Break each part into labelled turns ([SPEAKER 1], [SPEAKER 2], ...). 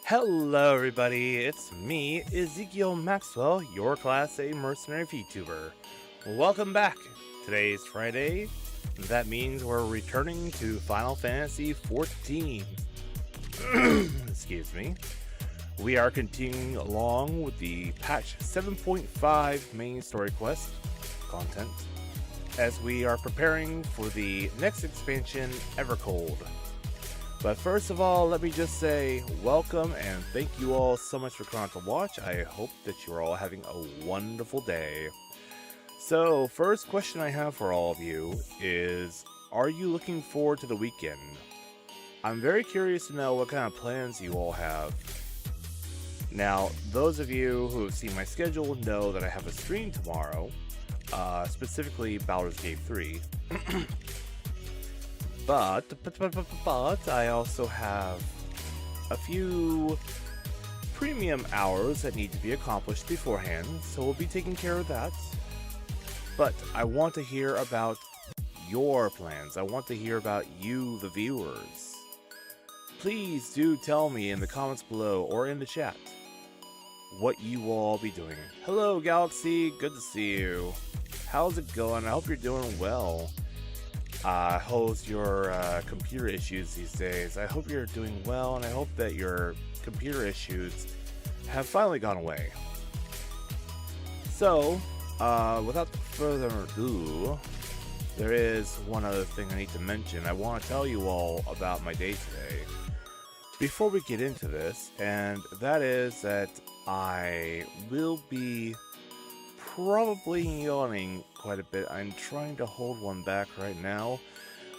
[SPEAKER 1] Hello everybody, it's me, Ezekiel Maxwell, your Class A Mercenary VTuber. Welcome back. Today's Friday. That means we're returning to Final Fantasy XIV. Excuse me. We are continuing along with the patch 7.5 main story quest content, as we are preparing for the next expansion, Evercold. But first of all, let me just say welcome and thank you all so much for coming to watch. I hope that you're all having a wonderful day. So, first question I have for all of you is, are you looking forward to the weekend? I'm very curious to know what kind of plans you all have. Now, those of you who have seen my schedule know that I have a stream tomorrow, specifically Baldur's Gate 3. But I also have a few premium hours that need to be accomplished beforehand, so we'll be taking care of that. But I want to hear about your plans. I want to hear about you, the viewers. Please do tell me in the comments below or in the chat what you will all be doing. Hello, Galaxy. Good to see you. How's it going? I hope you're doing well. How's your computer issues these days? I hope you're doing well, and I hope that your computer issues have finally gone away. So, without further ado, there is one other thing I need to mention. I want to tell you all about my day today before we get into this, and that is that I will be probably yawning quite a bit. I'm trying to hold one back right now.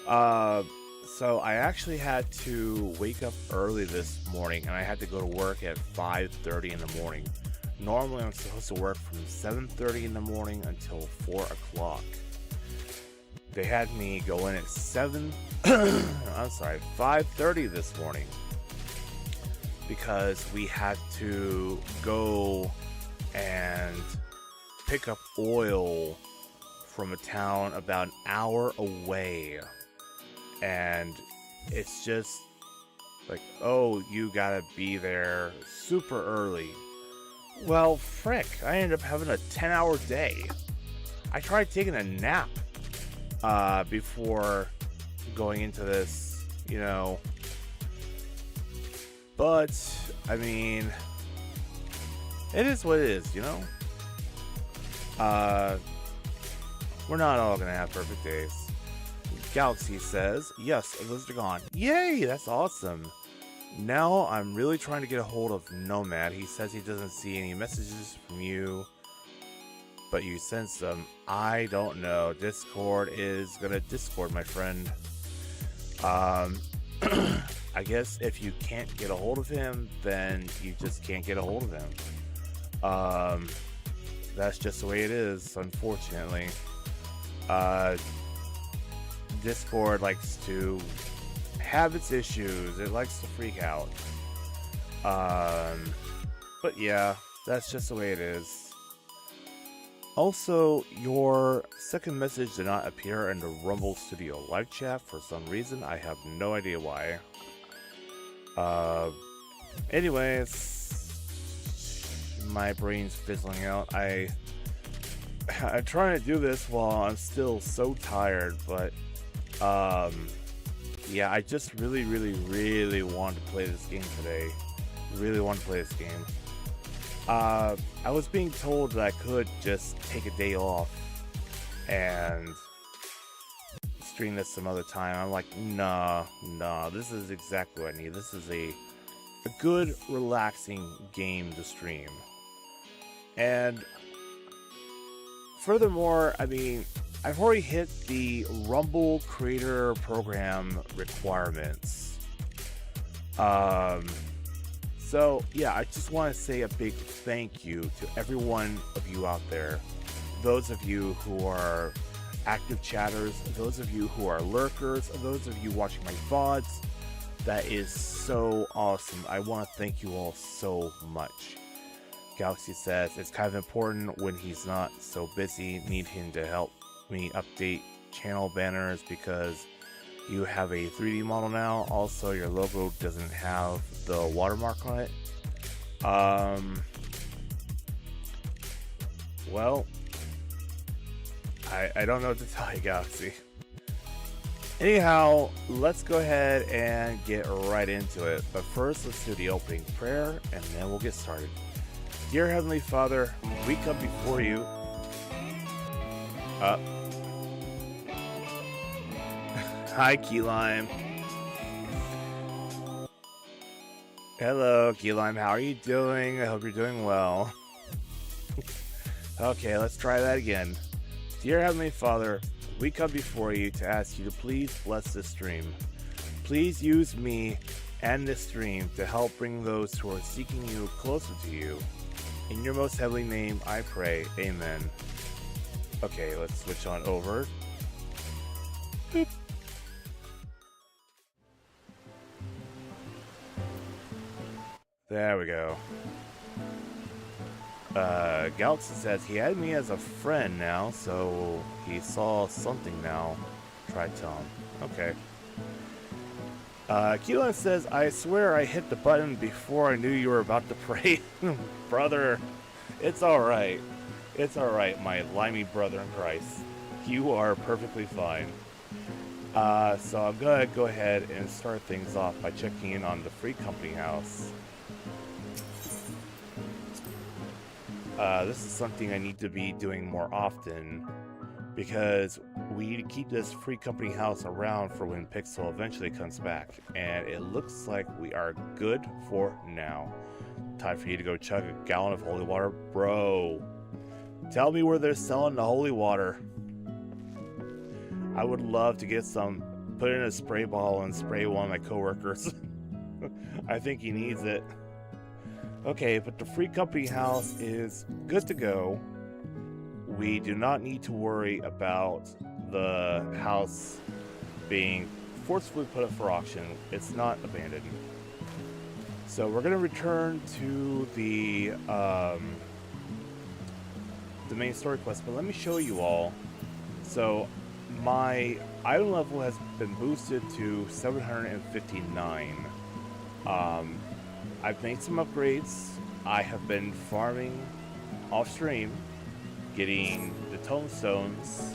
[SPEAKER 1] So I actually had to wake up early this morning, and I had to go to work at 5:30 in the morning. Normally I'm supposed to work from 7:30 in the morning until 4 o'clock. They had me go in at 5:30 this morning, because we had to go and pick up oil from a town about an hour away, and it's just like, oh, you gotta be there super early. Well, frick, I ended up having a 10-hour day. I tried taking a nap before going into this, you know, but I mean, it is what it is, you know. We're not all gonna have perfect days. Galaxy says, yes, those are gone. Yay, that's awesome. Now I'm really trying to get a hold of Nomad. He says he doesn't see any messages from you, but you sense them. I don't know. Discord is gonna Discord, my friend. I guess if you can't get a hold of him, then you just can't get a hold of him. That's just the way it is, unfortunately. Discord likes to have its issues. It likes to freak out. But yeah, that's just the way it is. Also, your second message did not appear in the Rumble Studio live chat for some reason. I have no idea why. Anyways, my brain's fizzling out. I'm trying to do this while I'm still so tired, but yeah, I just really want to play this game today. Really want to play this game. I was being told that I could just take a day off and stream this some other time. I'm like, nah, this is exactly what I need. This is a good, relaxing game to stream. And furthermore, I mean, I've already hit the Rumble Creator Program requirements. So yeah, I just want to say a big thank you to every one of you out there. Those of you who are active chatters, those of you who are lurkers, those of you watching my VODs. That is so awesome. I want to thank you all so much. Galaxy says it's kind of important when he's not so busy. Need him to help me update channel banners because You have a 3D model now. Also, your logo doesn't have the watermark on it. Well, I don't know what to tell you, Galaxy. Anyhow, let's go ahead and get right into it. But first, let's do the opening prayer, and then we'll get started. Dear Heavenly Father, we come before you. Hi, Key Lime. Hello, Key Lime. How are you doing? I hope you're doing well. Okay, let's try that again. Dear Heavenly Father, we come before you to ask you to please bless this stream. Please use me and this stream to help bring those who are seeking you closer to you. In your most heavenly name, I pray. Amen. Okay, let's switch on over. Boop. There we go. Galaxy says he had me as a friend now, so he saw something now. Try Tom. Okay. Keelan says, I swear I hit the button before I knew you were about to pray. Brother, it's alright. It's alright, my limey brother in Christ. You are perfectly fine. So I'm gonna go ahead and start things off by checking in on the Free Company House. This is something I need to be doing more often because we need to keep this Free Company House around for when Pixel eventually comes back, and it looks like we are good for now. Time for you to go chug a gallon of holy water. Bro, tell me where they're selling the holy water. I would love to get some, put it in a spray bottle and spray one of my coworkers. I think he needs it. Okay, but the Free Company House is good to go. We do not need to worry about the house being forcefully put up for auction. It's not abandoned. So we're going to return to the main story quest, but let me show you all. So my item level has been boosted to 759. I've made some upgrades. I have been farming off stream, getting the tomestones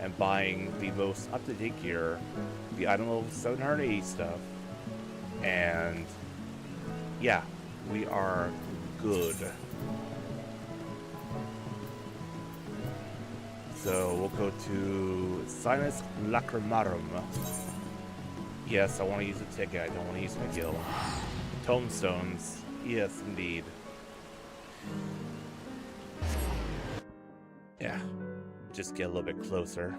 [SPEAKER 1] and buying the most up-to-date gear, the item level 780 stuff, and yeah, we are good. So we'll go to Sinus Lacrimarum. Yes, I want to use a ticket, I don't want to use my guild. Tomestones, yes indeed. Yeah, just get a little bit closer.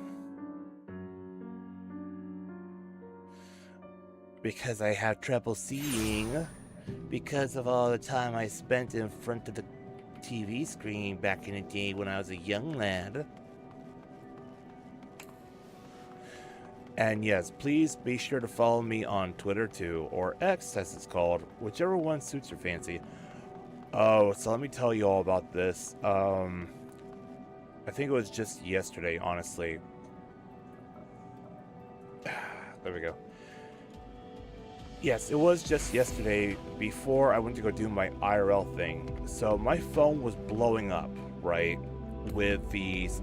[SPEAKER 1] Because I have trouble seeing, because of all the time I spent in front of the TV screen back in the day when I was a young lad. And yes, please be sure to follow me on Twitter too, or X as it's called, whichever one suits your fancy. Oh, so let me tell you all about this. I think it was just yesterday, honestly. There we go. Yes, it was just yesterday before I went to go do my IRL thing. So my phone was blowing up, right, with these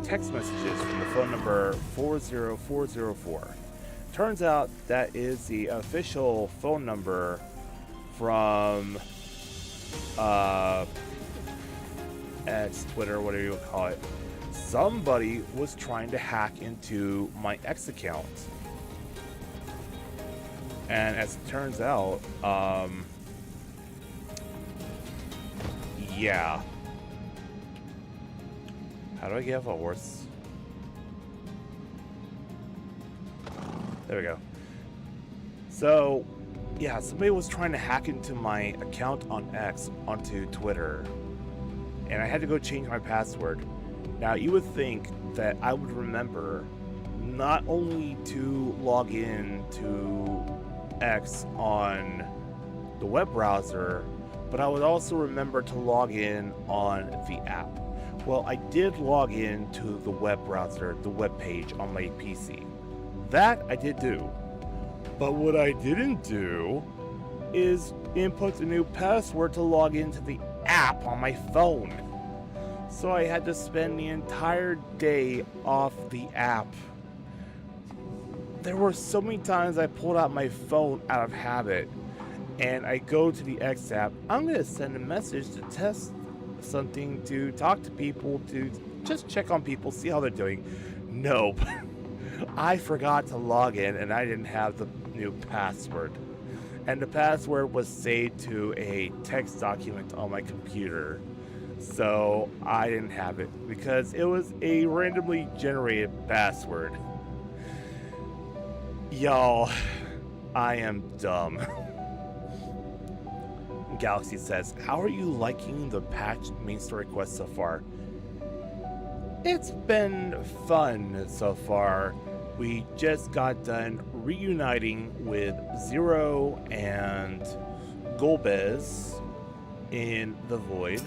[SPEAKER 1] text messages from the phone number 40404. Turns out that is the official phone number from X, Twitter, whatever you would call it. Somebody was trying to hack into my X account. And as it turns out, yeah. How do I get off a horse? There we go. So, yeah, somebody was trying to hack into my account on X onto Twitter. And I had to go change my password. Now, you would think that I would remember not only to log in to X on the web browser, but I would also remember to log in on the app. Well, I did log in to the web browser, the web page on my PC. that I did do. But what I didn't do is input the new password to log into the app on my phone. So I had to spend the entire day off the app. There were so many times I pulled out my phone out of habit and I go to the X app. I'm going to send a message to test something, to talk to people, to just check on people, see how they're doing. Nope. I forgot to log in and I didn't have the new password. And the password was saved to a text document on my computer. So I didn't have it because it was a randomly generated password. Y'all, I am dumb. Galaxy says, how are you liking the patched main story quest so far? It's been fun so far. We just got done reuniting with Zero and Golbez in the Void,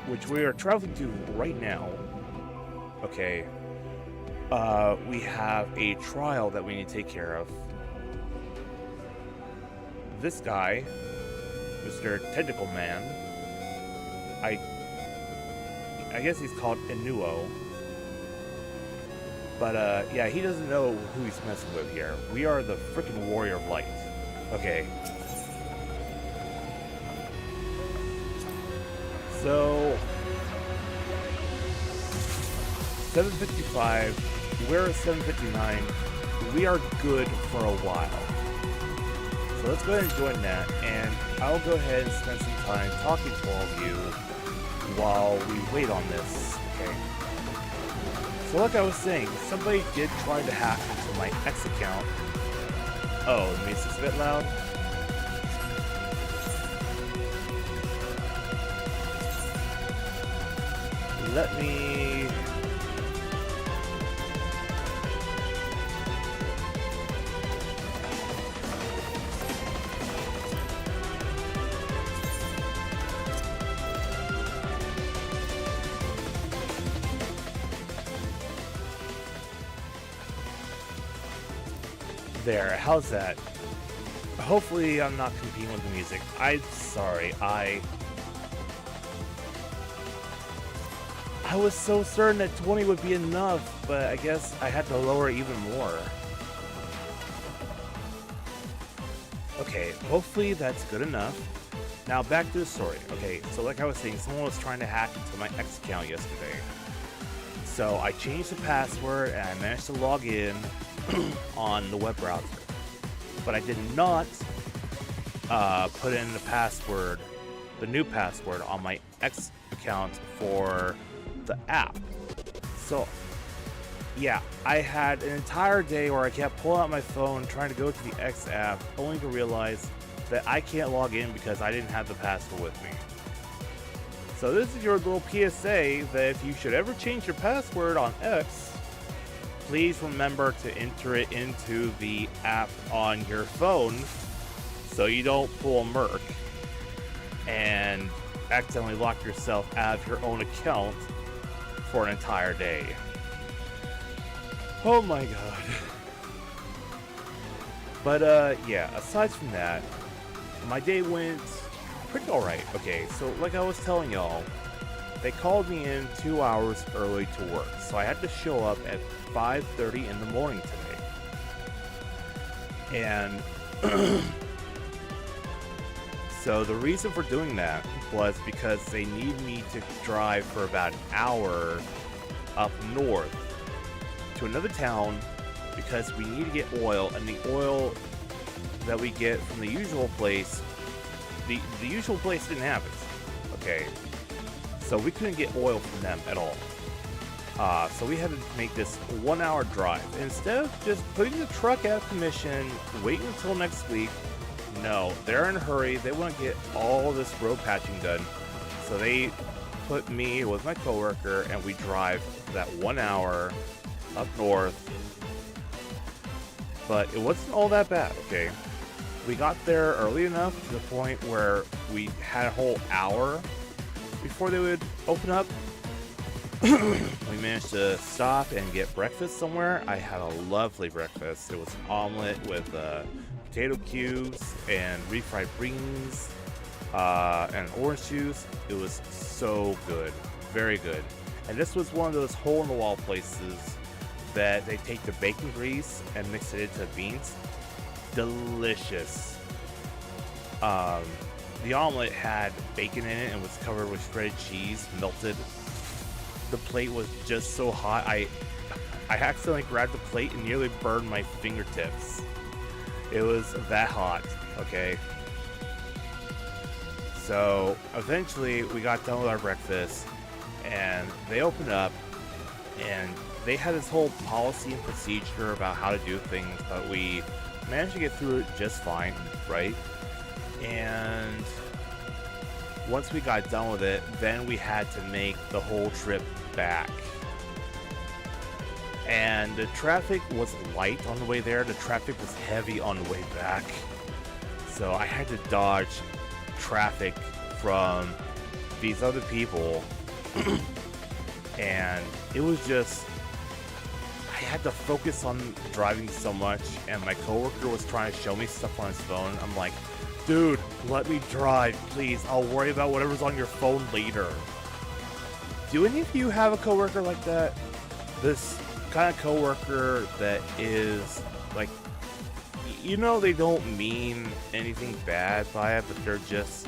[SPEAKER 1] which we are traveling to right now. Okay. We have a trial that we need to take care of. This guy, Mr. Tentacle Man, I guess he's called Inuo. But, yeah, he doesn't know who he's messing with here. We are the freaking Warrior of Light. Okay. So, 7:55. We're at 7:59. We are good for a while. So let's go ahead and join that, and I'll go ahead and spend some time talking to all of you while we wait on this. Okay. So like I was saying, somebody did try to hack into my X account. Oh, the music's a bit loud. Let me... There, how's that? Hopefully I'm not competing with the music. I'm sorry, I was so certain that 20 would be enough, but I guess I had to lower it even more. Okay, hopefully that's good enough. Now back to the story. Okay, so like I was saying, someone was trying to hack into my X account yesterday. So I changed the password and I managed to log in on the web browser, but I did not put in the password, the new password on my X account for the app. So yeah, I had an entire day where I kept pulling out my phone trying to go to the X app, only to realize that I can't log in because I didn't have the password with me. So this is your little PSA that if you should ever change your password on X, please remember to enter it into the app on your phone so you don't pull a Merc and accidentally lock yourself out of your own account for an entire day. Oh my god. But yeah, aside from that, my day went pretty alright. Okay, so like I was telling y'all, they called me in 2 hours early to work, so I had to show up at 5:30 in the morning today. And so the reason for doing that was because they need me to drive for about an hour up north to another town because we need to get oil, and the oil that we get from the usual place, the usual place didn't have it. Okay. So we couldn't get oil from them at all. So we had to make this 1 hour drive. Instead of just putting the truck out of commission, waiting until next week, no, they're in a hurry. They want to get all this road patching done. So they put me with my coworker and we drive that 1 hour up north. But it wasn't all that bad, okay? We got there early enough to the point where we had a whole hour before they would open up. we managed to stop and get breakfast somewhere. I had a lovely breakfast. It was an omelet with potato cubes and refried beans and orange juice. It was so good, very good. And this was one of those hole-in-the-wall places that they take the bacon grease and mix it into beans. Delicious. The omelet had bacon in it and was covered with shredded cheese, melted. The plate was just so hot. I accidentally grabbed the plate and nearly burned my fingertips. It was that hot, okay? So eventually we got done with our breakfast and they opened up and they had this whole policy and procedure about how to do things, but we managed to get through it just fine, right? And once we got done with it, then we had to make the whole trip back. And the traffic was light on the way there. The traffic was heavy on the way back. So I had to dodge traffic from these other people. And it was just, I had to focus on driving so much, and my coworker was trying to show me stuff on his phone. I'm like, dude, let me drive, please. I'll worry about whatever's on your phone later. Do any of you have a coworker like that? This kind of coworker that is like, you know, they don't mean anything bad by it, but they're just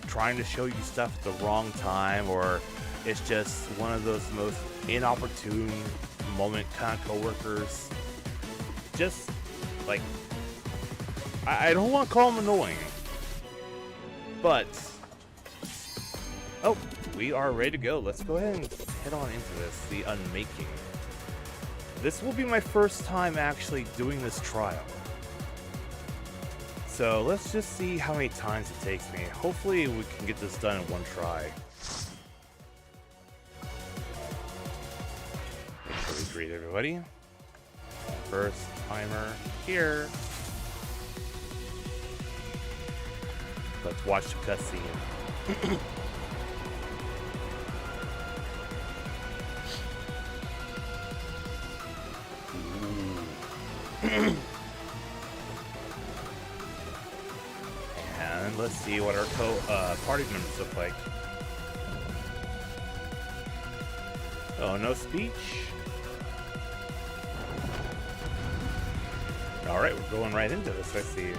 [SPEAKER 1] trying to show you stuff at the wrong time, or it's just one of those most inopportune moment kind of coworkers. Just like, I don't want to call them annoying, but oh, we are ready to go. Let's go ahead and head on into this, the unmaking. This will be my first time actually doing this trial. So let's just see how many times it takes me. Hopefully we can get this done in one try. Make sure we greet everybody. First timer here. Let's watch the cutscene. And let's see what our party members look like. Oh, no speech. Alright, we're going right into this. Let's see.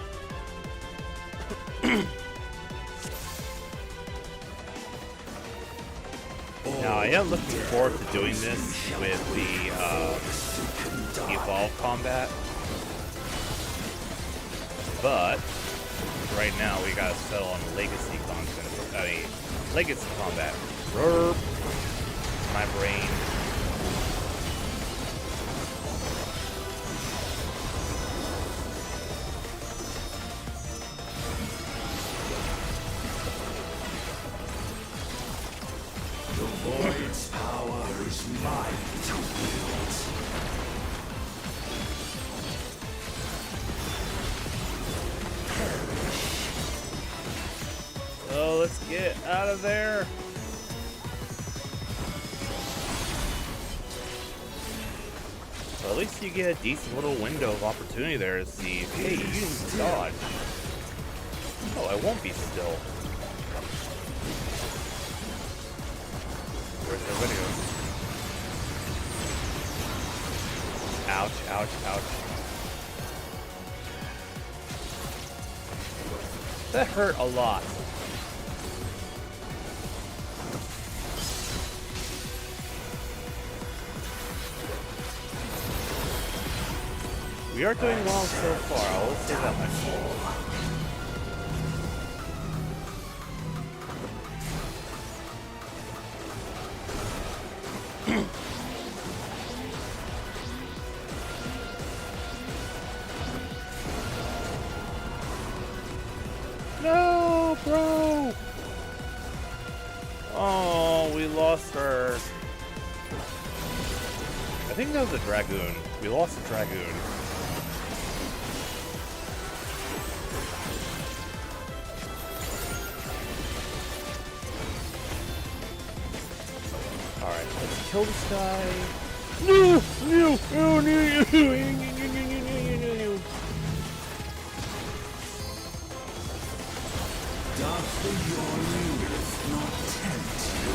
[SPEAKER 1] Now, I am looking forward to doing this with the Evolve combat. But right now we gotta settle on legacy content. Legacy combat. Burp. My brain.
[SPEAKER 2] The void's power is mine to wield.
[SPEAKER 1] So let's get out of there. Well, at least you get a decent little window of opportunity there to see, hey, you didn't dodge. Oh, I won't be still. Where's the video? Ouch, ouch, ouch. That hurt a lot. We are doing well so far, I will say that much. No, bro! Oh, we lost her. I think that was a Dragoon. We lost a Dragoon. Alright, let's kill this guy. No! No! No! No! No!
[SPEAKER 2] Doth your youth not tempt you?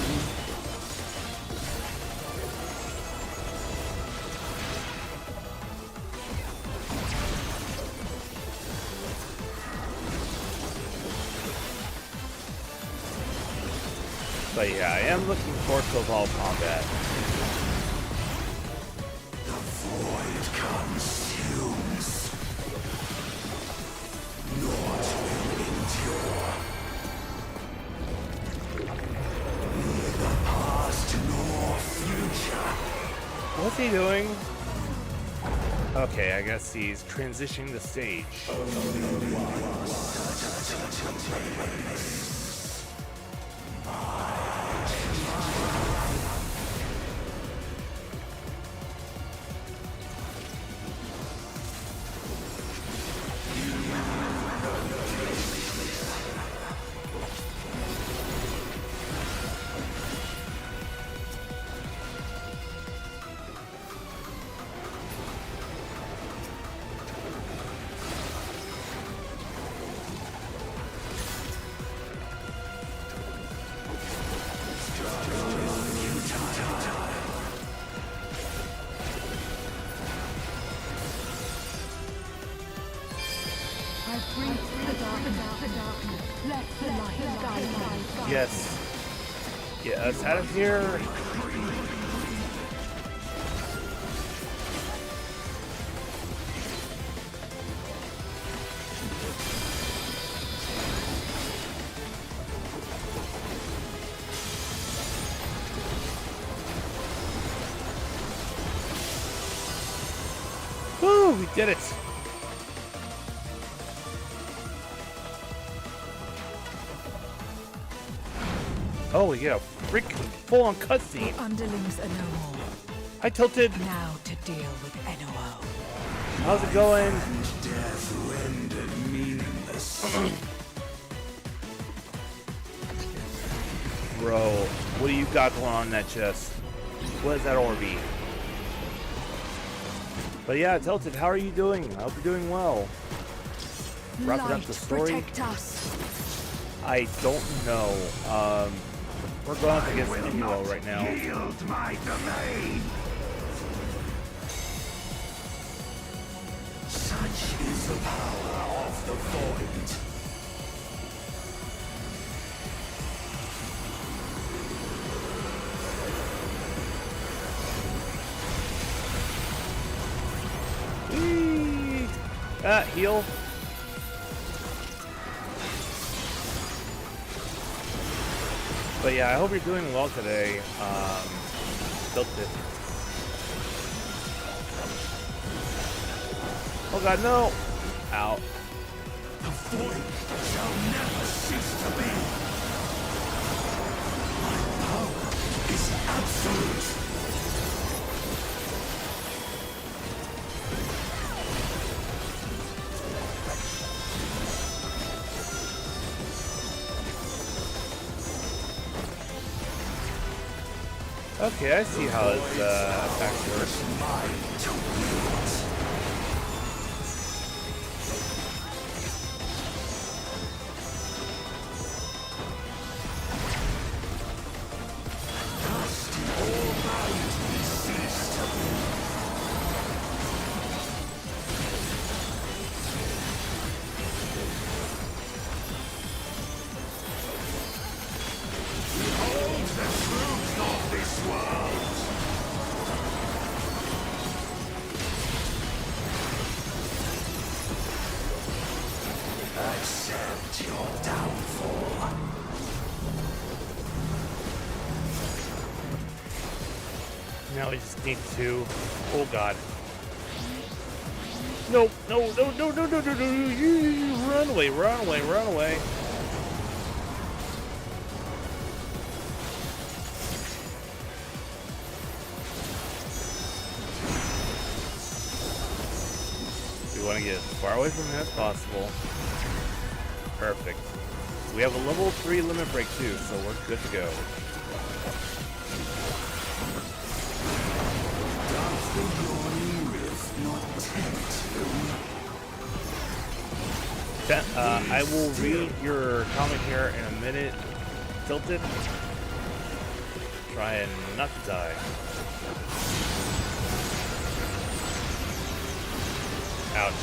[SPEAKER 1] But yeah, I am looking forward to evolved combat.
[SPEAKER 2] The void consumes. Naught will endure. Neither past nor future.
[SPEAKER 1] What's he doing? Okay, I guess he's transitioning the stage. Yes. Get us out of here. Woo, we did it. Oh, we get a freaking full-on cutscene.
[SPEAKER 3] The underlings are no more.
[SPEAKER 1] Hi, Tilted.
[SPEAKER 3] Now to deal with NOO.
[SPEAKER 1] How's it going?
[SPEAKER 2] And death rendered meaningless.
[SPEAKER 1] Bro, what do you got going on in that chest? What is that Orby? But yeah, Tilted, how are you doing? I hope you're doing well. Wrapping up the story.
[SPEAKER 3] Protect us.
[SPEAKER 1] I don't know. We're going up against Inuo right now.
[SPEAKER 2] Yield my domain. Such is the power of the void.
[SPEAKER 1] Whee! Heal. But yeah, I hope you're doing well today. Tilted. Oh god, no! Ow.
[SPEAKER 2] The void shall never cease to be. My power is absolute.
[SPEAKER 1] Okay, I see how his attacks work.
[SPEAKER 2] Mine to wield. Dust all mind cease to be. Behold the truth of this world. Accept your downfall.
[SPEAKER 1] Now we just need to. Oh god. No, no, no, no, no, no, no, no, you run away, run away, run away. We want to get as far away from him as possible. Perfect. We have a level 3 limit break too, so we're good to go. I will read your comment here in a minute. Tilted. Trying not to die. Ouch.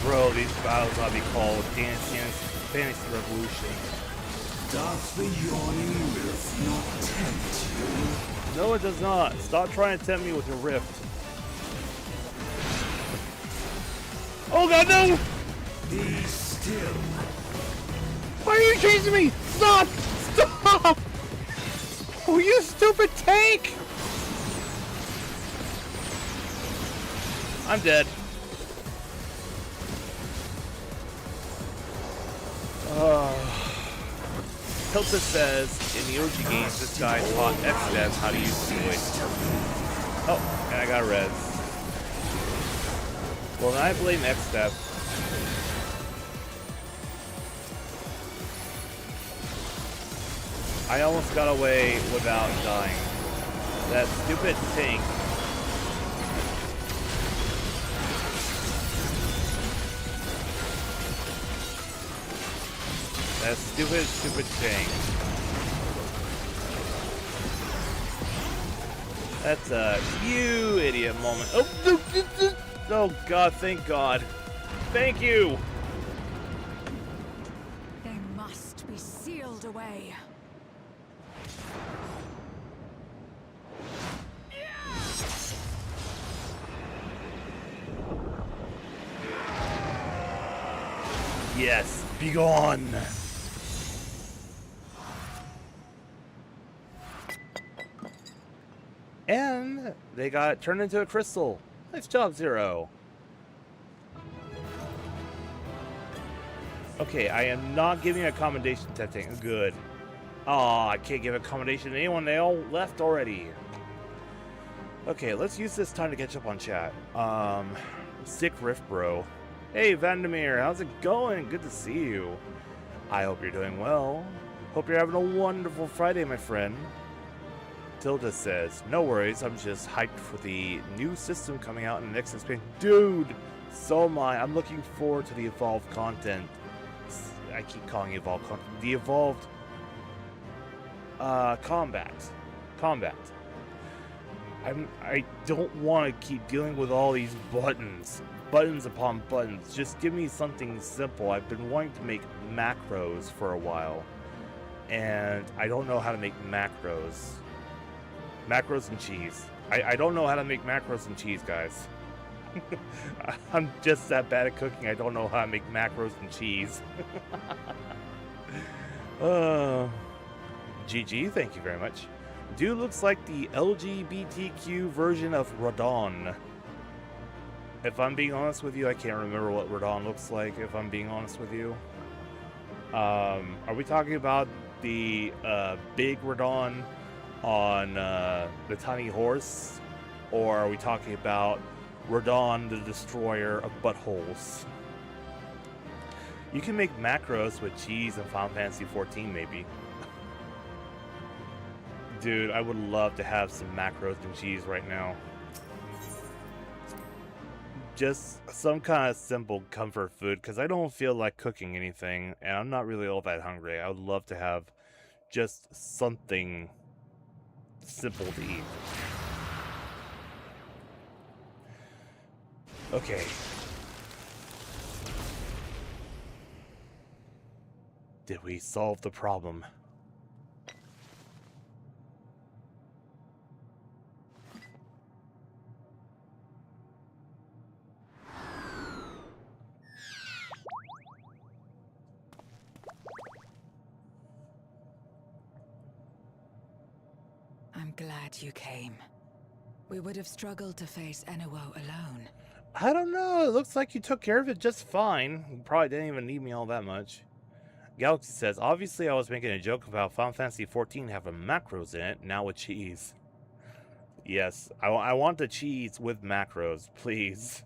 [SPEAKER 1] Bro, these battles ought to be called Dance Dance Fantasy Revolution.
[SPEAKER 2] Does the yawning rift not tempt you?
[SPEAKER 1] No, it does not. Stop trying to tempt me with your rift. Oh god, no!
[SPEAKER 2] Be still.
[SPEAKER 1] Why are you chasing me? Stop! Stop! Oh, you stupid tank! I'm dead. Tilted says, in the OG games, this guy taught XIV how to use the blade. Oh, and I got res. Well, then I blame XIV. I almost got away without dying. That stupid tank. That stupid tank. That's a you idiot moment. Oh god, thank god. Thank you!
[SPEAKER 3] They must be sealed away.
[SPEAKER 1] Yes, be gone! And they got turned into a crystal. Nice job, Zero. Okay, I am not giving a commendation to that thing. Good. Aw, I can't give a commendation to anyone. They all left already. Okay, let's use this time to catch up on chat. Sick Rift Bro. Hey, Vandermeer, how's it going? Good to see you. I hope you're doing well. Hope you're having a wonderful Friday, my friend. Tilda says, no worries, I'm just hyped for the new system coming out in the next expansion. Dude, so am I. I'm looking forward to the evolved content. I keep calling it evolved content. The evolved combat. I don't want to keep dealing with all these buttons. Buttons upon buttons. Just give me something simple. I've been wanting to make macros for a while. And I don't know how to make macros. Macros and cheese. I don't know how to make macros and cheese, guys. I'm just that bad at cooking. I don't know how to make macros and cheese. GG, thank you very much. Dude looks like the LGBTQ version of Radon. If I'm being honest with you, I can't remember what Radon looks like, if I'm being honest with you. Are we talking about the big Radon on the tiny horse? Or are we talking about Radon, the destroyer of buttholes? You can make macros with cheese in Final Fantasy XIV, maybe. Dude, I would love to have some macros and cheese right now. Just some kind of simple comfort food, because I don't feel like cooking anything, and I'm not really all that hungry. I would love to have just something simple to eat. Okay. Did we solve the problem?
[SPEAKER 3] I'm glad you came. We would have struggled to face NOO alone.
[SPEAKER 1] I don't know. It looks like you took care of it just fine. You probably didn't even need me all that much. Galaxy says, obviously I was making a joke about Final Fantasy 14 having macros in it, now with cheese. Yes, I want the cheese with macros, please.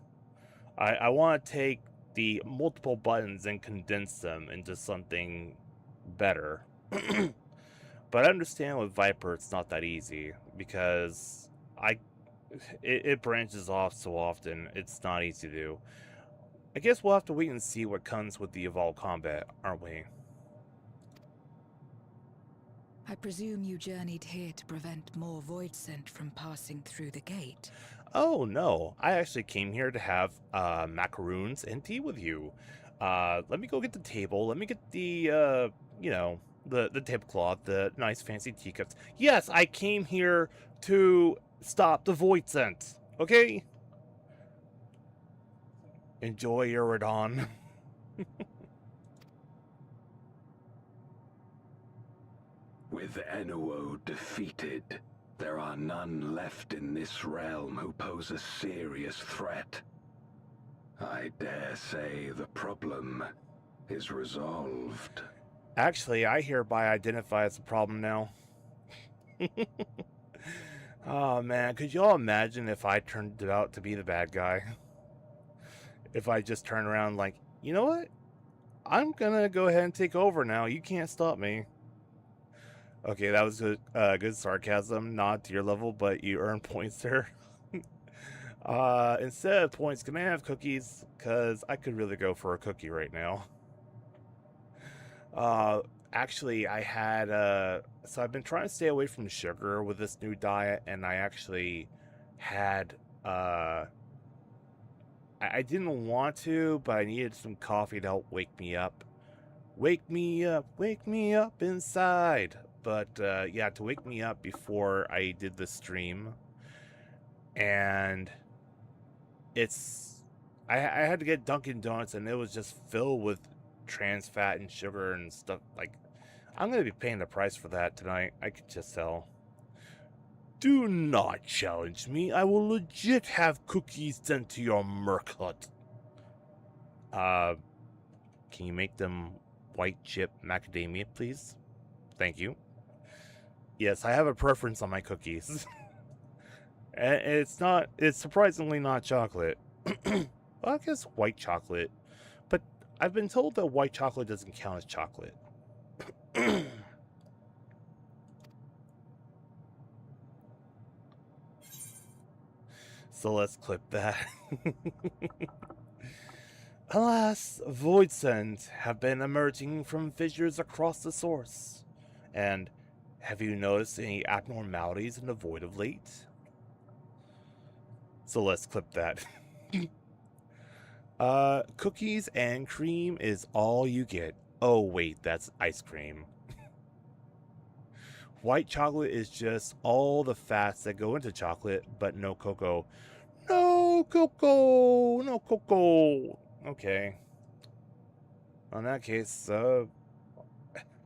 [SPEAKER 1] I want to take the multiple buttons and condense them into something better. But I understand with Viper it's not that easy, because it branches off so often, it's not easy to do. I guess we'll have to wait and see what comes with the Evolved Combat, aren't we?
[SPEAKER 3] I presume you journeyed here to prevent more void scent from passing through the gate.
[SPEAKER 1] Oh no, I actually came here to have macaroons and tea with you. Let me go get the table. Let me get the you know, the tablecloth, the nice fancy teacups. Yes, I came here to stop the void scent. Okay? Enjoy your Radon.
[SPEAKER 2] With Enuo defeated, there are none left in this realm who pose a serious threat. I dare say the problem is resolved.
[SPEAKER 1] Actually, I hereby identify as a problem now. Oh man, could y'all imagine if I turned out to be the bad guy? If I just turn around like, you know what? I'm gonna go ahead and take over now. You can't stop me. Okay, that was good sarcasm. Not to your level, but you earn points there. Instead of points, can I have cookies? Because I could really go for a cookie right now. Actually, I had, so I've been trying to stay away from sugar with this new diet, and I actually had, I didn't want to, but I needed some coffee to help wake me up. Wake me up inside. But, yeah, to wake me up before I did the stream. And I had to get Dunkin' Donuts, and it was just filled with trans fat and sugar and stuff. Like, I'm going to be paying the price for that tonight. I could just tell. Do not challenge me. I will legit have cookies sent to your Merc hut. Can you make them white chip macadamia, please? Thank you. Yes, I have a preference on my cookies. And it's surprisingly not chocolate. Well, I guess white chocolate. But I've been told that white chocolate doesn't count as chocolate. So let's clip that. Alas, void scent have been emerging from fissures across the source. And have you noticed any abnormalities in the void of late? So let's clip that. Cookies and cream is all you get. Oh wait, that's ice cream. White chocolate is just all the fats that go into chocolate, but no cocoa. No cocoa! No cocoa! Okay. In that case,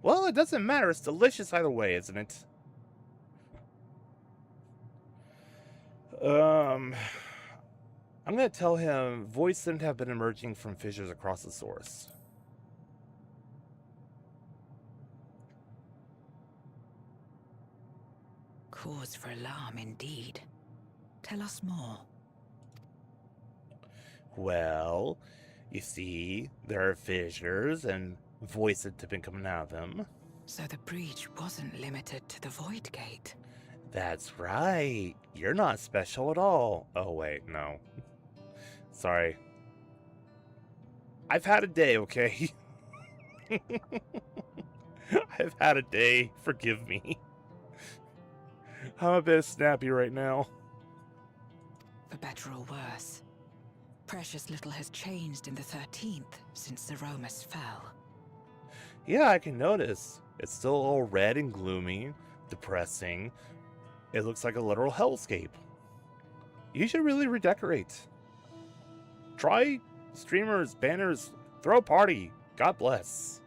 [SPEAKER 1] well, it doesn't matter. It's delicious either way, isn't it? I'm gonna tell him voids shouldn't have been emerging from fissures across the source.
[SPEAKER 3] Cause for alarm indeed. Tell us more.
[SPEAKER 1] Well, you see, there are fissures and voids that have been coming out of them.
[SPEAKER 3] So the breach wasn't limited to the void gate.
[SPEAKER 1] That's right. You're not special at all. Oh, wait, no. Sorry. I've had a day, okay? I've had a day. Forgive me. I'm a bit snappy right now.
[SPEAKER 3] For better or worse, precious little has changed in the 13th since the Romus fell.
[SPEAKER 1] Yeah, I can notice. It's still all red and gloomy, depressing. It looks like a literal hellscape. You should really redecorate. Try streamers, banners, throw a party. God bless.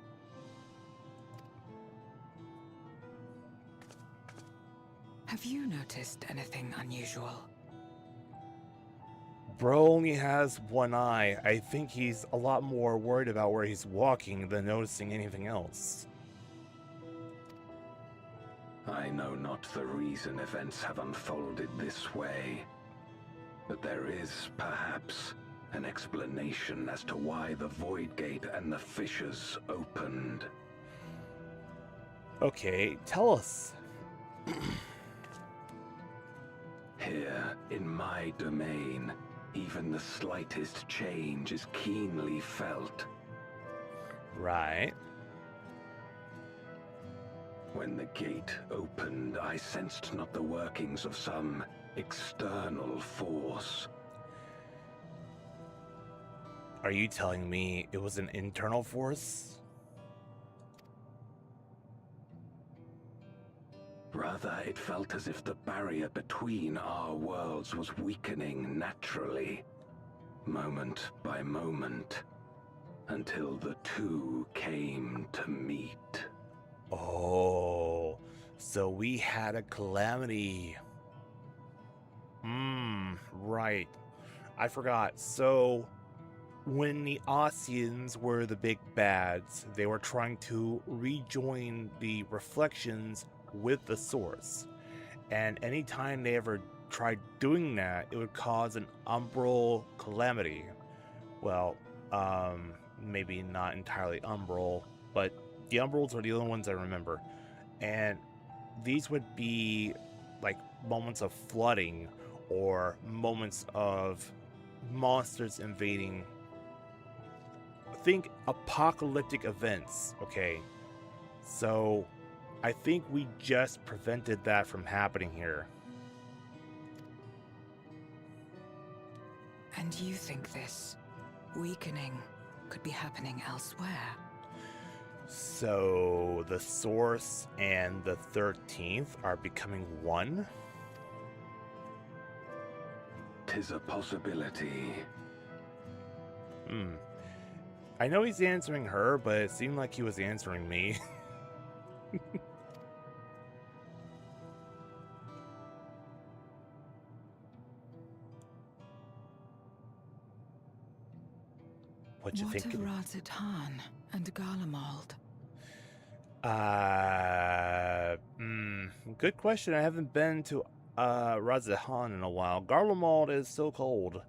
[SPEAKER 3] Have you noticed anything unusual?
[SPEAKER 1] Bro only has one eye. I think he's a lot more worried about where he's walking than noticing anything else.
[SPEAKER 2] I know not the reason events have unfolded this way, but there is, perhaps, an explanation as to why the Void Gate and the fissures opened.
[SPEAKER 1] Okay, tell us.
[SPEAKER 2] Here, in my domain, even the slightest change is keenly felt.
[SPEAKER 1] Right.
[SPEAKER 2] When the gate opened, I sensed not the workings of some external force.
[SPEAKER 1] Are you telling me it was an internal force?
[SPEAKER 2] Rather, it felt as if the barrier between our worlds was weakening naturally, moment by moment, until the two came to meet.
[SPEAKER 1] Oh, so we had a calamity. Right. I forgot. So, when the Ossians were the big bads, they were trying to rejoin the reflections with the source. And anytime they ever tried doing that, it would cause an umbral calamity. Well, maybe not entirely umbral, but the umbrals are the only ones I remember. And these would be like moments of flooding or moments of monsters invading. Think apocalyptic events, okay? So I think we just prevented that from happening here.
[SPEAKER 3] And you think this weakening could be happening elsewhere?
[SPEAKER 1] So the Source and the 13th are becoming one?
[SPEAKER 2] 'Tis a possibility.
[SPEAKER 1] I know he's answering her, but it seemed like he was answering me. What you think?
[SPEAKER 3] What of Razatan and Garlemald?
[SPEAKER 1] Good question. I haven't been to Razahan in a while. Garlemald is so cold.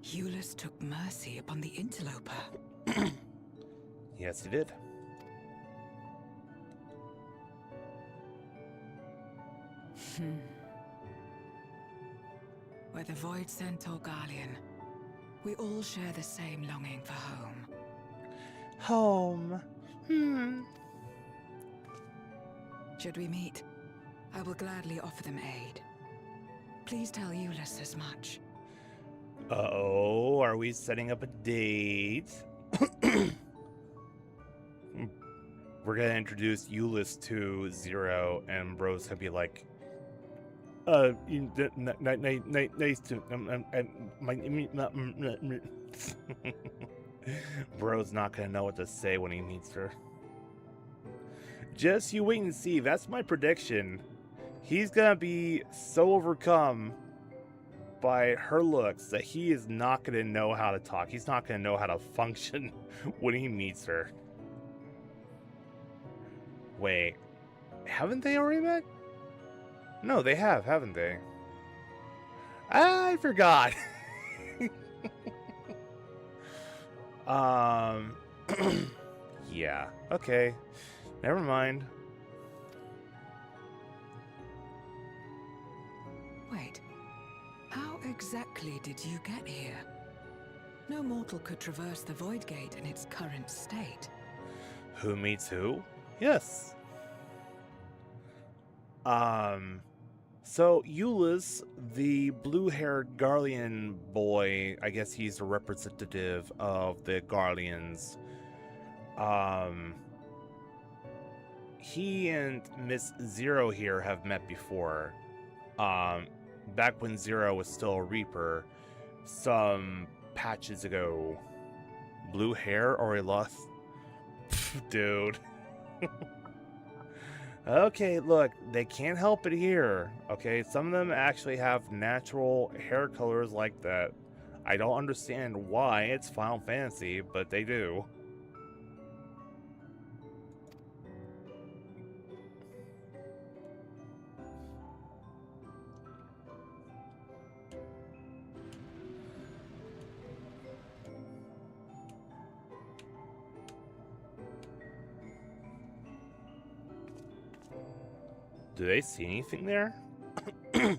[SPEAKER 3] Eulus took mercy upon the interloper.
[SPEAKER 1] Yes, he did.
[SPEAKER 3] Whether Void Sent or Garlean, we all share the same longing for home.
[SPEAKER 1] Home.
[SPEAKER 3] Should we meet, I will gladly offer them aid. Please tell Eulus as much.
[SPEAKER 1] Uh-oh, are we setting up a date? We're gonna introduce Eulus to Zero, and Bro's gonna be like, nice to, Bro's not gonna know what to say when he meets her. Just you wait and see. That's my prediction. He's gonna be so overcome by her looks that he is not gonna know how to talk. He's not gonna know how to function when he meets her. Wait, haven't they already met? No, they have, haven't they? I forgot. Yeah, okay. Never mind.
[SPEAKER 3] Wait, how exactly did you get here? No mortal could traverse the Void Gate in its current state.
[SPEAKER 1] Who meets who? Yes. So Eulus, the blue-haired Garlean boy, I guess he's a representative of the Garleans. He and Miss Zero here have met before. Back when Zero was still a Reaper, some patches ago. Blue hair or a lost? Dude. Okay, look, they can't help it here. Okay, some of them actually have natural hair colors like that. I don't understand why it's Final Fantasy, but they do. Do they see anything there?
[SPEAKER 3] And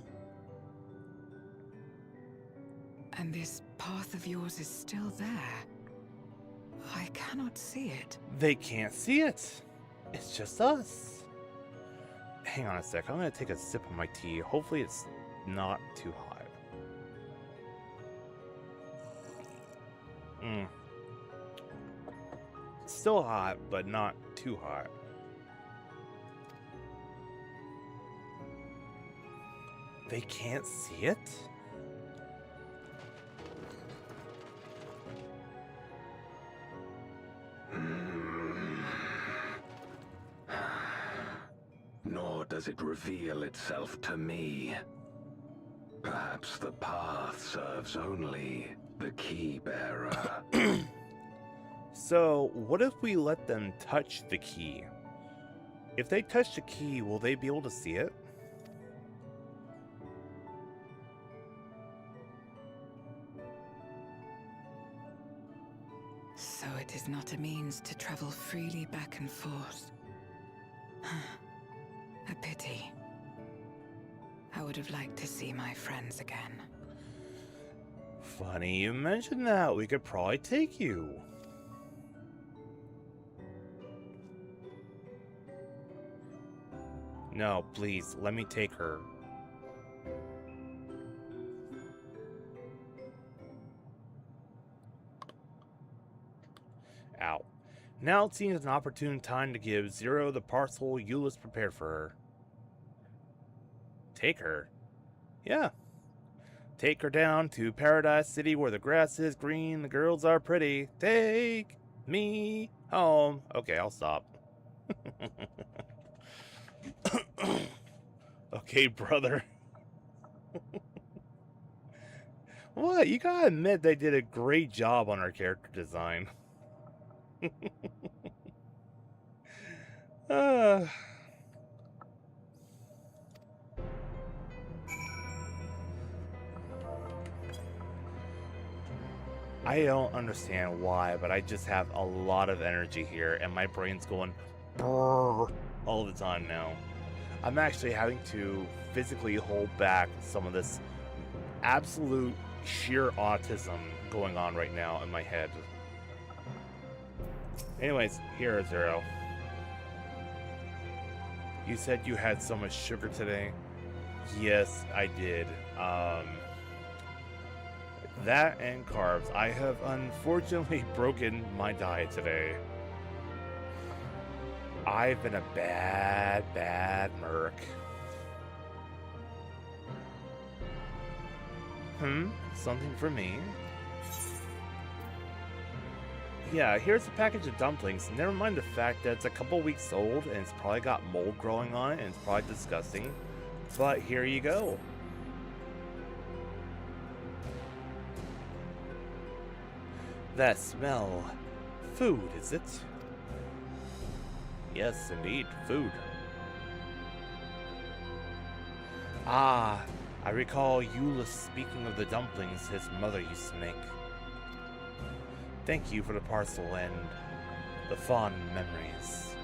[SPEAKER 3] this path of yours is still there. I cannot see it.
[SPEAKER 1] They can't see it. It's just us. Hang on a sec. I'm going to take a sip of my tea. Hopefully it's not too hot. Still hot, but not too hot. They can't see it?
[SPEAKER 2] Nor does it reveal itself to me. Perhaps the path serves only the key bearer.
[SPEAKER 1] So, what if we let them touch the key? If they touch the key, will they be able to see it?
[SPEAKER 3] So it is not a means to travel freely back and forth. A pity. I would have liked to see my friends again.
[SPEAKER 1] Funny you mentioned that. We could probably take you. No, please, let me take her. Ow. Now it seems an opportune time to give Zero the parcel Euless prepared for her. Take her? Yeah. Take her down to Paradise City where the grass is green, the girls are pretty. Take me home. Okay, I'll stop. Okay, brother. What? You gotta admit they did a great job on our character design. I don't understand why, but I just have a lot of energy here, and my brain's going brrr all the time now. I'm actually having to physically hold back some of this absolute sheer autism going on right now in my head. Anyways, here, Zero. You said you had so much sugar today? Yes, I did. That and carbs. I have unfortunately broken my diet today. I've been a bad Merc. Something for me? Yeah, here's a package of dumplings. Never mind the fact that it's a couple weeks old and it's probably got mold growing on it and it's probably disgusting. But here you go. That smell. Food, is it? Yes, indeed, food. Ah, I recall Euless speaking of the dumplings his mother used to make. Thank you for the parcel and the fond memories.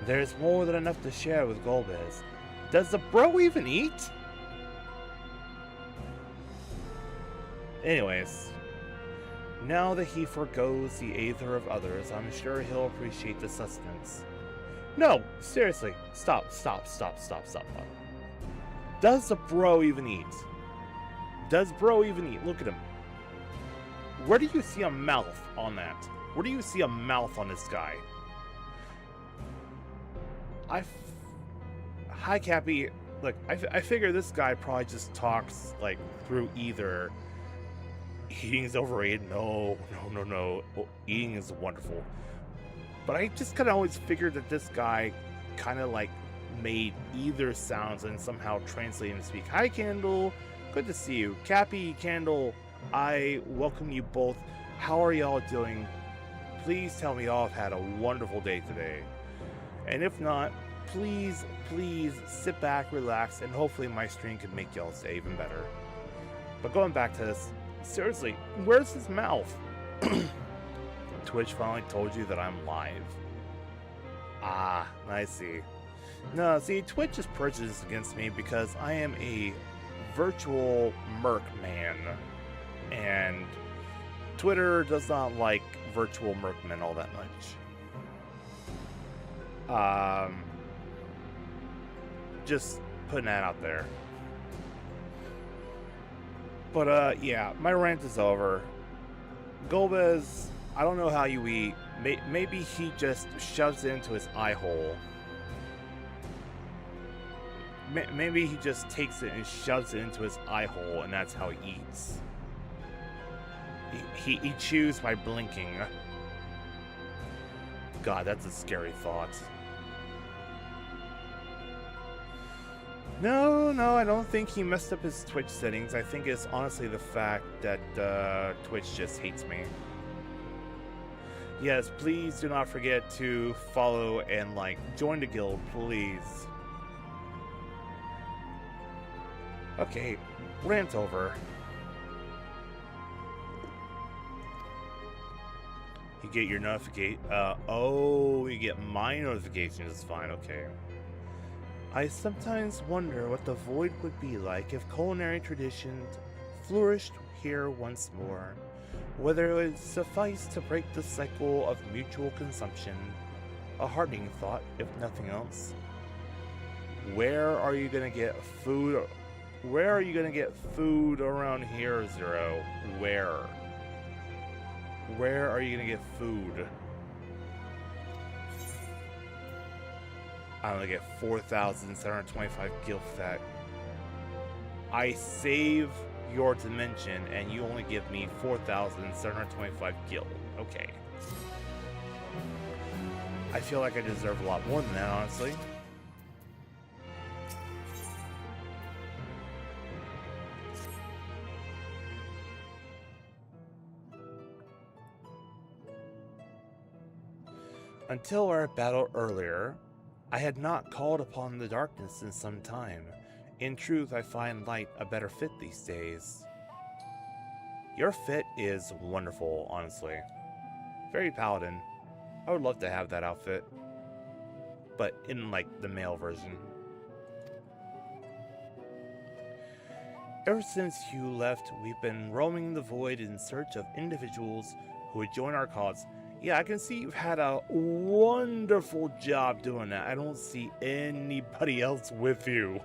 [SPEAKER 1] There's more than enough to share with Golbez. Does the bro even eat? Anyways, now that he forgoes the aether of others, I'm sure he'll appreciate the sustenance. No, seriously, stop. Does the bro even eat? Does bro even eat? Look at him. Where do you see a mouth on that? Where do you see a mouth on this guy? Hi, Cappy. Look, I figure this guy probably just talks, like, through either eating is overrated. No. Well, eating is wonderful. But I just kind of always figured that this guy kind of like made either sounds and somehow translated and speak. Hi, Candle. Good to see you. Cappy, Candle, I welcome you both. How are y'all doing? Please tell me y'all have had a wonderful day today. And if not, please sit back, relax, and hopefully my stream can make y'all stay even better. But going back to this, seriously, where's his mouth? Twitch finally told you that I'm live. Ah, I see. No, see, Twitch is prejudiced against me because I am a virtual Merc man. And Twitter does not like virtual Mercmen all that much. Just putting that out there. But yeah, my rant is over. Gomez, I don't know how you eat. Maybe he just shoves it into his eye hole. Maybe he just takes it and shoves it into his eye hole, and that's how he eats. He chews by blinking. God, that's a scary thought. No, I don't think he messed up his Twitch settings. I think it's honestly the fact that Twitch just hates me. Yes, please do not forget to follow and join the guild, please. Okay, rant over. You get your notification. Oh, you get my notifications. It's fine. Okay. I sometimes wonder what the void would be like if culinary traditions flourished here once more. Whether it would suffice to break the cycle of mutual consumption. A heartening thought, if nothing else. Where are you gonna get food? Where are you gonna get food around here, Zero? Where? Where are you gonna get food? I'm gonna get 4,725 gil for that. I save your dimension and you only give me 4,725 gil. Okay. I feel like I deserve a lot more than that, honestly. Until our battle earlier, I had not called upon the darkness in some time. In truth, I find light a better fit these days. Your fit is wonderful, honestly. Very paladin. I would love to have that outfit. But in, the male version. Ever since you left, we've been roaming the void in search of individuals who would join our cause. Yeah, I can see you've had a wonderful job doing that. I don't see anybody else with you.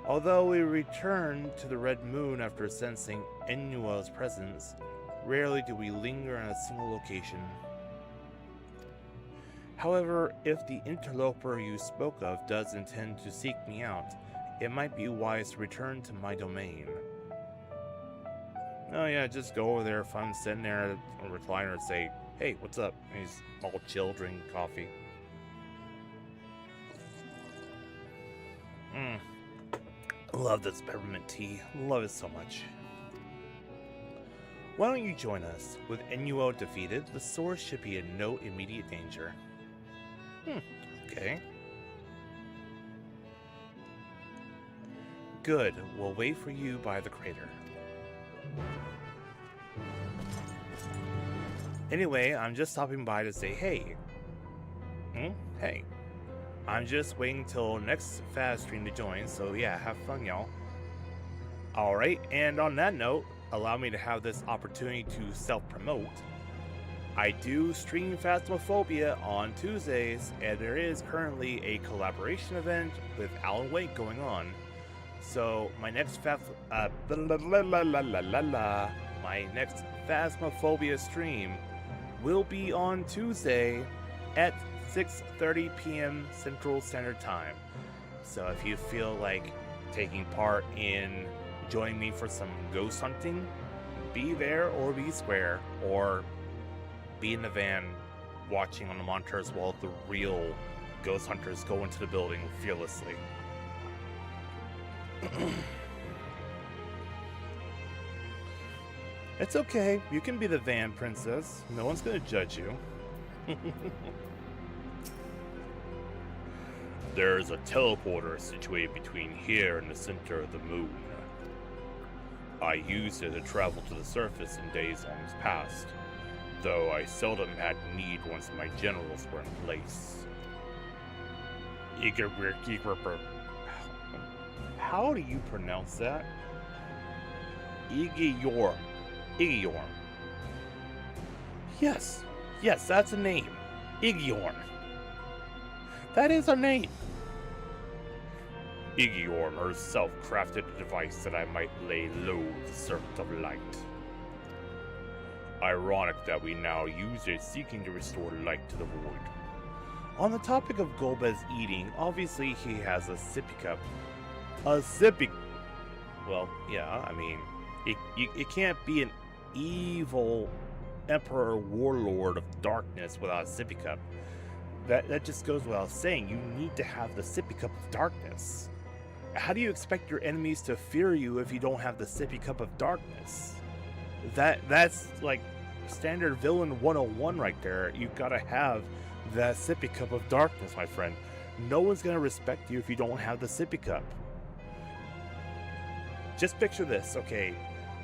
[SPEAKER 1] Although we return to the Red Moon after sensing Enuo's presence, rarely do we linger in a single location. However, if the interloper you spoke of does intend to seek me out, it might be wise to return to my domain. Oh yeah, just go over there if I'm sitting there at a recliner and say, hey, what's up? And he's all chill, drinking coffee. Love this peppermint tea. Love it so much. Why don't you join us? With Enuo defeated, the source should be in no immediate danger. Okay. Good. We'll wait for you by the crater. Anyway, I'm just stopping by to say hey. Hey. I'm just waiting till next fast stream to join, so yeah, have fun, y'all. Alright, and on that note, allow me to have this opportunity to self-promote. I do stream Phasmophobia on Tuesdays, and there is currently a collaboration event with Alan Wake going on. So my next Phasmophobia stream will be on Tuesday at 6:30 p.m. Central Standard Time. So if you feel like taking part in joining me for some ghost hunting, be there or be square, or be in the van watching on the monitors while the real ghost hunters go into the building fearlessly. It's okay. You can be the van princess. No one's gonna judge you. There's a teleporter situated between here and the center of the moon. I used it to travel to the surface in days long past, though I seldom had need once my generals were in place. How do you pronounce that? Igiorm. Igiorm. Yes, that's a name. Igiorm. That is a name. Igiorm herself crafted a device that I might lay low the serpent of light. Ironic that we now use it seeking to restore light to the void. On the topic of Golbez eating, obviously he has a sippy cup. A sippy... Well, yeah, I mean, it can't be an evil emperor warlord of darkness without a sippy cup. That just goes without saying. You need to have the sippy cup of darkness. How do you expect your enemies to fear you if you don't have the sippy cup of darkness? That's like standard villain 101 right there. You've got to have that sippy cup of darkness, my friend. No one's going to respect you if you don't have the sippy cup. Just picture this, okay?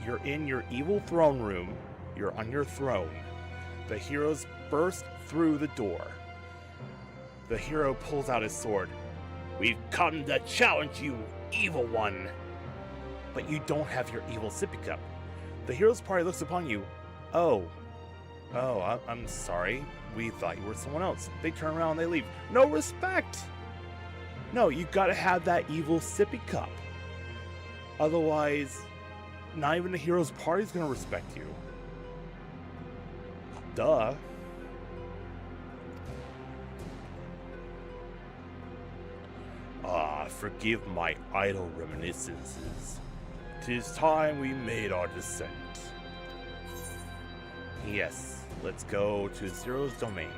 [SPEAKER 1] You're in your evil throne room. You're on your throne. The heroes burst through the door. The hero pulls out his sword. We've come to challenge you, evil one. But you don't have your evil sippy cup. The hero's party looks upon you. Oh, I'm sorry. We thought you were someone else. They turn around and they leave. No respect! No, you gotta have that evil sippy cup. Otherwise, not even the hero's party is gonna respect you. Duh. Forgive my idle reminiscences. 'Tis time we made our descent. Yes, let's go to Zero's domain.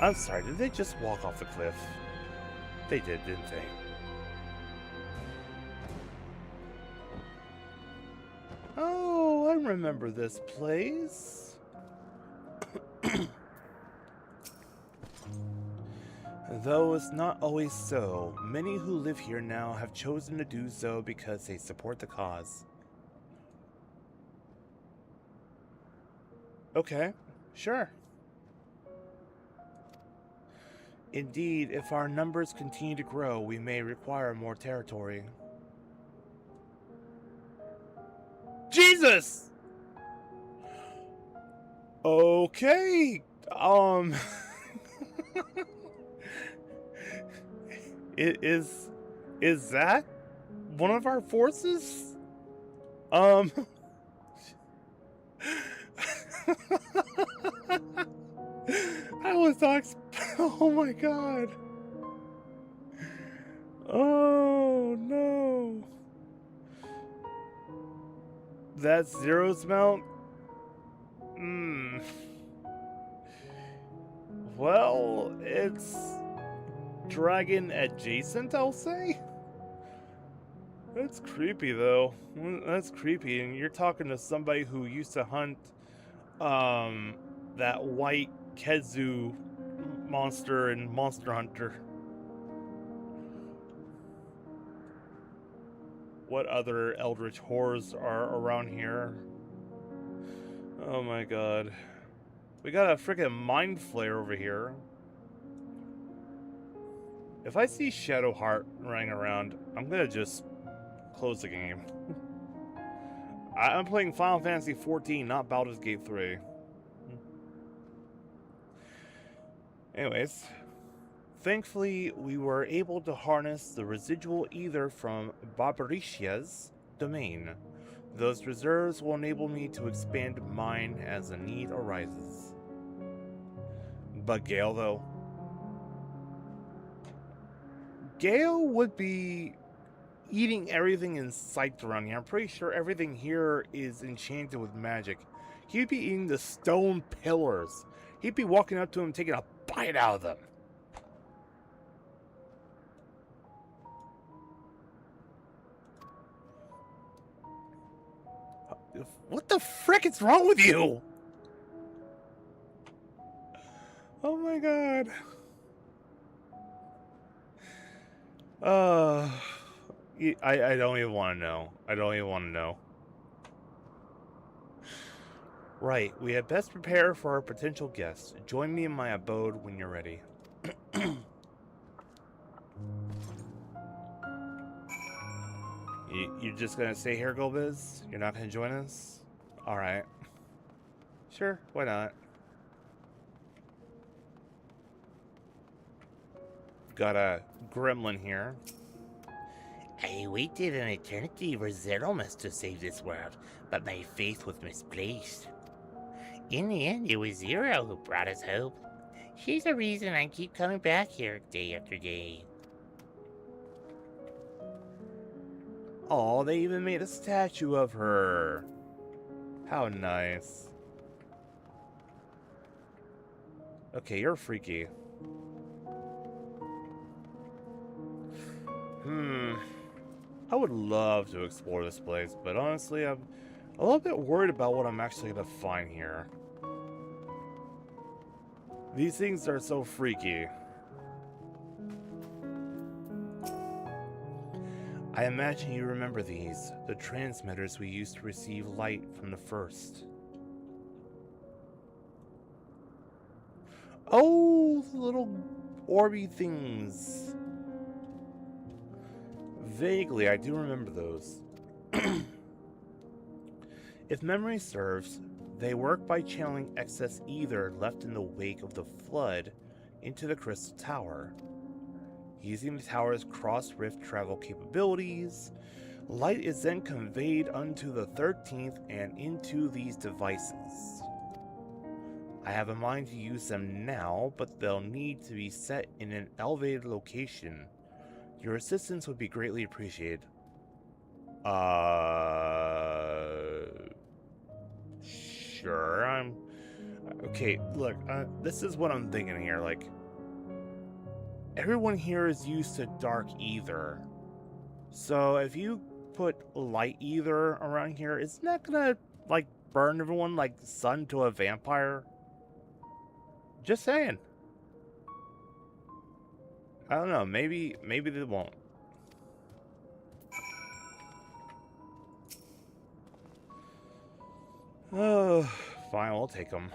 [SPEAKER 1] I'm sorry, did they just walk off the cliff? They did, didn't they? Oh, I remember this place. Though it's not always so, many who live here now have chosen to do so because they support the cause. Okay, sure. Indeed, if our numbers continue to grow, we may require more territory. Jesus! Okay, Is that one of our forces? I was not oh my god. Oh no. That's Zero's mount? Well, it's dragon adjacent, I'll say. That's creepy though. That's creepy, and you're talking to somebody who used to hunt that white Kezu monster in Monster Hunter. What other eldritch horrors are around here? Oh my god. We got a freaking mind flare over here. If I see Shadowheart running around, I'm gonna just close the game. I'm playing Final Fantasy XIV, not Baldur's Gate 3. Anyways, thankfully we were able to harness the residual ether from Barbaricia's domain. Those reserves will enable me to expand mine as the need arises. But Gale, though? Gale would be eating everything in sight around here. I'm pretty sure everything here is enchanted with magic. He'd be eating the stone pillars. He'd be walking up to him, taking a bite out of them. What the frick is wrong with you? Oh my god. I don't even want to know. I don't even want to know. Right, we had best prepare for our potential guests. Join me in my abode when you're ready. You're just gonna stay here, Golbiz? You're not gonna join us? Alright. Sure, why not? Got a gremlin here.
[SPEAKER 4] I waited an eternity for Zeromus to save this world, but my faith was misplaced. In the end, it was Zero who brought us hope. She's the reason I keep coming back here day after day.
[SPEAKER 1] Oh, they even made a statue of her. How nice. Okay, you're freaky. I would love to explore this place, but honestly, I'm a little bit worried about what I'm actually going to find here. These things are so freaky. I imagine you remember these, the transmitters we used to receive light from the first. Oh, the little orby things. Vaguely, I do remember those. If memory serves, they work by channeling excess ether left in the wake of the flood into the crystal tower. Using the tower's cross-rift travel capabilities, light is then conveyed unto the 13th and into these devices. I have a mind to use them now, but they'll need to be set in an elevated location. Your assistance would be greatly appreciated. Sure, okay, look, this is what I'm thinking here, like, everyone here is used to dark ether. So if you put light ether around here, it's not gonna, like, burn everyone like the sun to a vampire. Just saying. I don't know, maybe they won't. Oh, fine, we'll take them.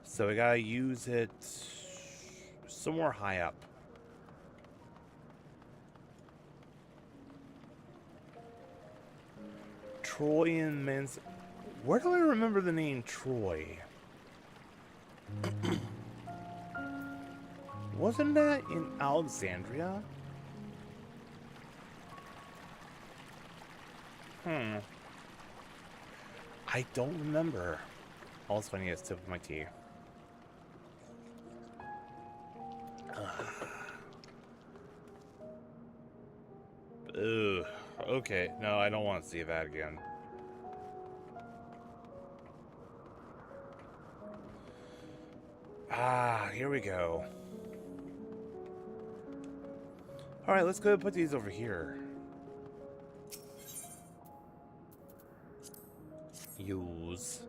[SPEAKER 1] So we gotta use it somewhere high up. Troyan men's... Where do I remember the name Troy? Wasn't that in Alexandria? I don't remember. All it's funny is tip of my tea. Ugh. Okay, no, I don't want to see that again. Ah, here we go. Alright, let's go and put these over here. Use.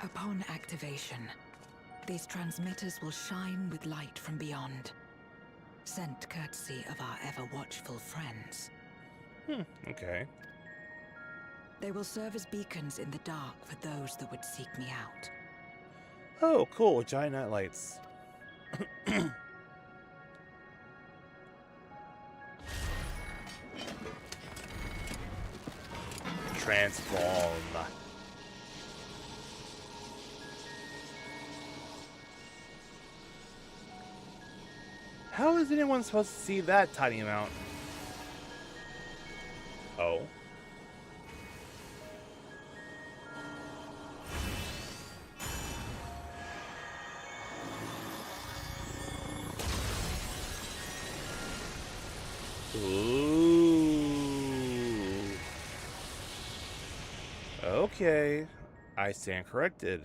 [SPEAKER 3] Upon activation, these transmitters will shine with light from beyond, sent courtesy of our ever-watchful friends.
[SPEAKER 1] Okay.
[SPEAKER 3] They will serve as beacons in the dark for those that would seek me out.
[SPEAKER 1] Oh, cool. Giant night lights. Transform. How is anyone supposed to see that tiny amount? Oh. Ooh. Okay. I stand corrected.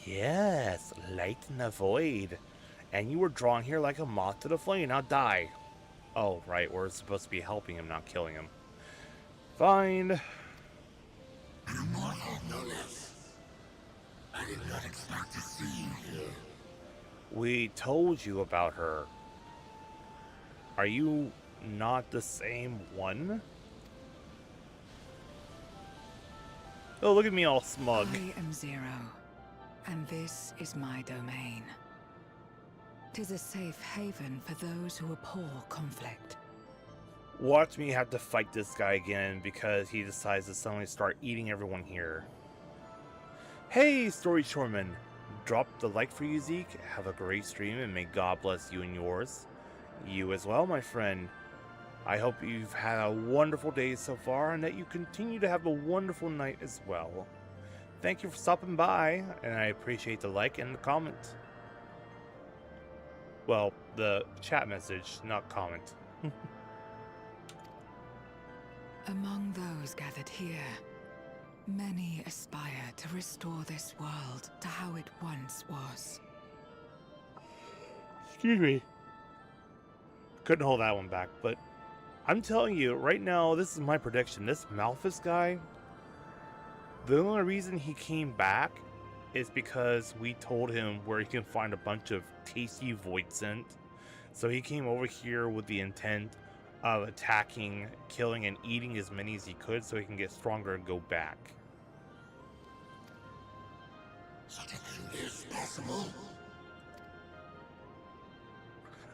[SPEAKER 1] Yes, light in the void. And you were drawn here like a moth to the flame. Now die. Oh, right. We're supposed to be helping him, not killing him. Fine.
[SPEAKER 5] Immortal Nullis. I did not expect to see you here.
[SPEAKER 1] We told you about her. Are you not the same one? Oh, look at me all smug.
[SPEAKER 3] I am Zero, and this is my domain. 'Tis a safe haven for those who abhor conflict.
[SPEAKER 1] Watch me have to fight this guy again because he decides to suddenly start eating everyone here. Hey, Story Shoreman! Drop the like for you, Zeke. Have a great stream and may God bless you and yours. You as well, my friend. I hope you've had a wonderful day so far and that you continue to have a wonderful night as well. Thank you for stopping by, and I appreciate the like and the comment. Well, the chat message, not comment.
[SPEAKER 3] Among those gathered here, many aspire to restore this world to how it once was.
[SPEAKER 1] Excuse me. Couldn't hold that one back, but I'm telling you, right now, this is my prediction. This Malphus guy, the only reason he came back is because we told him where he can find a bunch of tasty void scent. So he came over here with the intent of attacking, killing, and eating as many as he could so he can get stronger and go back.
[SPEAKER 5] Such a thing is possible.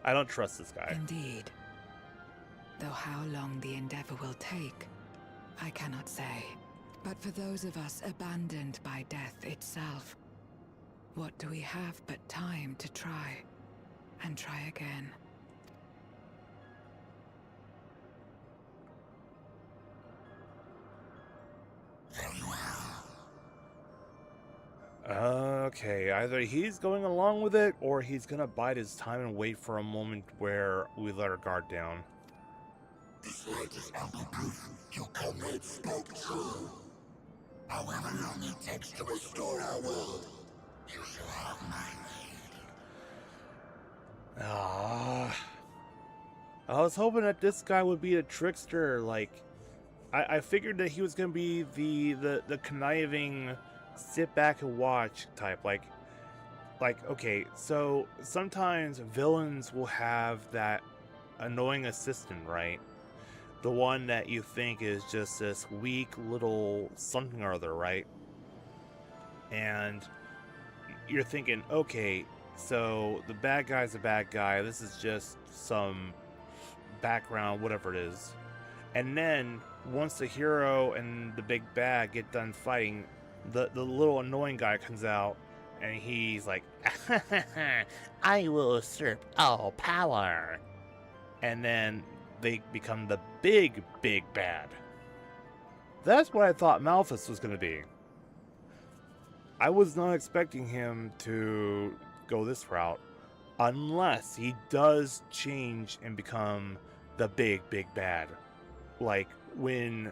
[SPEAKER 1] I don't trust this guy.
[SPEAKER 3] Indeed. Though how long the endeavor will take, I cannot say. But for those of us abandoned by death itself, what do we have but time to try, and try again?
[SPEAKER 5] Very well.
[SPEAKER 1] Okay, either he's going along with it, or he's gonna bide his time and wait for a moment where we let our guard down.
[SPEAKER 5] This light is ample proof your comrade spoke true. However long it takes to restore our world, you shall have my aid.
[SPEAKER 1] I was hoping that this guy would be a trickster. Like, I figured that he was gonna be the conniving, sit back and watch type. Like, okay, so sometimes villains will have that annoying assistant, right? The one that you think is just this weak little something or other, right? And you're thinking, okay, so the bad guy's a bad guy. This is just some background, whatever it is. And then once the hero and the big bad get done fighting, the little annoying guy comes out and he's like,
[SPEAKER 4] I will usurp all power.
[SPEAKER 1] And then they become the big bad. That's what I thought Malphus was going to be. I was not expecting him to go this route, unless he does change and become the big bad. Like when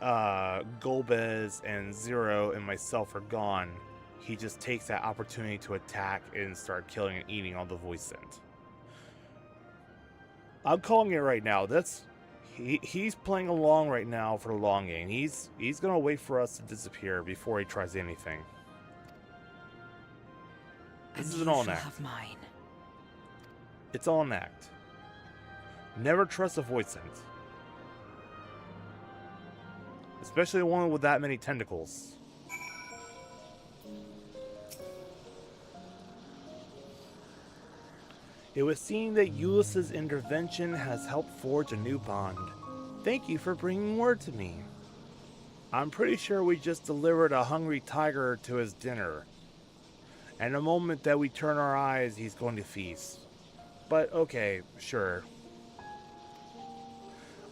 [SPEAKER 1] Golbez and Zero and myself are gone, he just takes that opportunity to attack and start killing and eating all the voice scent. I'm calling it right now. He's playing along right now for the long game. He's gonna wait for us to disappear before he tries anything. This is an all act.
[SPEAKER 3] Have mine.
[SPEAKER 1] It's all an act. Never trust a voice scent, especially one with that many tentacles. It would seem that Ulysses' intervention has helped forge a new bond. Thank you for bringing word to me. I'm pretty sure we just delivered a hungry tiger to his dinner. And the moment that we turn our eyes, he's going to feast. But okay, sure.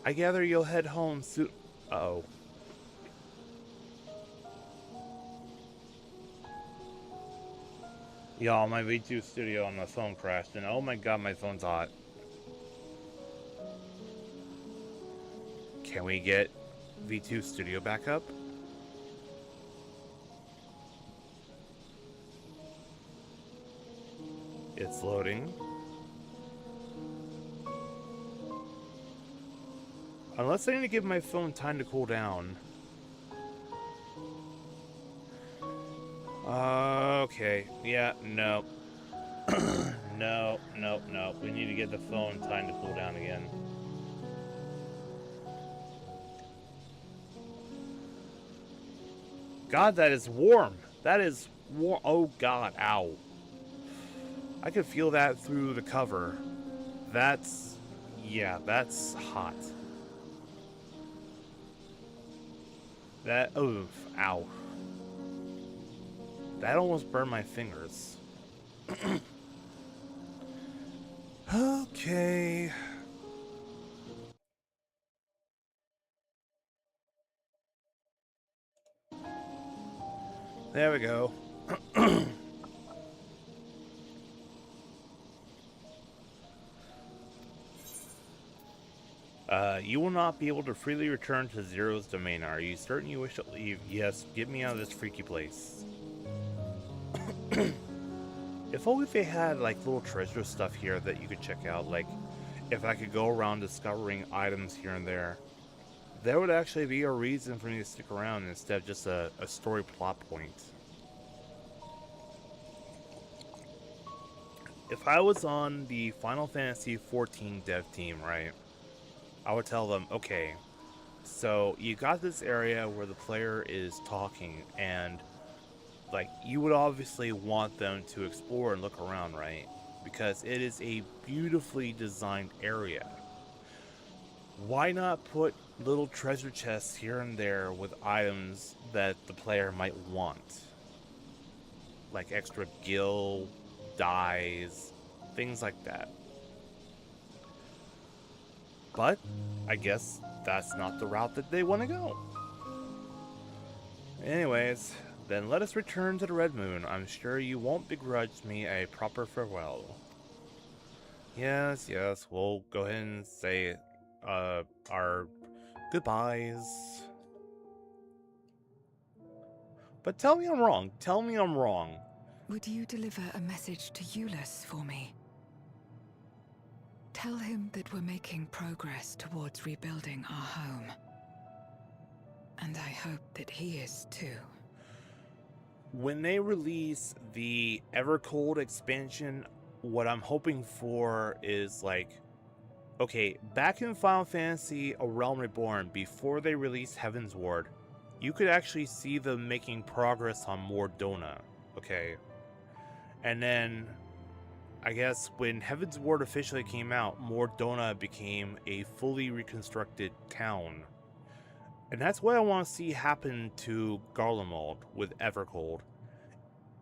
[SPEAKER 1] I gather you'll head home soon. Uh-oh. Y'all, my V2 studio on my phone crashed, and oh my god, my phone's hot. Can we get V2 studio back up? It's loading. Unless I need to give my phone time to cool down. Okay. Yeah, no. No. We need to give the phone time to cool down again. God, that is warm. That is warm. Oh god, ow. I could feel that through the cover. That's... yeah, that's hot. That... oof, ow. That almost burned my fingers. Okay. There we go. You will not be able to freely return to Zero's domain. Are you certain you wish to leave? Yes, get me out of this freaky place. If only they had, like, little treasure stuff here that you could check out. Like, if I could go around discovering items here and there. There would actually be a reason for me to stick around instead of just a story plot point. If I was on the Final Fantasy XIV dev team, right, I would tell them, okay, so you got this area where the player is talking, and like, you would obviously want them to explore and look around, right? Because it is a beautifully designed area. Why not put little treasure chests here and there with items that the player might want? Like extra gil, dyes, things like that. But I guess that's not the route that they want to go. Anyways, then let us return to the Red Moon. I'm sure you won't begrudge me a proper farewell. Yes, we'll go ahead and say our goodbyes. But tell me I'm wrong. Tell me I'm wrong.
[SPEAKER 3] Would you deliver a message to Euless for me? Tell him that we're making progress towards rebuilding our home. And I hope that he is too.
[SPEAKER 1] When they release the Evercold expansion, what I'm hoping for is like, okay, back in Final Fantasy A Realm Reborn, before they released Heaven's Ward, you could actually see them making progress on Mor Dhona, okay? And then, I guess when Heaven's Ward officially came out, Mor Dhona became a fully reconstructed town. And that's what I want to see happen to Garlemald with Evercold.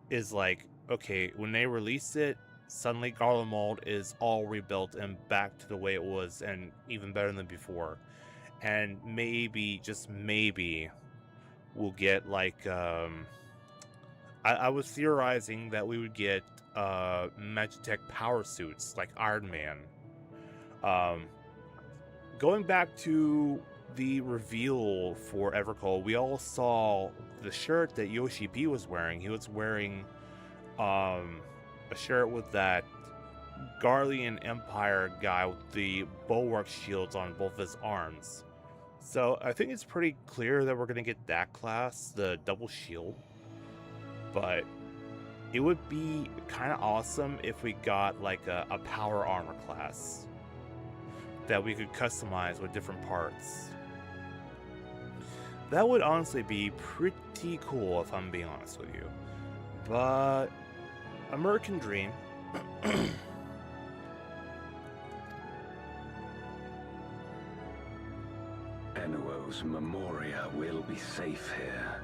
[SPEAKER 1] Is like, okay, when they release it, suddenly Garlemald is all rebuilt and back to the way it was, and even better than before. And maybe, just maybe, we'll get like, I was theorizing that we would get Magitech power suits like Iron Man. Going back to the reveal for Evercold, we all saw the shirt that Yoshi P was wearing. He was wearing a shirt with that Garlean Empire guy with the bulwark shields on both his arms. So I think it's pretty clear that we're going to get that class, the double shield. But it would be kind of awesome if we got like a power armor class that we could customize with different parts. That would honestly be pretty cool if I'm being honest with you. But American Dream.
[SPEAKER 2] Enuo's Memoria will be safe here.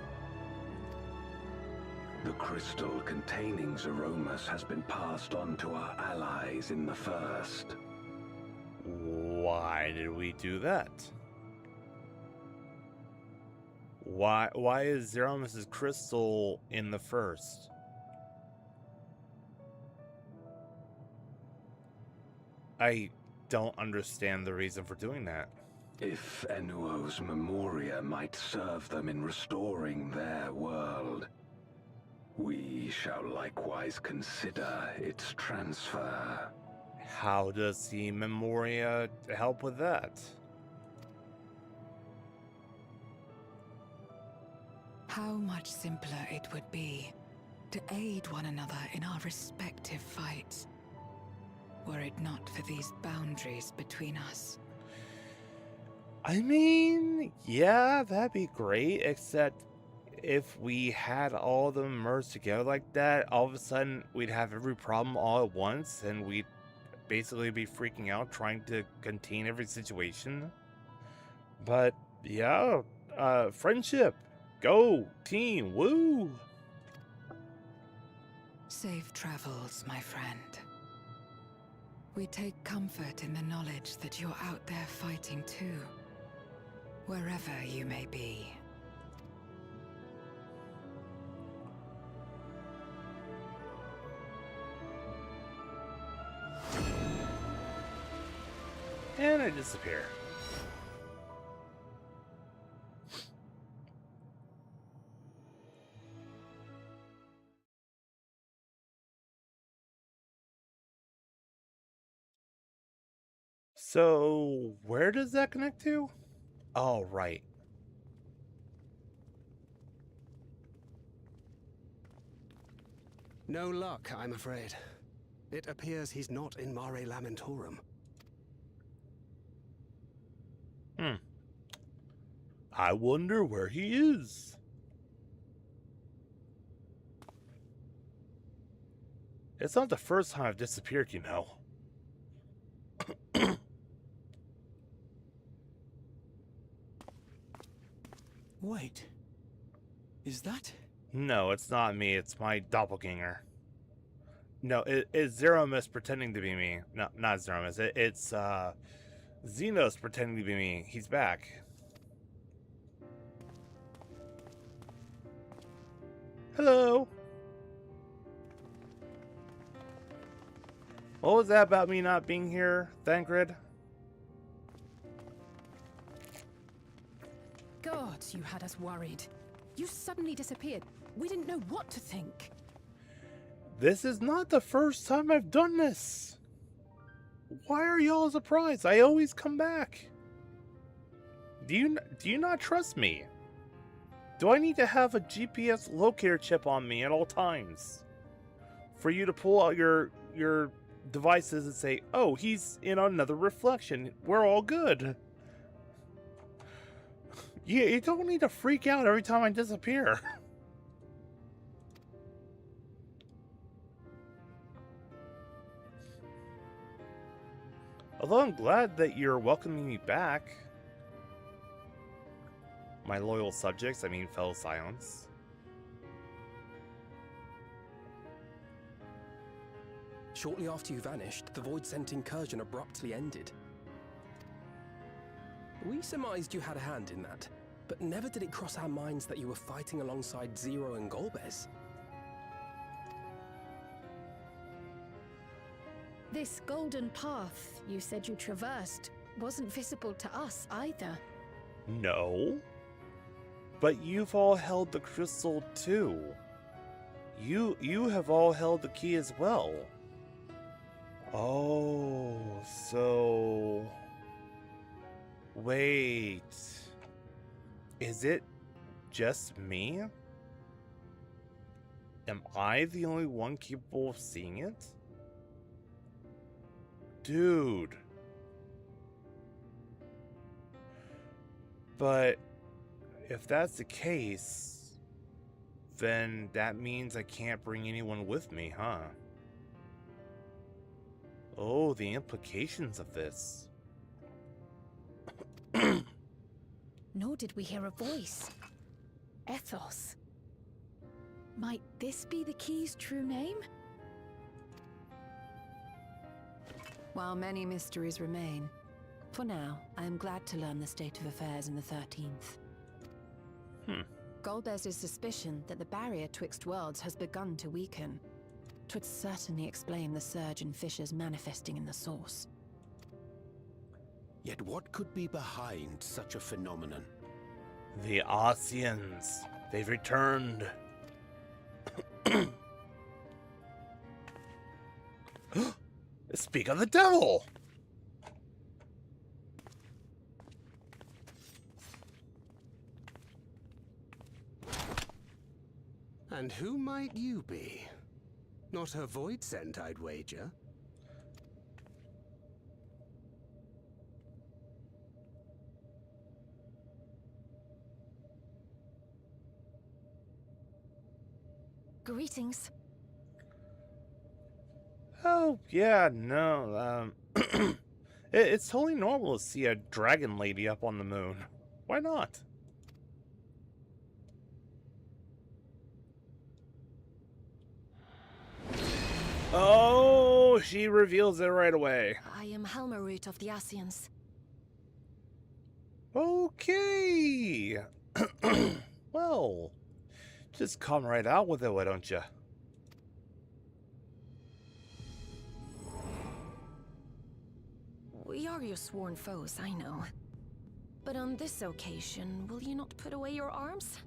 [SPEAKER 2] The crystal containing Zeromus has been passed on to our allies in the First.
[SPEAKER 1] Why did we do that? Why is Zeromus's crystal in the first? I don't understand the reason for doing that.
[SPEAKER 2] If Enuo's Memoria might serve them in restoring their world, we shall likewise consider its transfer.
[SPEAKER 1] How does the Memoria help with that?
[SPEAKER 3] How much simpler it would be to aid one another in our respective fights, were it not for these boundaries between us.
[SPEAKER 1] I mean, yeah, that'd be great, except if we had all of them merged together like that, all of a sudden we'd have every problem all at once, and we'd basically be freaking out trying to contain every situation. But yeah, friendship, go team, woo!
[SPEAKER 3] Safe travels, my friend. We take comfort in the knowledge that you're out there fighting too, wherever you may be.
[SPEAKER 1] And I disappear. So, where does that connect to? Oh, right.
[SPEAKER 6] No luck, I'm afraid. It appears he's not in Mare Lamentorum.
[SPEAKER 1] I wonder where he is. It's not the first time I've disappeared, you know.
[SPEAKER 6] Wait. Is that?
[SPEAKER 1] No, it's not me. It's my doppelganger. No, it's Zeromus pretending to be me. No, not Zeromus. It's Xenos pretending to be me. He's back. Hello. What was that about me not being here, Thancred?
[SPEAKER 7] God, you had us worried. You suddenly disappeared. We didn't know what to think.
[SPEAKER 1] This is not the first time I've done this. Why are y'all surprised? I always come back. Do you not trust me? Do I need to have a GPS locator chip on me at all times for you to pull out your devices and say, "Oh, he's in another reflection. We're all good." You don't need to freak out every time I disappear. Although I'm glad that you're welcoming me back. My loyal subjects, I mean fellow Scions.
[SPEAKER 6] Shortly after you vanished, the Void-sent incursion abruptly ended. We surmised you had a hand in that, but never did it cross our minds that you were fighting alongside Zero and Golbez.
[SPEAKER 8] This golden path you said you traversed wasn't visible to us either.
[SPEAKER 1] No. But you've all held the crystal too. You have all held the key as well. Oh, so... Wait. Is it just me? Am I the only one capable of seeing it? Dude. But if that's the case, then that means I can't bring anyone with me, huh? Oh, the implications of this.
[SPEAKER 8] Nor did we hear a voice. Ethos. Might this be the key's true name?
[SPEAKER 3] While many mysteries remain, for now, I am glad to learn the state of affairs in the 13th. Golbez's suspicion that the barrier twixt worlds has begun to weaken. 'Twould certainly explain the surge in fissures manifesting in the source.
[SPEAKER 9] Yet what could be behind such a phenomenon?
[SPEAKER 1] The Ossians. They've returned. Speak of the devil!
[SPEAKER 9] And who might you be? Not a void scent, I'd wager.
[SPEAKER 8] Greetings.
[SPEAKER 1] Oh, yeah, no, it's totally normal to see a dragon lady up on the moon. Why not? Oh, she reveals it right away.
[SPEAKER 8] I am Helmerut of the Asians.
[SPEAKER 1] Okay. Well, just come right out with it, why don't you?
[SPEAKER 8] We are your sworn foes, I know. But on this occasion, will you not put away your arms?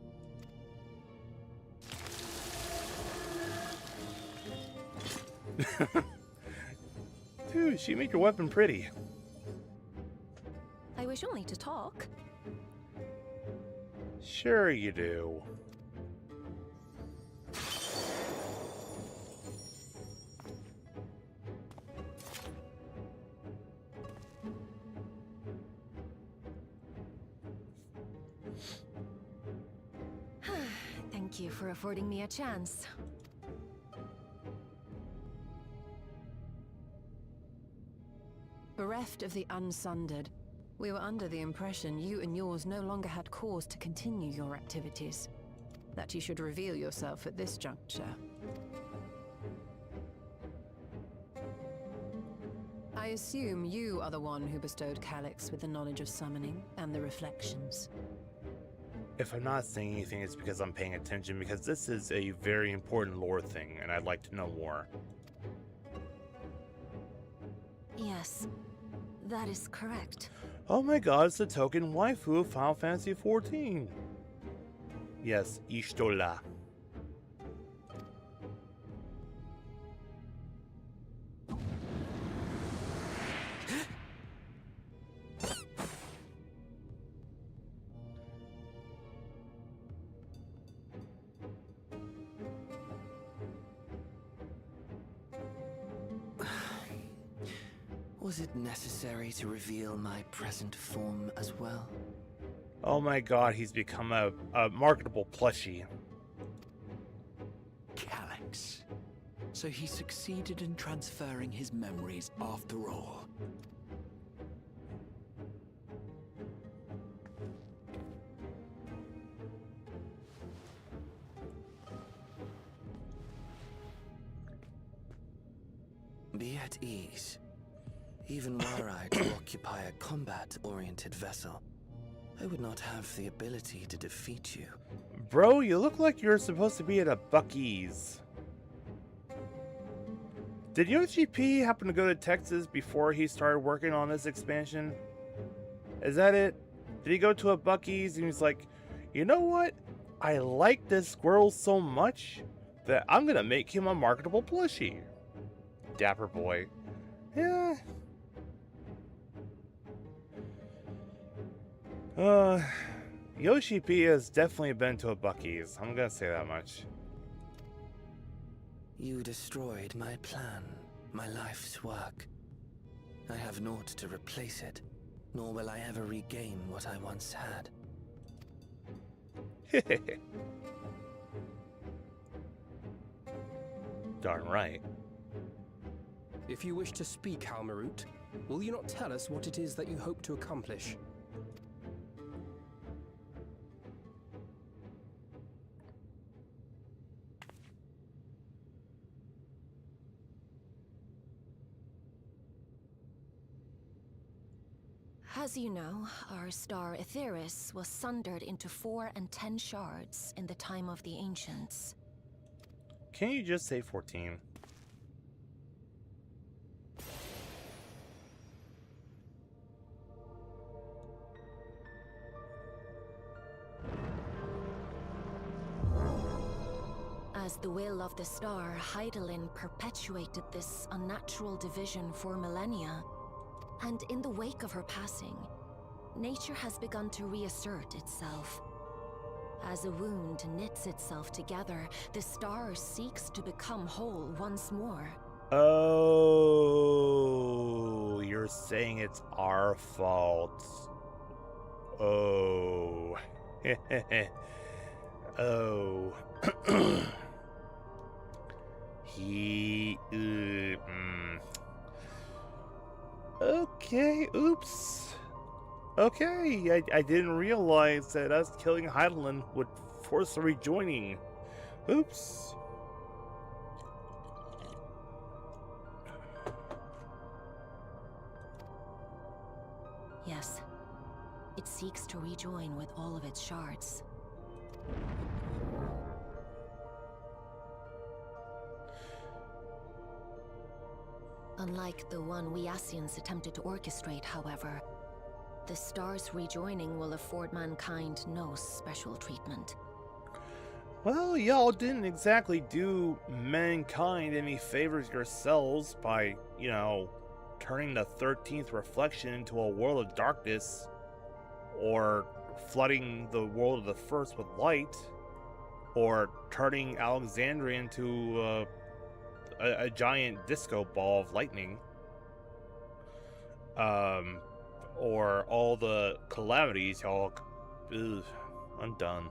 [SPEAKER 1] Dude, she make your weapon pretty.
[SPEAKER 8] I wish only to talk.
[SPEAKER 1] Sure you do.
[SPEAKER 8] Thank you for affording me a chance.
[SPEAKER 3] Bereft of the Unsundered, we were under the impression you and yours no longer had cause to continue your activities. That you should reveal yourself at this juncture. I assume you are the one who bestowed Calyx with the knowledge of summoning and the reflections.
[SPEAKER 1] If I'm not saying anything, it's because I'm paying attention, because this is a very important lore thing, and I'd like to know more.
[SPEAKER 8] Yes, that is correct.
[SPEAKER 1] Oh my god, it's the token waifu of Final Fantasy XIV. Yes, Ishtola.
[SPEAKER 10] Was it necessary to reveal my present form as well?
[SPEAKER 1] Oh my god, he's become a marketable plushie.
[SPEAKER 10] Calyx. So he succeeded in transferring his memories after all. Be at ease. Even were I to occupy a combat-oriented vessel, I would not have the ability to defeat you.
[SPEAKER 1] Bro, you look like you're supposed to be at a Buc-ee's. Did Yoshi P happen to go to Texas before he started working on this expansion? Is that it? Did he go to a Buc-ee's and he's like, you know what? I like this squirrel so much that I'm gonna make him a marketable plushie. Dapper boy. Yeah. Yoshi P has definitely been to a Buc-ee's. I'm gonna say that much.
[SPEAKER 10] You destroyed my plan, my life's work. I have naught to replace it, nor will I ever regain what I once had.
[SPEAKER 1] Darn right.
[SPEAKER 6] If you wish to speak, Helmerut, will you not tell us what it is that you hope to accomplish?
[SPEAKER 11] As you know, our star Aetheris was sundered into 4 and 10 shards in the time of the Ancients.
[SPEAKER 1] Can you just say 14?
[SPEAKER 11] As the will of the star, Hydaelyn perpetuated this unnatural division for millennia. And in the wake of her passing, nature has begun to reassert itself. As a wound knits itself together, the star seeks to become whole once more.
[SPEAKER 1] Oh, you're saying it's our fault. Oh. Oh. Okay, oops. Okay, I didn't realize that us killing Hydaelyn would force a rejoining. Oops.
[SPEAKER 11] Yes, it seeks to rejoin with all of its shards. Unlike the one we Ascians attempted to orchestrate, however, the star's rejoining will afford mankind no special treatment.
[SPEAKER 1] Well, y'all didn't exactly do mankind any favors yourselves by, you know, turning the 13th reflection into a world of darkness, or flooding the world of the first with light, or turning Alexandria into a giant disco ball of lightning, or all the calamities y'all. I'm done.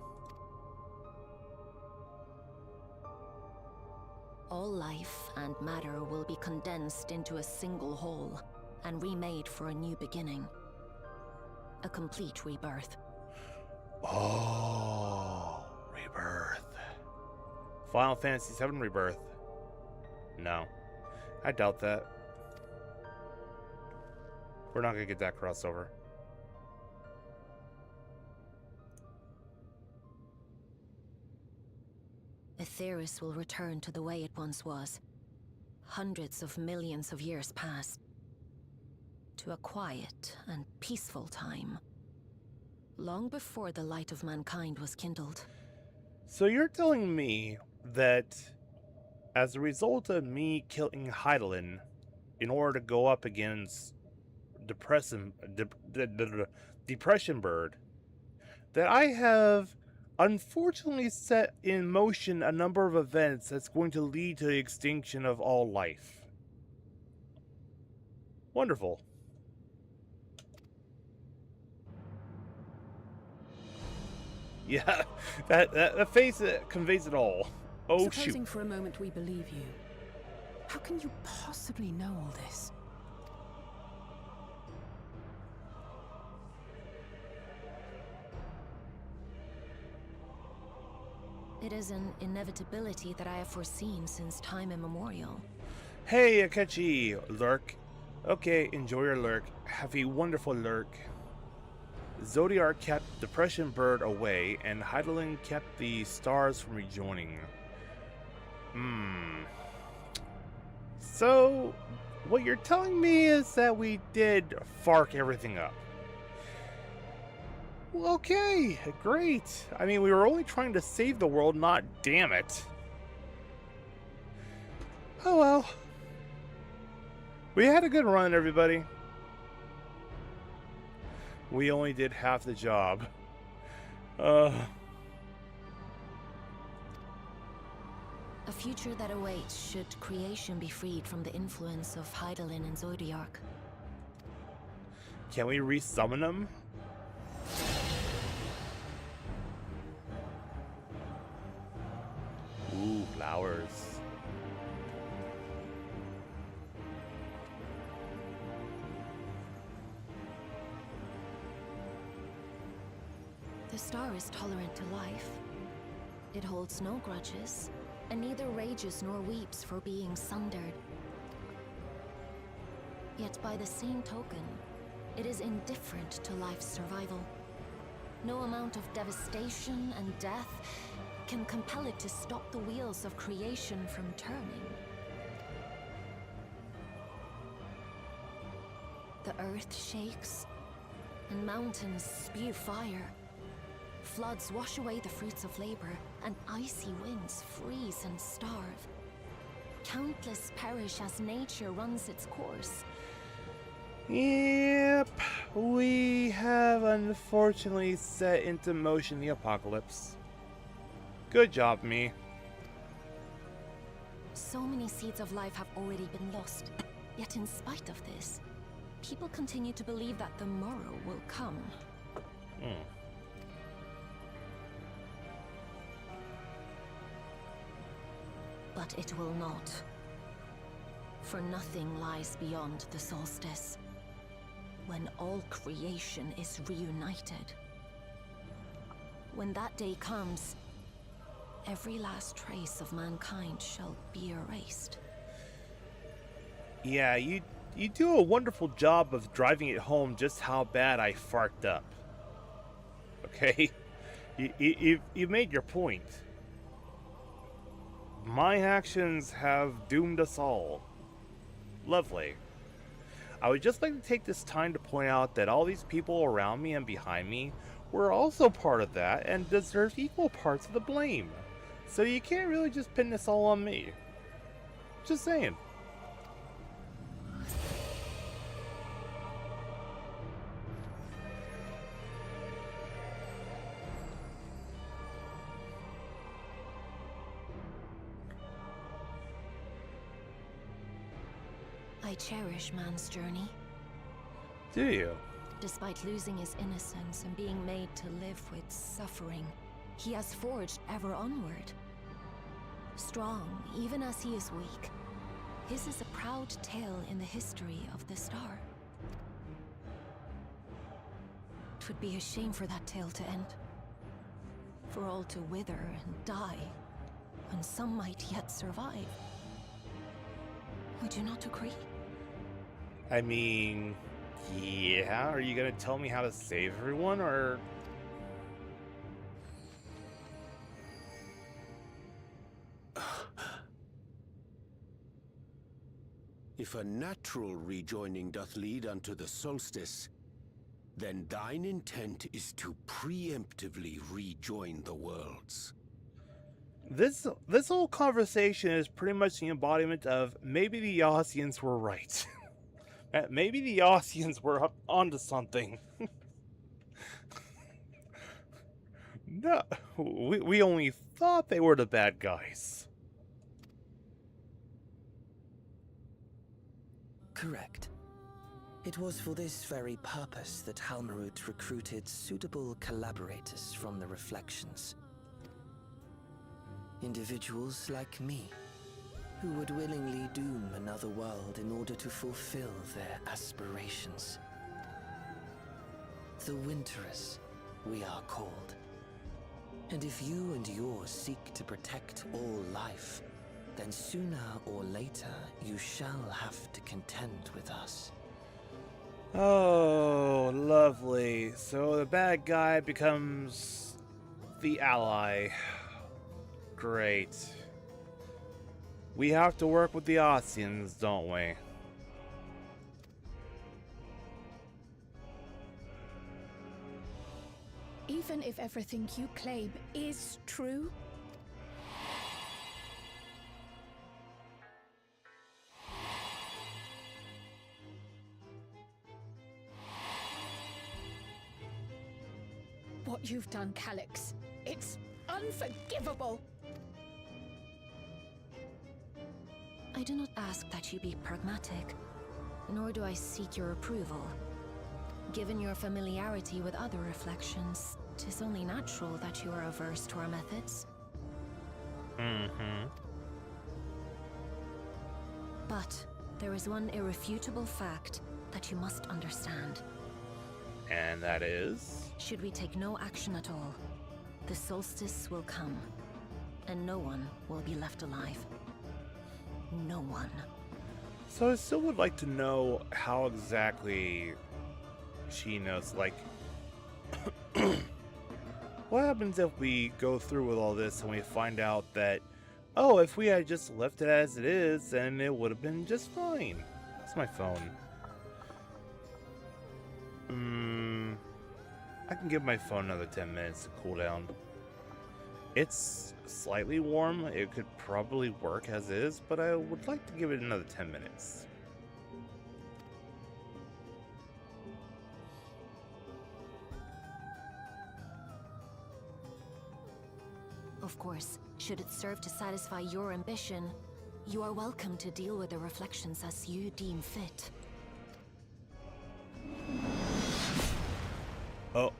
[SPEAKER 11] All life and matter will be condensed into a single whole and remade for a new beginning. A complete rebirth.
[SPEAKER 1] Oh, rebirth. Final Fantasy VII Rebirth. No, I doubt that. We're not gonna get that crossover.
[SPEAKER 11] Aetheris will return to the way it once was. Hundreds of millions of years past. To a quiet and peaceful time. Long before the light of mankind was kindled.
[SPEAKER 1] So you're telling me that as a result of me killing Hydaelyn in order to go up against Depression Bird, that I have unfortunately set in motion a number of events that's going to lead to the extinction of all life. Wonderful. Yeah, that face conveys it all. Oh,
[SPEAKER 7] Supposing
[SPEAKER 1] shoot.
[SPEAKER 7] for a moment we believe you, how can you possibly know all this?
[SPEAKER 11] It is an inevitability that I have foreseen since time immemorial.
[SPEAKER 1] Hey, Akechi, lurk. Okay, enjoy your lurk. Have a wonderful lurk. Zodiac kept Depression Bird away, and Hydaelyn kept the stars from rejoining. So, what you're telling me is that we did fark everything up. Well, okay, great. I mean, we were only trying to save the world, not damn it. Oh well. We had a good run, everybody. We only did half the job.
[SPEAKER 11] A future that awaits should creation be freed from the influence of Hydaelyn and Zodiac.
[SPEAKER 1] Can we resummon them? Ooh, flowers.
[SPEAKER 11] The star is tolerant to life. It holds no grudges, and neither rages nor weeps for being sundered. Yet by the same token, It is indifferent to life's survival. No amount of devastation and death can compel it to stop the wheels of creation from turning. The earth shakes, and mountains spew fire. Floods wash away the fruits of labor, and icy winds freeze and starve. Countless perish as nature runs its course.
[SPEAKER 1] Yep, we have unfortunately set into motion the apocalypse. Good job, me.
[SPEAKER 11] So many seeds of life have already been lost. Yet in spite of this, people continue to believe that the morrow will come. But it will not. For nothing lies beyond the solstice, when all creation is reunited. When that day comes, every last trace of mankind shall be erased.
[SPEAKER 1] Yeah, you do a wonderful job of driving it home just how bad I farked up. Okay? You made your point. My actions have doomed us all. Lovely. I would just like to take this time to point out that all these people around me and behind me were also part of that and deserve equal parts of the blame. So you can't really just pin this all on me. Just saying.
[SPEAKER 11] I cherish man's journey.
[SPEAKER 1] Do you?
[SPEAKER 11] Despite losing his innocence and being made to live with suffering, he has forged ever onward. Strong, even as he is weak, his is a proud tale in the history of the star. 'Twould be a shame for that tale to end. For all to wither and die, when some might yet survive. Would you not agree?
[SPEAKER 1] I mean, yeah, are you gonna tell me how to save everyone, or...
[SPEAKER 9] If a natural rejoining doth lead unto the solstice, then thine intent is to preemptively rejoin the worlds.
[SPEAKER 1] This whole conversation is pretty much the embodiment of maybe the Ossians were right. Maybe the Ossians were up onto something. No, we only thought they were the bad guys.
[SPEAKER 10] Correct. It was for this very purpose that Halmarut recruited suitable collaborators from the Reflections. Individuals like me, who would willingly doom another world in order to fulfill their aspirations. The Winterers, we are called. And if you and yours seek to protect all life, then sooner or later you shall have to contend with us.
[SPEAKER 1] Oh, lovely. So the bad guy becomes the ally. Great. We have to work with the Ossians, don't we?
[SPEAKER 8] Even if everything you claim is true, what you've done, Calyx, it's unforgivable.
[SPEAKER 11] I do not ask that you be pragmatic, nor do I seek your approval. Given your familiarity with other reflections, 'tis only natural that you are averse to our methods. But there is one irrefutable fact that you must understand.
[SPEAKER 1] And that is?
[SPEAKER 11] Should we take no action at all, the solstice will come, and no one will be left alive. No one.
[SPEAKER 1] So I still would like to know how exactly she knows, like, what happens if we go through with all this and we find out that, oh, if we had just left it as it is, then it would have been just fine. That's my phone. I can give my phone another 10 minutes to cool down. It's slightly warm. It could probably work as is, but I would like to give it another 10 minutes.
[SPEAKER 11] Of course, should it serve to satisfy your ambition, you are welcome to deal with the reflections as you deem fit.
[SPEAKER 1] Oh.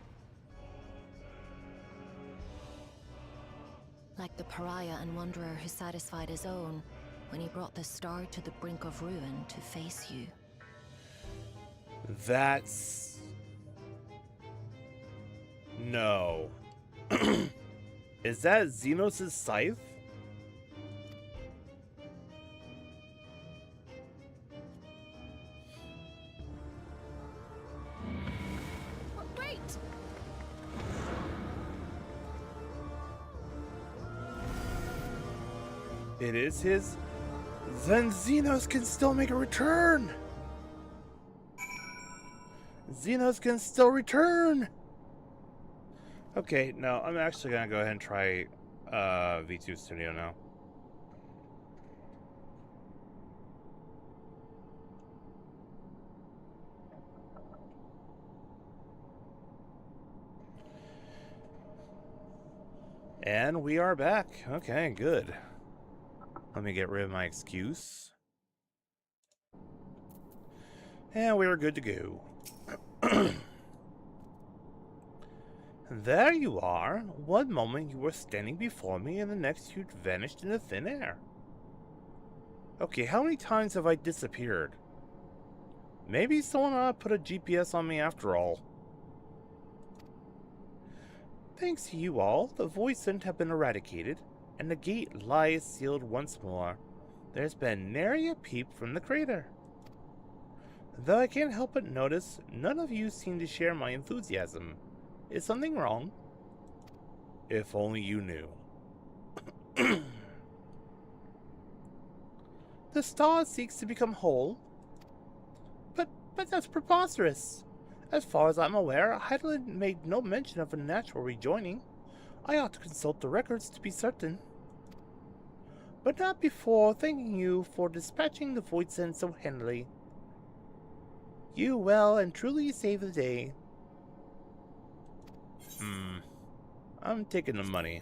[SPEAKER 11] Like the pariah and wanderer who satisfied his own when he brought the star to the brink of ruin to face you.
[SPEAKER 1] That's... No. Is that Xenos' scythe?
[SPEAKER 7] Wait!
[SPEAKER 1] It is his? Then Xenos can still make a return! Xenos can still return! Okay, no, I'm actually gonna go ahead and try V2 Studio now. And we are back. Okay, good. Let me get rid of my excuse. And we are good to go. There you are. One moment you were standing before me, and the next you'd vanished into thin air. Okay, how many times have I disappeared? Maybe someone ought to put a GPS on me after all. Thanks to you all, the voidsent have been eradicated, and the gate lies sealed once more. There's been nary a peep from the crater. Though I can't help but notice, none of you seem to share my enthusiasm. Is something wrong? If only you knew. The star seeks to become whole? But that's preposterous. As far as I'm aware, Heidelin made no mention of a natural rejoining. I ought to consult the records to be certain. But not before thanking you for dispatching the voidsent so handily. You well and truly saved the day. I'm taking the money.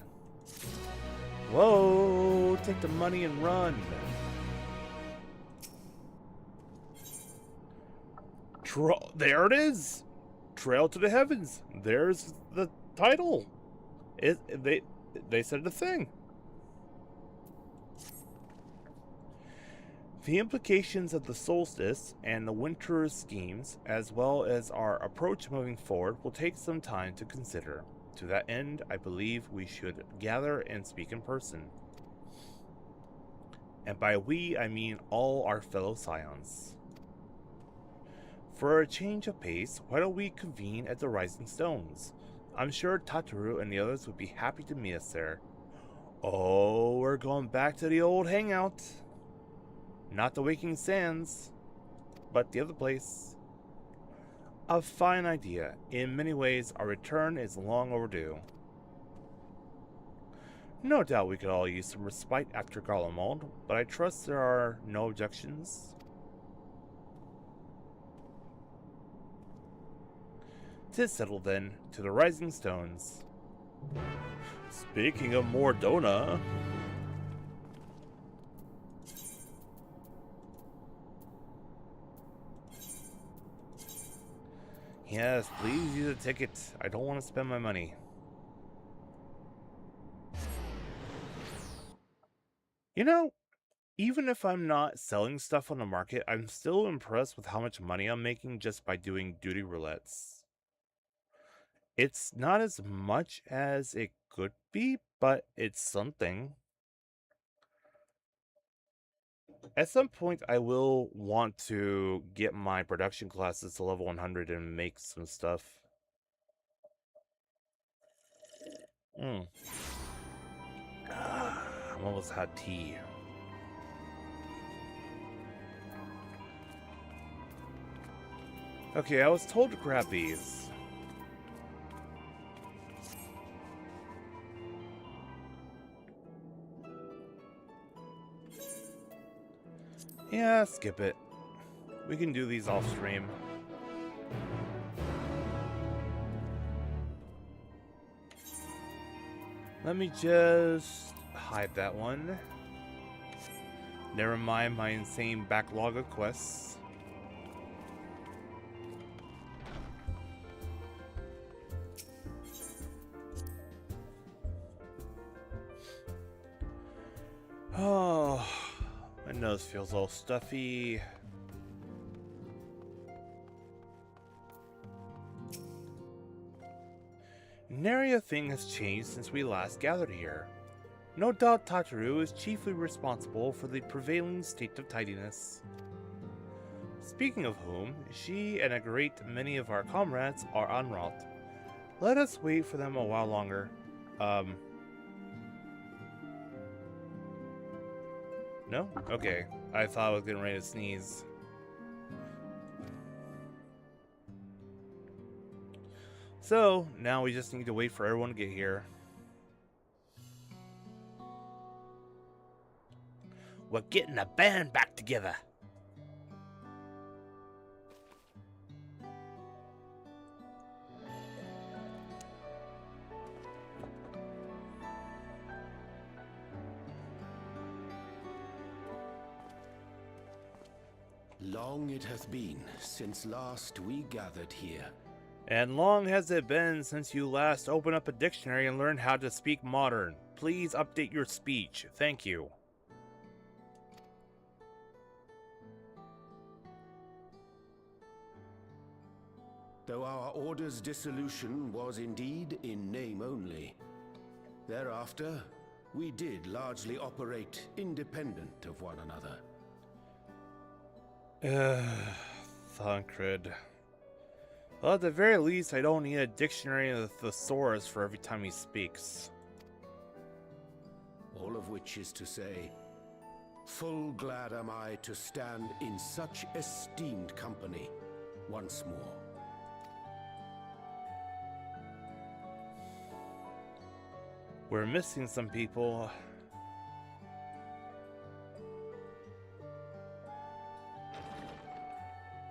[SPEAKER 1] Whoa, take the money and run. There it is. Trail to the Heavens. There's the title. They said the thing. The implications of the solstice and the winter's schemes, as well as our approach moving forward, will take some time to consider. To that end, I believe we should gather and speak in person. And by we, I mean all our fellow scions. For a change of pace, why don't we convene at the Rising Stones? I'm sure Tataru and the others would be happy to meet us there. Oh, we're going back to the old hangout. Not the Waking Sands, but the other place. A fine idea. In many ways, our return is long overdue. No doubt we could all use some respite after Garlemald, but I trust there are no objections. 'Tis settled then, to the Rising Stones. Speaking of Mordona... Yes, please use a ticket. I don't want to spend my money. You know, even if I'm not selling stuff on the market, I'm still impressed with how much money I'm making just by doing duty roulettes. It's not as much as it could be, but it's something. At some point, I will want to get my production classes to level 100 and make some stuff. I'm almost had tea. Okay, I was told to grab these. Yeah, skip it. We can do these off stream. Let me just hide that one. Never mind my insane backlog of quests. Oh, my nose feels all stuffy. Nary a thing has changed since we last gathered here. No doubt Tataru is chiefly responsible for the prevailing state of tidiness. Speaking of whom, she and a great many of our comrades are en route. Let us wait for them a while longer. No? Okay. I thought I was getting ready to sneeze. So, now we just need to wait for everyone to get here.
[SPEAKER 4] We're getting a band back together.
[SPEAKER 9] Long it hath been since last we gathered here.
[SPEAKER 1] And long has it been since you last opened up a dictionary and learned how to speak modern. Please update your speech. Thank you.
[SPEAKER 9] Though our order's dissolution was indeed in name only, thereafter we did largely operate independent of one another.
[SPEAKER 1] Thancred. Well, at the very least, I don't need a dictionary of the thesaurus for every time he speaks.
[SPEAKER 9] All of which is to say, full glad am I to stand in such esteemed company once more.
[SPEAKER 1] We're missing some people.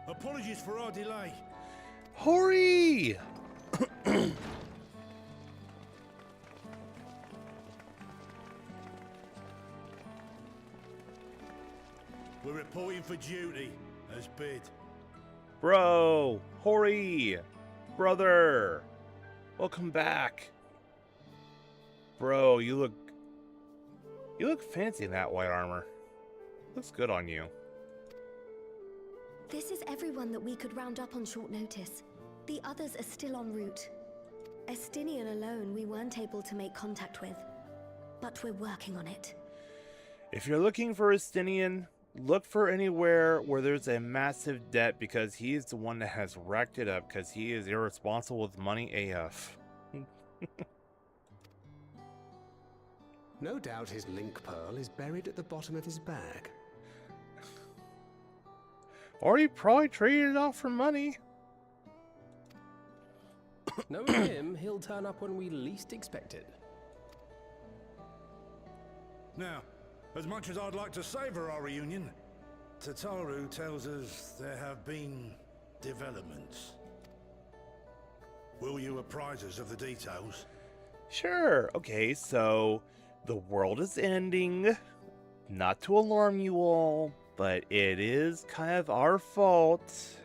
[SPEAKER 12] Apologies for our delay.
[SPEAKER 1] Hori!
[SPEAKER 12] We're reporting for duty, as bid.
[SPEAKER 1] Bro! Hori! Brother! Welcome back. Bro, you look fancy in that white armor. Looks good on you.
[SPEAKER 11] This is everyone that we could round up on short notice. The others are still en route. Estinian alone we weren't able to make contact with, but we're working on it.
[SPEAKER 1] If you're looking for Estinian, look for anywhere where there's a massive debt, because he is the one that has racked it up because he is irresponsible with money AF.
[SPEAKER 6] No doubt his link pearl is buried at the bottom of his bag.
[SPEAKER 1] Or he probably traded it off for money.
[SPEAKER 6] Knowing him, he'll turn up when we least expect it.
[SPEAKER 12] Now, as much as I'd like to savor our reunion, Tataru tells us there have been developments. Will you apprise us of the details?
[SPEAKER 1] Sure. Okay, so the world is ending. Not to alarm you all, but it is kind of our fault.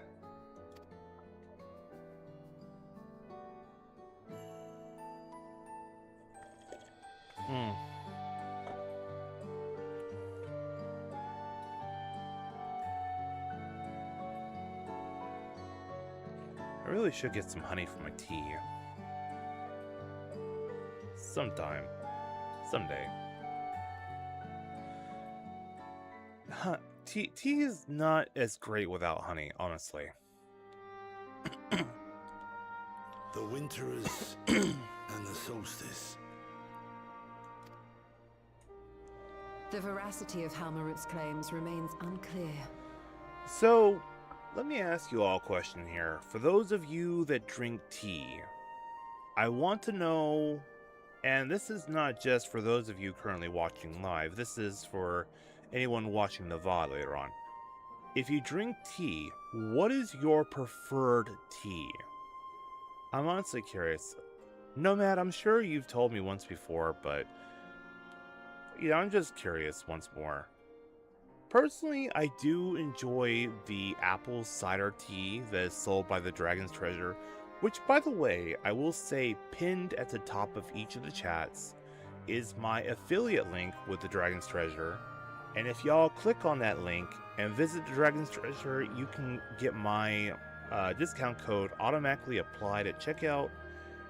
[SPEAKER 1] I really should get some honey for my tea. Sometime. Someday. tea is not as great without honey, honestly.
[SPEAKER 12] The Winterers and the Solstice.
[SPEAKER 3] The veracity of Halmarut's claims remains unclear.
[SPEAKER 1] So, let me ask you all a question here. For those of you that drink tea, I want to know, and this is not just for those of you currently watching live, this is for anyone watching the VOD later on. If you drink tea, what is your preferred tea? I'm honestly curious. Nomad, I'm sure you've told me once before, but yeah, I'm just curious once more. Personally, I do enjoy the apple cider tea that is sold by the Dragon's Treasure, which, by the way, I will say pinned at the top of each of the chats is my affiliate link with the Dragon's Treasure. And if y'all click on that link and visit the Dragon's Treasure, you can get my discount code automatically applied at checkout,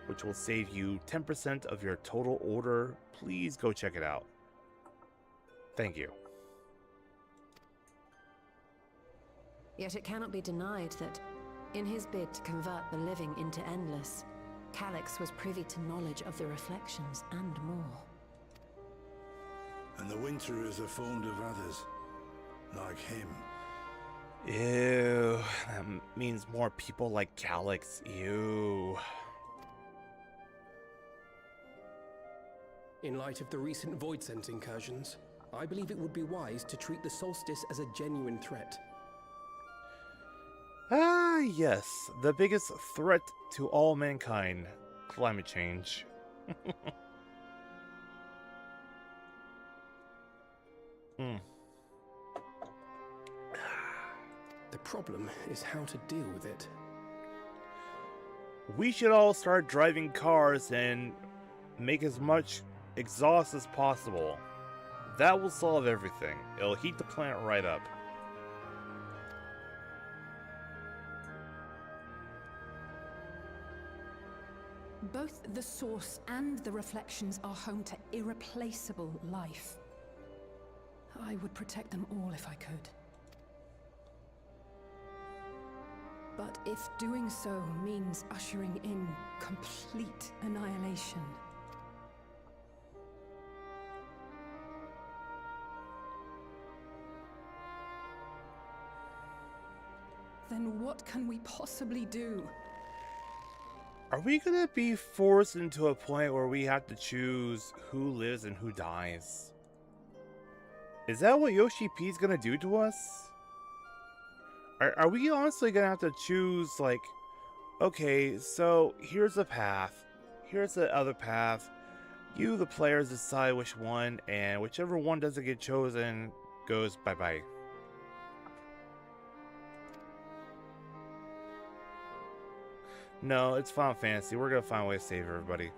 [SPEAKER 1] which will save you 10% of your total order. Please go check it out. Thank you.
[SPEAKER 3] Yet it cannot be denied that, in his bid to convert the living into endless, Calyx was privy to knowledge of the reflections and more.
[SPEAKER 12] And the Winterers are fond of others, like him.
[SPEAKER 1] Ew, that means more people like Calyx. Ew.
[SPEAKER 6] In light of the recent Void Sense incursions, I believe it would be wise to treat the Solstice as a genuine threat.
[SPEAKER 1] Ah, yes, the biggest threat to all mankind, climate change.
[SPEAKER 6] The problem is how to deal with it.
[SPEAKER 1] We should all start driving cars and make as much exhaust as possible. That will solve everything. It'll heat the planet right up.
[SPEAKER 7] Both the source and the reflections are home to irreplaceable life. I would protect them all if I could. But if doing so means ushering in complete annihilation, then what can we possibly do?
[SPEAKER 1] Are we gonna be forced into a point where we have to choose who lives and who dies? Is that what Yoshi P's gonna do to us? Are we honestly gonna have to choose, like, okay, so here's a path, here's the other path, you, the players, decide which one, and whichever one doesn't get chosen goes bye-bye. No, it's Final Fantasy. We're gonna find a way to save everybody.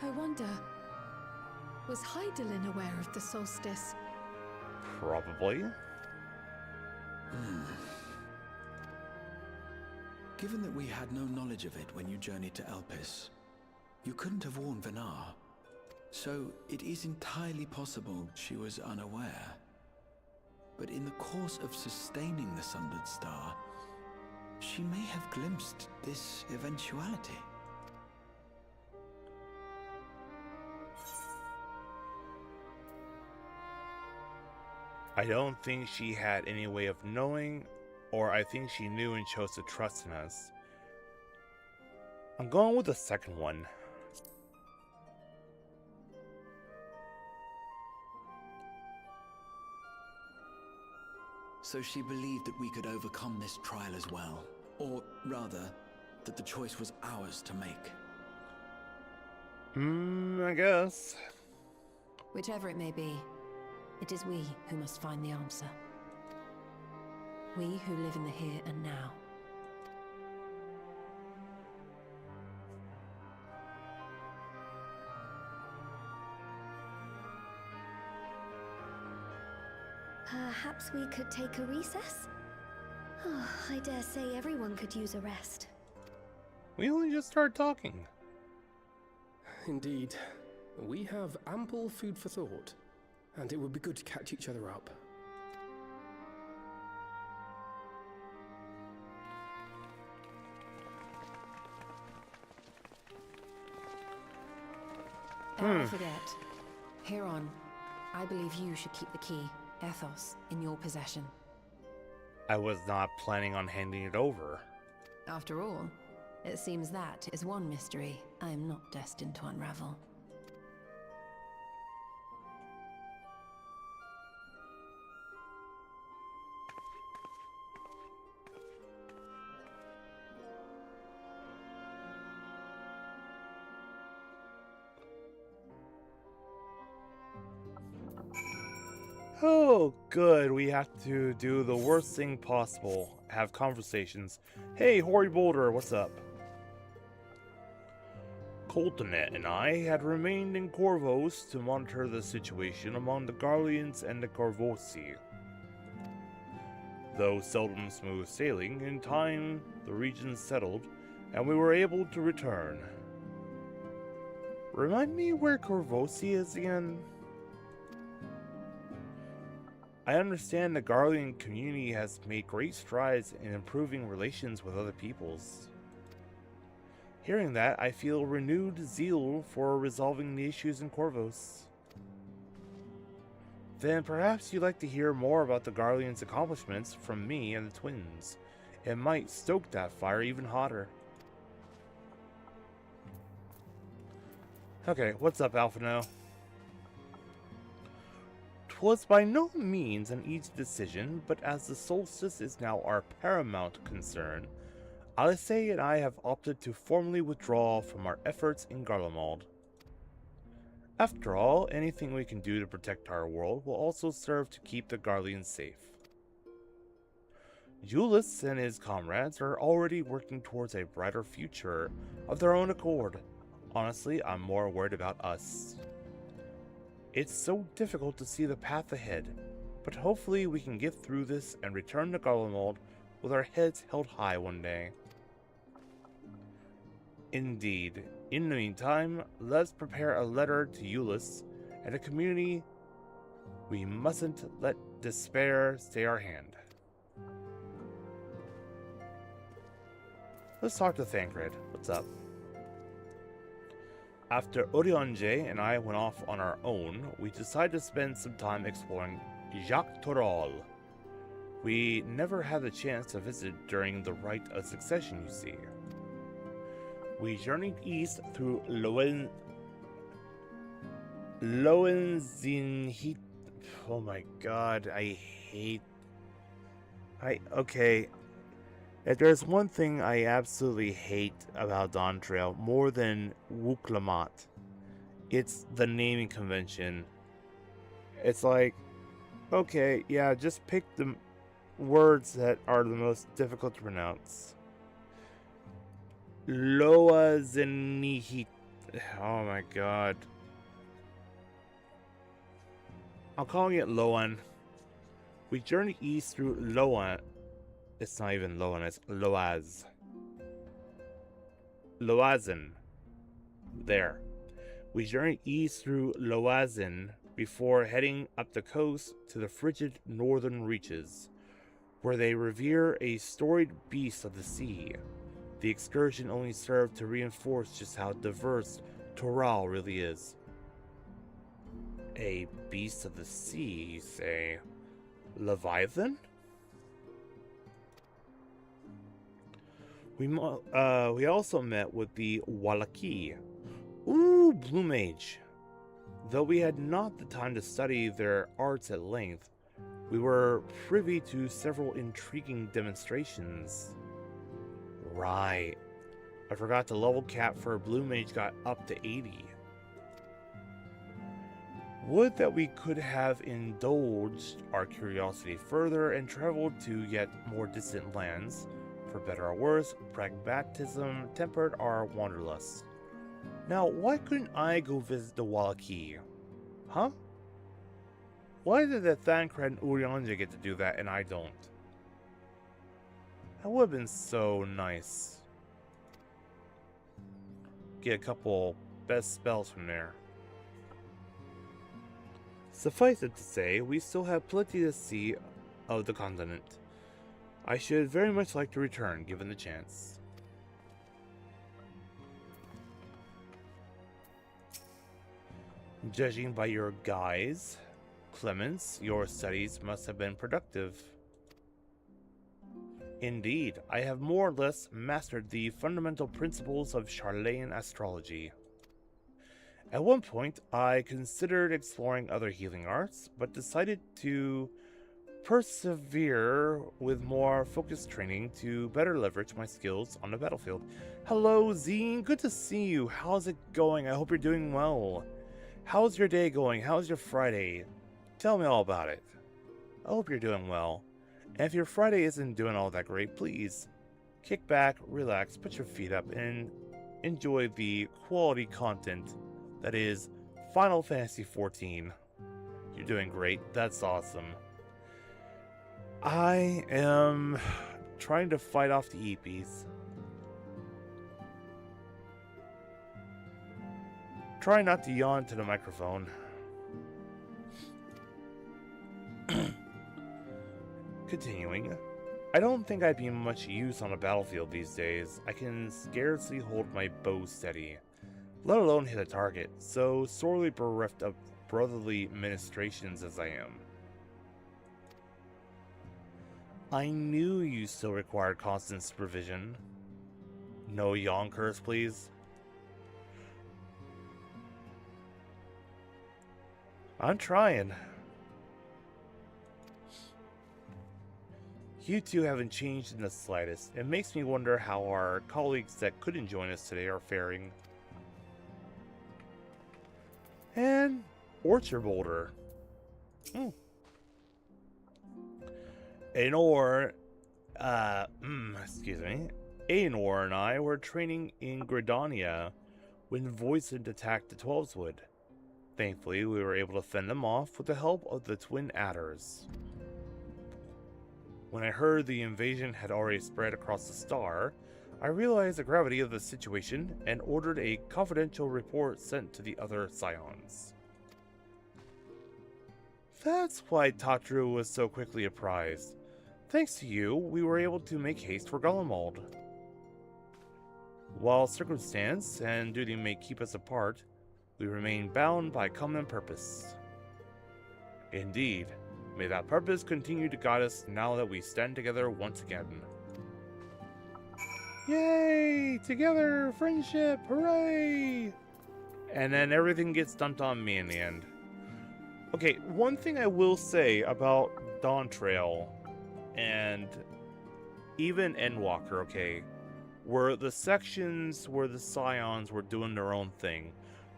[SPEAKER 8] I wonder, was Hydaelyn aware of the solstice?
[SPEAKER 1] Probably.
[SPEAKER 13] Given that we had no knowledge of it when you journeyed to Elpis, you couldn't have warned Venar. So it is entirely possible she was unaware. But in the course of sustaining the Sundered Star, she may have glimpsed this eventuality.
[SPEAKER 1] I don't think she had any way of knowing, or I think she knew and chose to trust in us. I'm going with the second one.
[SPEAKER 13] So she believed that we could overcome this trial as well. Or rather, that the choice was ours to make.
[SPEAKER 1] I guess.
[SPEAKER 11] Whichever it may be, it is we who must find the answer. We who live in the here and now.
[SPEAKER 14] Perhaps we could take a recess? Oh, I dare say everyone could use a rest.
[SPEAKER 1] We only just started talking.
[SPEAKER 6] Indeed. We have ample food for thought. and it would be good to catch each other up.
[SPEAKER 15] Don't forget. Heron, I believe you should keep the key, Ethos, in your possession.
[SPEAKER 1] I was not planning on handing it over.
[SPEAKER 15] After all, it seems that is one mystery I am not destined to unravel.
[SPEAKER 1] Oh, good. We have to do the worst thing possible. Have conversations. Hey, Hoary Boulder, what's up? Coltonet and I had remained in Corvos to monitor the situation among the Garleans and the Corvosi. Though seldom smooth sailing, in time the region settled, and we were able to return. Remind me where Corvosi is again? I understand the Garlean community has made great strides in improving relations with other peoples. Hearing that, I feel renewed zeal for resolving the issues in Corvos. Then perhaps you'd like to hear more about the Garleans' accomplishments from me and the twins. It might stoke that fire even hotter. Okay, what's up, Alphino? 'Twas by no means an easy decision, but as the solstice is now our paramount concern, Alice and I have opted to formally withdraw from our efforts in Garlemald. After all, anything we can do to protect our world will also serve to keep the Garleans safe. Julius and his comrades are already working towards a brighter future of their own accord. Honestly, I'm more worried about us. It's so difficult to see the path ahead, but hopefully we can get through this and return to Garlemald with our heads held high one day. Indeed. In the meantime, let's prepare a letter to Euless and the community. We mustn't let despair stay our hand. Let's talk to Thancred. What's up? After Orionje and I went off on our own, we decided to spend some time exploring Jacques Toral. We never had the chance to visit during the Rite of Succession, you see. We journeyed east through Lowenzinhit. Oh my god, okay. If there's one thing I absolutely hate about Dawntrail more than Wuklamat, it's the naming convention. It's like, okay, yeah, just pick the words that are the most difficult to pronounce. Loazenihit. Oh my god. I'm calling it Loan. We journeyed east through Loan. It's not even Loan, it's Loaz. Loazen. There. We journeyed east through Loazen before heading up the coast to the frigid northern reaches, where they revere a storied beast of the sea. The excursion only served to reinforce just how diverse Toral really is. A beast of the sea, you say? Leviathan? We also met with the Wallaki. Ooh, Blue Mage. Though we had not the time to study their arts at length, we were privy to several intriguing demonstrations. Right. I forgot the level cap for Blue Mage got up to 80. Would that we could have indulged our curiosity further and traveled to yet more distant lands. For better or worse, pragmatism tempered our wanderlust. Now, why couldn't I go visit the Wallaki? Huh? Why did the Thancred and Urianja get to do that and I don't? That would have been so nice. Get a couple best spells from there. Suffice it to say, we still have plenty to see of the continent. I should very much like to return, given the chance. Judging by your guise, Clemens, your studies must have been productive. Indeed, I have more or less mastered the fundamental principles of Charlean astrology. At one point, I considered exploring other healing arts, but decided to persevere with more focused training to better leverage my skills on the battlefield. Hello, Zine. Good to see you. How's it going? I hope you're doing well. How's your day going? How's your Friday? Tell me all about it. I hope you're doing well. And if your Friday isn't doing all that great, please kick back, relax, put your feet up, and enjoy the quality content that is Final Fantasy XIV. You're doing great. That's awesome. I am trying to fight off the EPs. Try not to yawn to the microphone. Continuing. I don't think I'd be much use on a battlefield these days. I can scarcely hold my bow steady, let alone hit a target, so sorely bereft of brotherly ministrations as I am. I knew you still required constant supervision. No yawn curse, please. I'm trying. You two haven't changed in the slightest. It makes me wonder how our colleagues that couldn't join us today are faring. And Orchard Boulder. Aenor, excuse me. Aenor and I were training in Gridania when Voisin attacked the 12swood. Thankfully, we were able to fend them off with the help of the twin adders. When I heard the invasion had already spread across the star, I realized the gravity of the situation and ordered a confidential report sent to the other scions. That's why Tatru was so quickly apprised. Thanks to you, we were able to make haste for Golemald. While circumstance and duty may keep us apart, we remain bound by common purpose. Indeed, may that purpose continue to guide us now that we stand together once again. Yay! Together! Friendship! Hooray! And then everything gets dumped on me in the end. Okay, one thing I will say about Dawntrail and even Endwalker, okay, were the sections where the Scions were doing their own thing.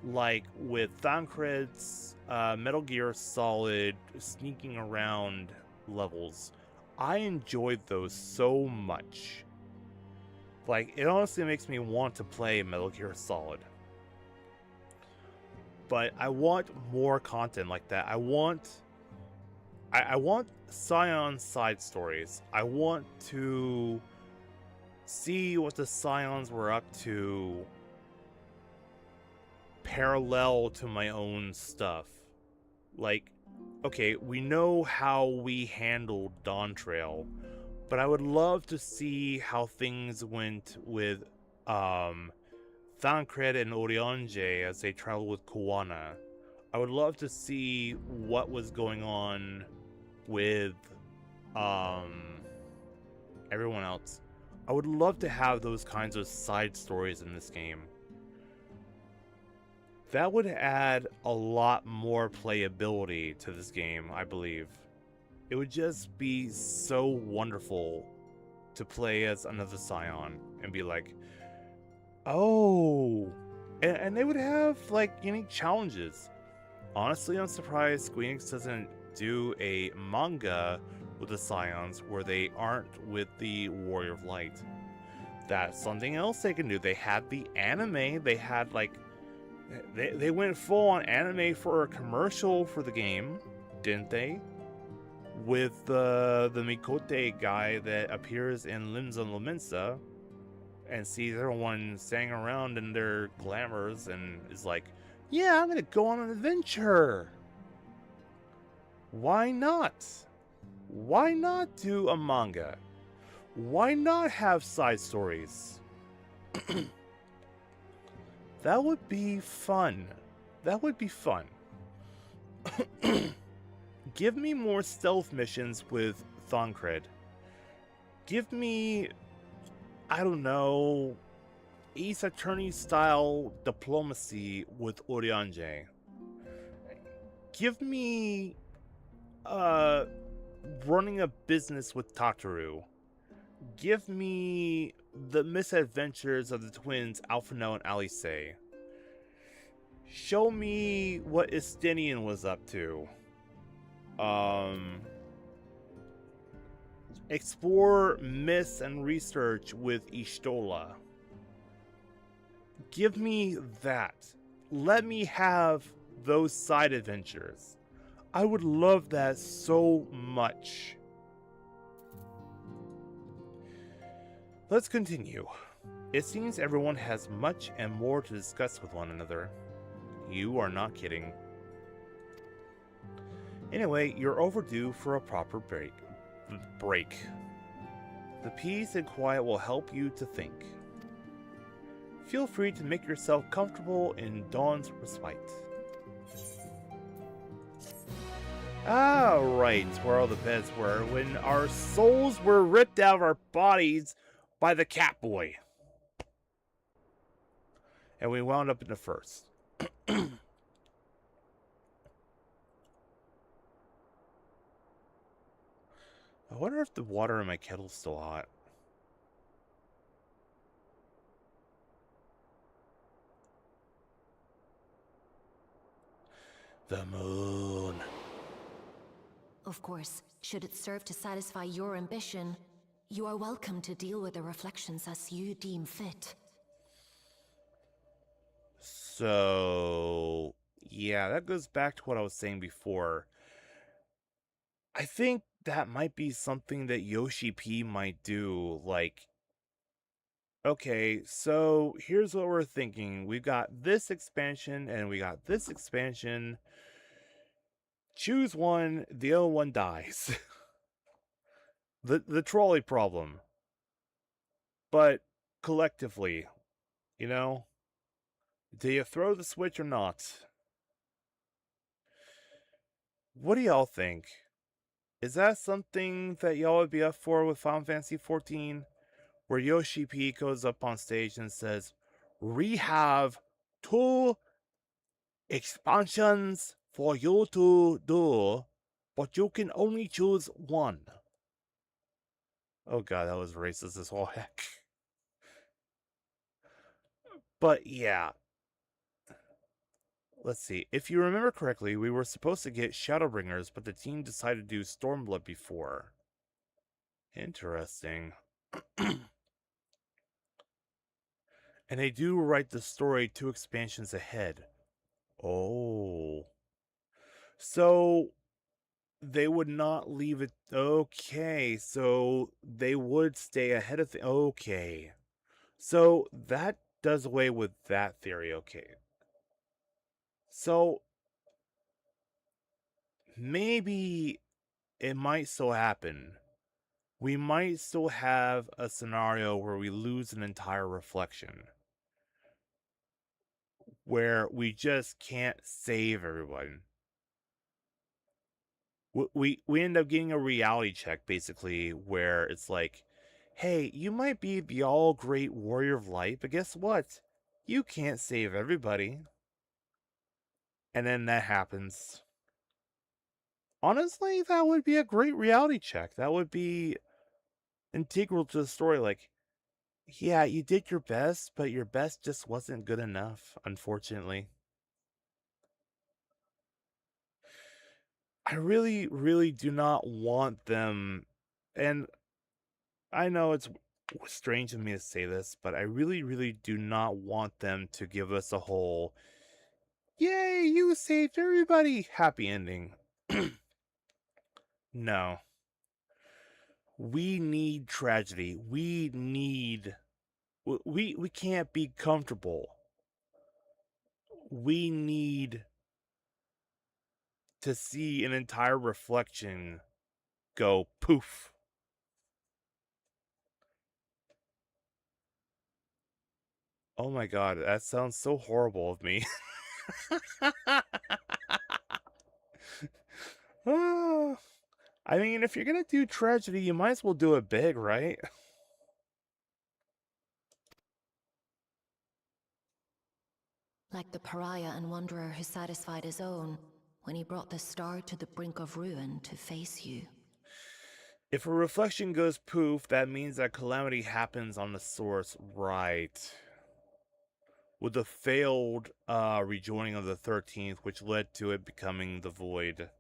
[SPEAKER 1] Like with Thancred's Metal Gear Solid sneaking around levels. I enjoyed those so much. Like, it honestly makes me want to play Metal Gear Solid. But I want more content like that. I want Scion side stories. I want to see what the Scions were up to parallel to my own stuff. Like, okay, we know how we handled Dawntrail, but I would love to see how things went with Thancred and Orionge as they traveled with Koana. I would love to see what was going on with everyone else. I would love to have those kinds of side stories in this game. That would add a lot more playability to this game, I believe. It would just be so wonderful to play as another Scion and be like, oh, and they would have like unique challenges. Honestly, I'm surprised Squeenix doesn't do a manga with the Scions where they aren't with the Warrior of Light. That's something else they can do. They had the anime, they had like, they went full on anime for a commercial for the game, didn't they? With the Mikote guy that appears in Limbs on Laminsa and sees everyone standing around in their glamours and is like, yeah, I'm gonna go on an adventure. Why not? Why not do a manga? Why not have side stories? That would be fun. That would be fun. Give me more stealth missions with Thancred. Give me, I don't know, Ace Attorney style diplomacy with Oriange. Give me running a business with Tataru. Give me the misadventures of the twins Alphino and Alice. Show me what Estinian was up to. Explore myths and research with Ishtola. Give me that. Let me have those side adventures. I would love that so much. Let's continue. It seems everyone has much and more to discuss with one another. You are not kidding. Anyway, you're overdue for a proper break. The peace and quiet will help you to think. Feel free to make yourself comfortable in Dawn's respite. Ah, right, where all the beds were when our souls were ripped out of our bodies by the Catboy. And we wound up in the first. I wonder if the water in my kettle's still hot. The moon.
[SPEAKER 11] Of course, should it serve to satisfy your ambition, you are welcome to deal with the reflections as you deem fit.
[SPEAKER 1] So, yeah, that goes back to what I was saying before. I think that might be something that Yoshi P might do. Like, okay, so here's what we're thinking. We've got this expansion and we got this expansion. Choose one, the other one dies. the trolley problem. But collectively, you know? Do you throw the switch or not? What do y'all think? Is that something that y'all would be up for with Final Fantasy XIV? Where Yoshi P goes up on stage and says, "We have 2 expansions for you to do, but you can only choose one." Oh god, that was racist as all heck. But yeah. Let's see. If you remember correctly, we were supposed to get Shadowbringers, but the team decided to do Stormblood before. Interesting. And they do write the story 2 expansions ahead. Oh. So they would not leave it. Okay, so they would stay ahead of okay. So that does away with that theory, okay. So maybe it might still happen. We might still have a scenario where we lose an entire reflection. Where we just can't save everyone. We end up getting a reality check, basically, where it's like, hey, you might be the all great warrior of light, but guess what? You can't save everybody. And then that happens. Honestly, that would be a great reality check. That would be integral to the story. Like, yeah, you did your best, but your best just wasn't good enough, unfortunately. I really, really do not want them, and I know it's strange of me to say this, but I really, really do not want them to give us a whole, yay, you saved everybody, happy ending. No. We need tragedy. We need... We can't be comfortable. We need to see an entire reflection go poof. Oh my god, that sounds so horrible of me. I mean, if you're gonna do tragedy, you might as well do it big, right?
[SPEAKER 11] Like the pariah and wanderer who satisfied his own when he brought the star to the brink of ruin to face you.
[SPEAKER 1] If a reflection goes poof, that means that calamity happens on the source, right? With the failed rejoining of the 13th, which led to it becoming the Void.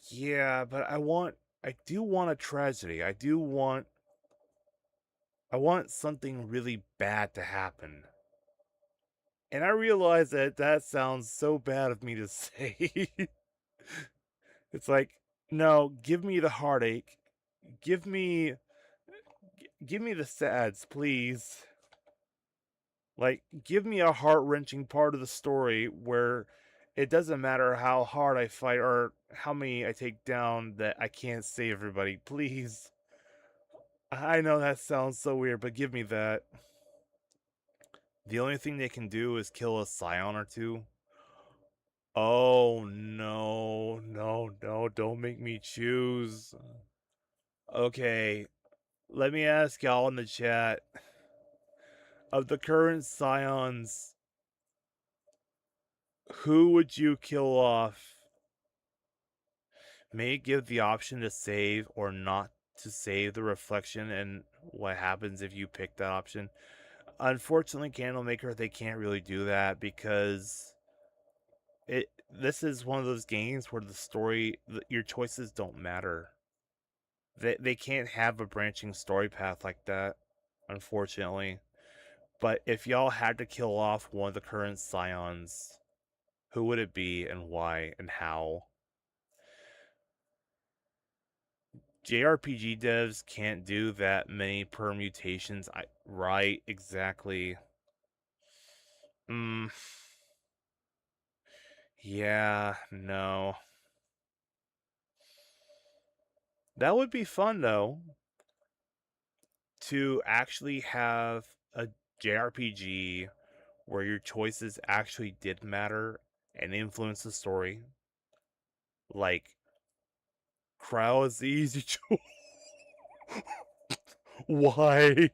[SPEAKER 1] Yeah, but I do want a tragedy. I want something really bad to happen. And I realize that sounds so bad of me to say. It's like, no, give me the heartache. Give me the sads, please. Like, give me a heart-wrenching part of the story where it doesn't matter how hard I fight or how many I take down that I can't save everybody. Please. I know that sounds so weird, but give me that. The only thing they can do is kill a scion or two. Oh, no. No, no, don't make me choose. Okay, let me ask y'all in the chat. Of the current scions, who would you kill off? May it give the option to save or not to save the reflection, and what happens if you pick that option. Unfortunately, Candlemaker, they can't really do that because this is one of those games where the story, your choices don't matter. They can't have a branching story path like that, unfortunately. But if y'all had to kill off one of the current scions, who would it be and why and how? JRPG devs can't do that many permutations. Right, exactly. Yeah, no. That would be fun, though. To actually have a JRPG where your choices actually did matter and influence the story. Like, Kryle is the easy choice. Why?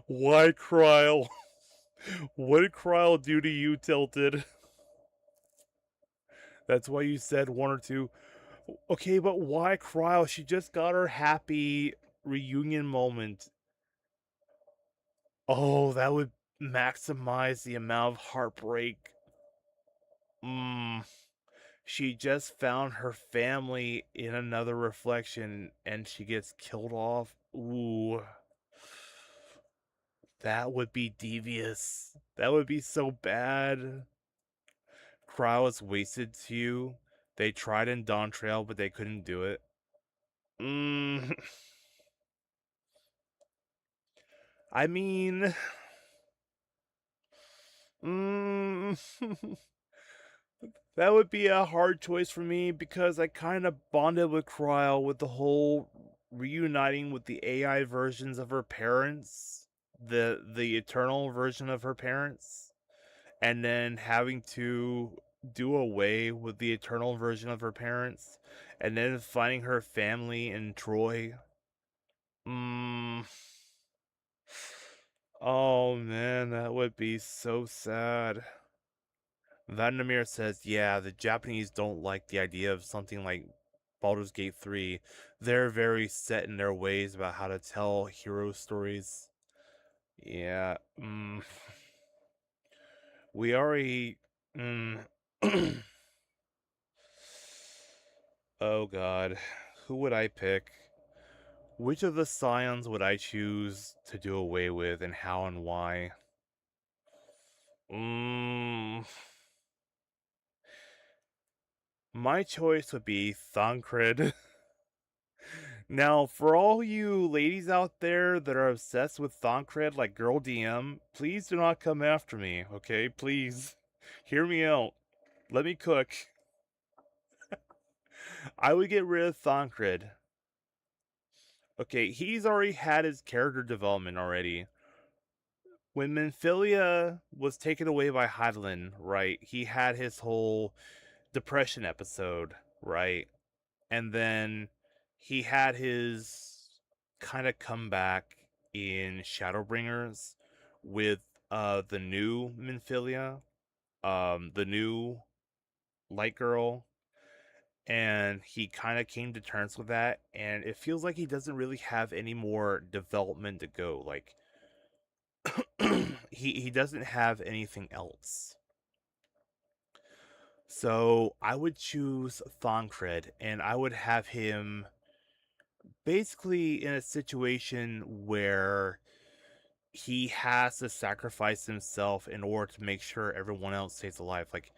[SPEAKER 1] Why Kryle? What did Kryle do to you, Tilted? That's why you said one or two. Okay, but why Kryle? She just got her happy reunion moment. Oh, that would maximize the amount of heartbreak. She just found her family in another reflection and she gets killed off. Ooh. That would be devious. That would be so bad. Kryle is wasted to you. They tried in Dawntrail, but they couldn't do it. I mean... that would be a hard choice for me because I kind of bonded with Kryle with the whole reuniting with the AI versions of her parents, the eternal version of her parents, and then having to do away with the eternal version of her parents, and then finding her family in Troy. Oh man, that would be so sad. Vandermeer says, yeah, the Japanese don't like the idea of something like Baldur's Gate 3. They're very set in their ways about how to tell hero stories. Yeah, we already... Oh god, who would I pick? Which of the scions would I choose to do away with, and how and why? My choice would be Thancred. Now, for all you ladies out there that are obsessed with Thancred like Girl DM, please do not come after me, okay? Please. Hear me out. Let me cook. I would get rid of Thancred. Okay, he's already had his character development already. When Minfilia was taken away by Hydaelyn, right, he had his whole depression episode, right? And then he had his kind of comeback in Shadowbringers with the new Minfilia, the new Light Girl, and he kind of came to terms with that, and it feels like he doesn't really have any more development to go. Like he doesn't have anything else. So I would choose Thancred, and I would have him basically in a situation where he has to sacrifice himself in order to make sure everyone else stays alive. Like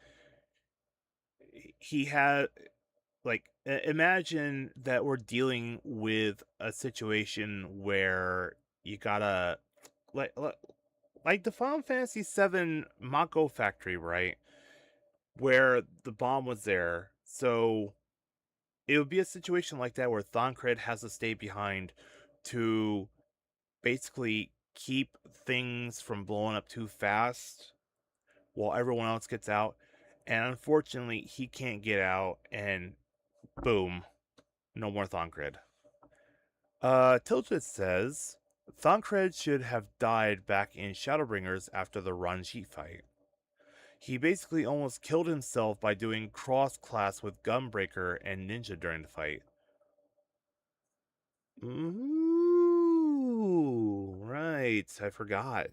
[SPEAKER 1] he had, like, imagine that we're dealing with a situation where you gotta like the Final Fantasy VII Mako factory, right? Where the bomb was there. So it would be a situation like that where Thancred has to stay behind to basically keep things from blowing up too fast while everyone else gets out. And unfortunately, he can't get out, and boom, no more Thancred. Tilted says, Thancred should have died back in Shadowbringers after the Ranji fight. He basically almost killed himself by doing cross-class with Gunbreaker and Ninja during the fight. Ooh, right, I forgot.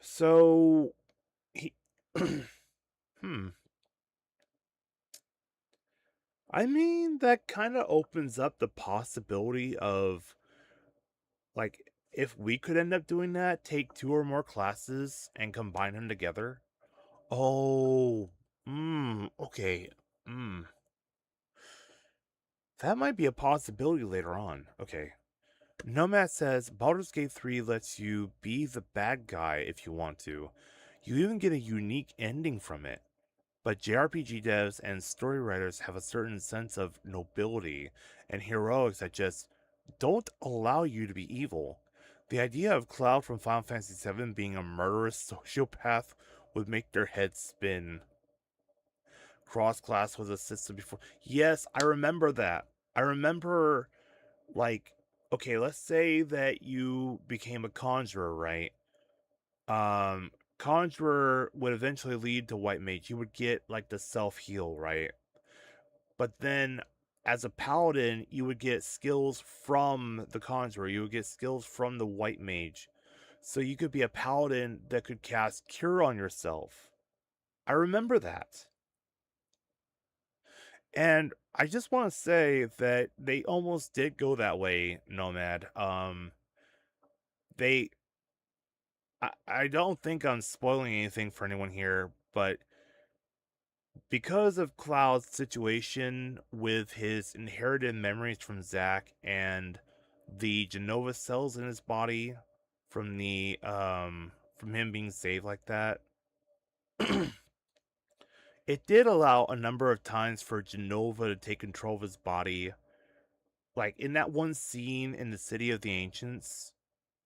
[SPEAKER 1] So, he... I mean, that kind of opens up the possibility of, like, if we could end up doing that, take 2 or more classes and combine them together. Oh, okay. That might be a possibility later on. Okay. Nomad says, Baldur's Gate 3 lets you be the bad guy if you want to. You even get a unique ending from it. But JRPG devs and story writers have a certain sense of nobility and heroics that just don't allow you to be evil. The idea of Cloud from Final Fantasy VII being a murderous sociopath would make their heads spin. Cross-class was a system before. Yes, I remember that. I remember, like, okay, let's say that you became a conjurer, right? Conjurer would eventually lead to White Mage. You would get, like, the self-heal, right? But then, as a paladin, you would get skills from the conjurer. You would get skills from the White Mage. So you could be a paladin that could cast Cure on yourself. I remember that. And I just want to say that they almost did go that way, Nomad. I don't think I'm spoiling anything for anyone here, but because of Cloud's situation with his inherited memories from Zack and the Genova cells in his body from the from him being saved like that, it did allow a number of times for Genova to take control of his body. Like in that one scene in the City of the Ancients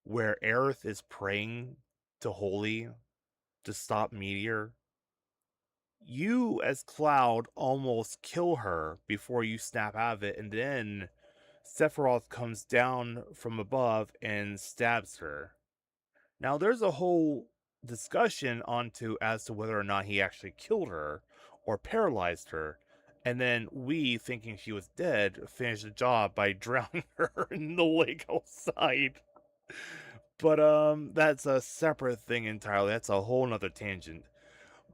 [SPEAKER 1] where Aerith is praying to Holy to stop Meteor, you as Cloud almost kill her before you snap out of it, and then Sephiroth comes down from above and stabs her. Now there's a whole discussion onto as to whether or not he actually killed her or paralyzed her, and then we, thinking she was dead, finished the job by drowning her in the lake outside. But that's a separate thing entirely. That's a whole nother tangent.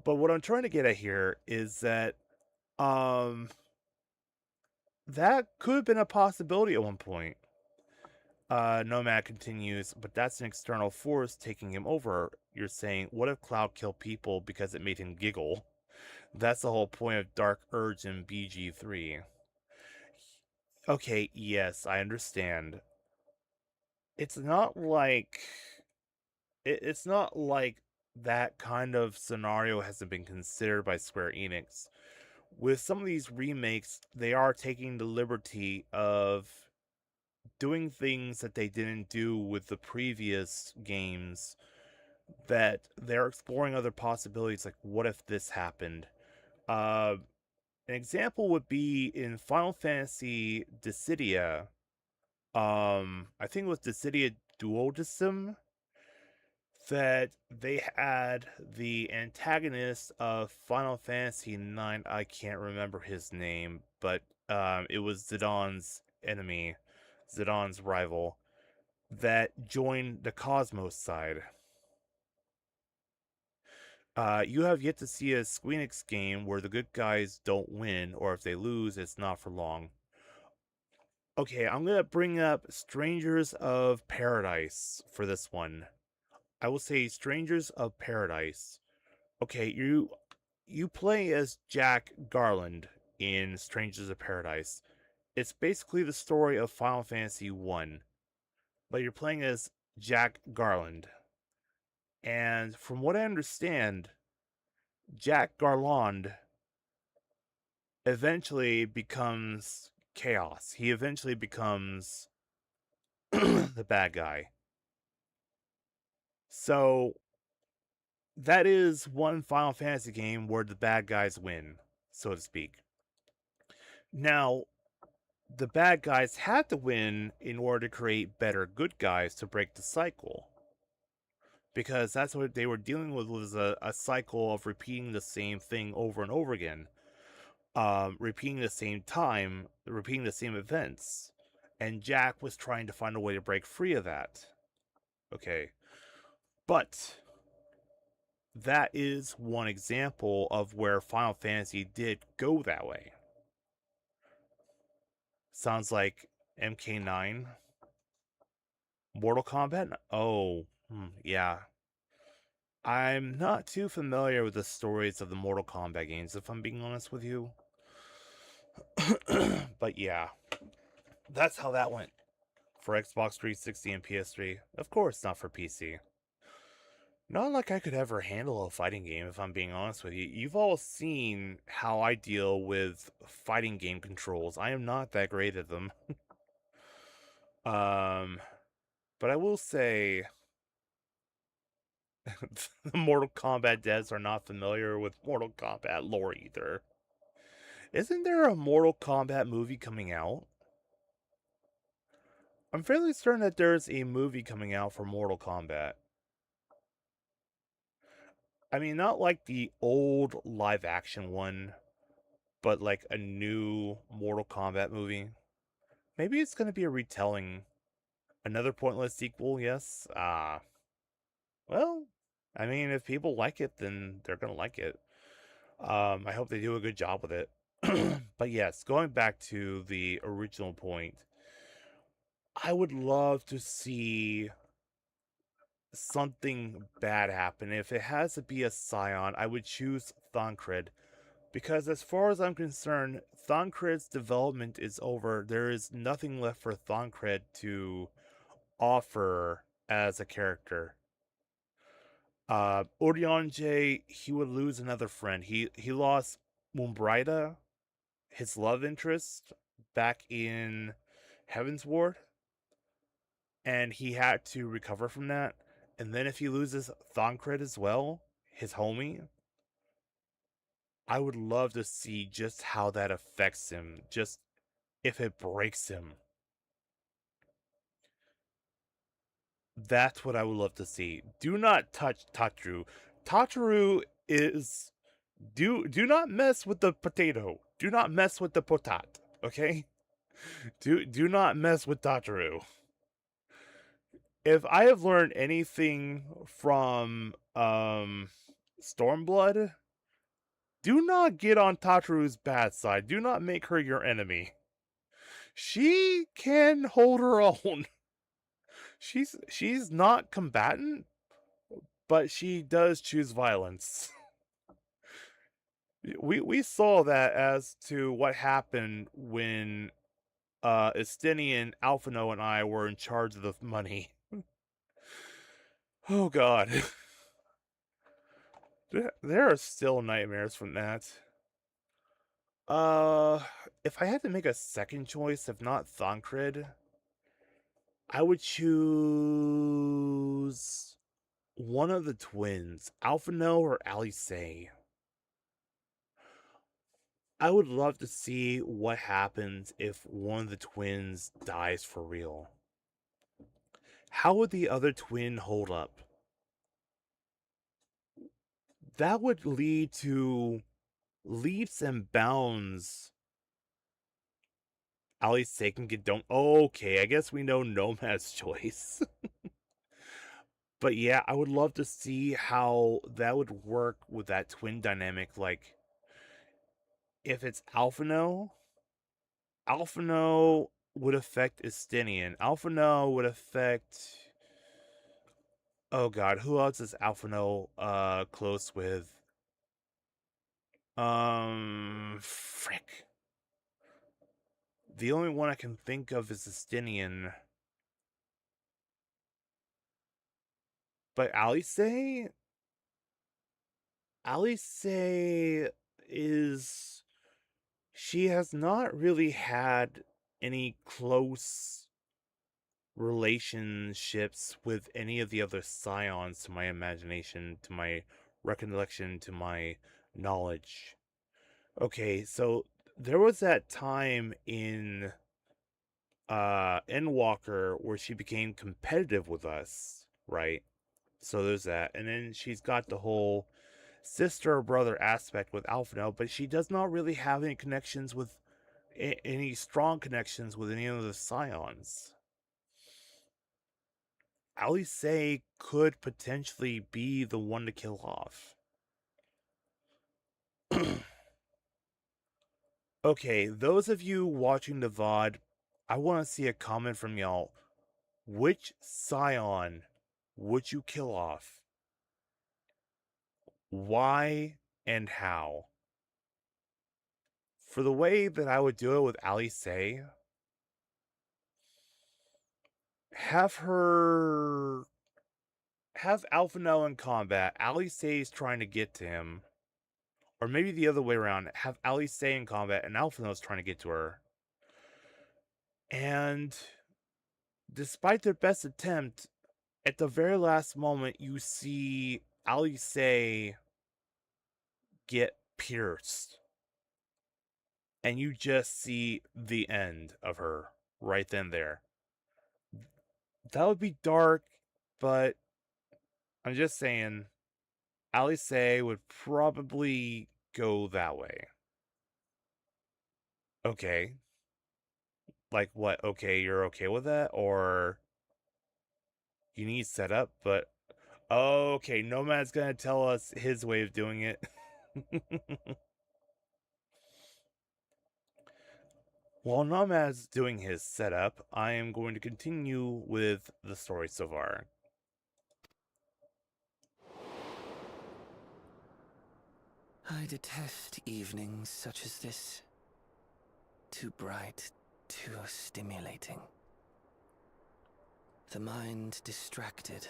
[SPEAKER 1] But what I'm trying to get at here is that that could have been a possibility at one point. Nomad continues, but that's an external force taking him over. You're saying, what if Cloud killed people because it made him giggle? That's the whole point of Dark Urge in BG3. Okay, yes, I understand. It's not like it's not like that kind of scenario hasn't been considered by Square Enix. With some of these remakes, they are taking the liberty of doing things that they didn't do with the previous games, that they're exploring other possibilities, like what if this happened? An example would be in Final Fantasy Dissidia. I think it was Dissidia Duodecim, that they had the antagonist of Final Fantasy IX. I can't remember his name, but it was Zidane's enemy, Zidane's rival, that joined the Cosmos side. You have yet to see a Squeenix game where the good guys don't win, or if they lose, it's not for long. Okay, I'm gonna bring up Strangers of Paradise for this one. I will say Strangers of Paradise. Okay, you play as Jack Garland in Strangers of Paradise. It's basically the story of Final Fantasy 1, but you're playing as Jack Garland. And from what I understand, Jack Garland eventually becomes chaos. He eventually becomes the bad guy. So that is one Final Fantasy game where the bad guys win, so to speak. Now, the bad guys had to win in order to create better good guys to break the cycle. Because that's what they were dealing with, was a cycle of repeating the same thing over and over again. Repeating the same time, repeating the same events. And Jack was trying to find a way to break free of that. Okay. But that is one example of where Final Fantasy did go that way. Sounds like MK9. Mortal Kombat? Oh, yeah. I'm not too familiar with the stories of the Mortal Kombat games, if I'm being honest with you. But yeah, that's how that went for Xbox 360 and PS3. Of course, not for PC. Not like I could ever handle a fighting game, if I'm being honest with you. You've all seen how I deal with fighting game controls. I am not that great at them. But I will say the Mortal Kombat devs are not familiar with Mortal Kombat lore either. Isn't there a Mortal Kombat movie coming out? I'm fairly certain that there's a movie coming out for Mortal Kombat. I mean, not like the old live action one, but like a new Mortal Kombat movie. Maybe it's going to be a retelling. Another pointless sequel, yes? Well, I mean, if people like it, then they're going to like it. I hope they do a good job with it. But yes, going back to the original point, I would love to see something bad happen. If it has to be a Scion, I would choose Thancred. Because as far as I'm concerned, Thancred's development is over. There is nothing left for Thancred to offer as a character. Urianger, he would lose another friend. He lost Mumbraida, his love interest, back in Heaven's Ward. And he had to recover from that. And then if he loses Thancred as well, his homie, I would love to see just how that affects him. Just if it breaks him. That's what I would love to see. Do not touch Tataru. Tataru is... Do not mess with the potato. Do not mess with the potat. Okay? Do not mess with Tataru. If I have learned anything from Stormblood, do not get on Tataru's bad side. Do not make her your enemy. She can hold her own. She's not combatant, but she does choose violence. We saw that as to what happened when Estinian, Alphino, and I were in charge of the money. Oh god. There are still nightmares from that. If I had to make a second choice, if not Thancred, I would choose one of the twins, Alphino or Alice. I would love to see what happens if one of the twins dies for real. How would the other twin hold up? That would lead to leaps and bounds. Alice can get don't. Okay, I guess we know Nomad's choice. But yeah, I would love to see how that would work with that twin dynamic. Like, if it's Alphino would affect Estinian. Alphino would affect... Oh god, who else is Alphino close with? Frick. The only one I can think of is Estinian. But Alice is... She has not really had any close relationships with any of the other scions, to my imagination, to my recollection, to my knowledge. Okay, so there was that time in Endwalker where she became competitive with us, right? So there's that. And then she's got the whole sister or brother aspect with Alphino, but she does not really have any connections with any strong connections with any of the scions. Alice could potentially be the one to kill off. Okay, those of you watching the VOD, I want to see a comment from y'all. Which scion would you kill off? Why and how? For the way that I would do it with Alice, have Alphino in combat. Alice is trying to get to him. Or maybe the other way around. Have Alice in combat and Alphino is trying to get to her. And despite their best attempt, at the very last moment, you see Alice get pierced. And you just see the end of her right then there. That would be dark, but I'm just saying, Alice would probably go that way. Okay. Like what? Okay, you're okay with that? Or you need setup, but okay, Nomad's gonna tell us his way of doing it. While Nomad's doing his setup, I am going to continue with the story so far.
[SPEAKER 10] I detest evenings such as this. Too bright, too stimulating. The mind distracted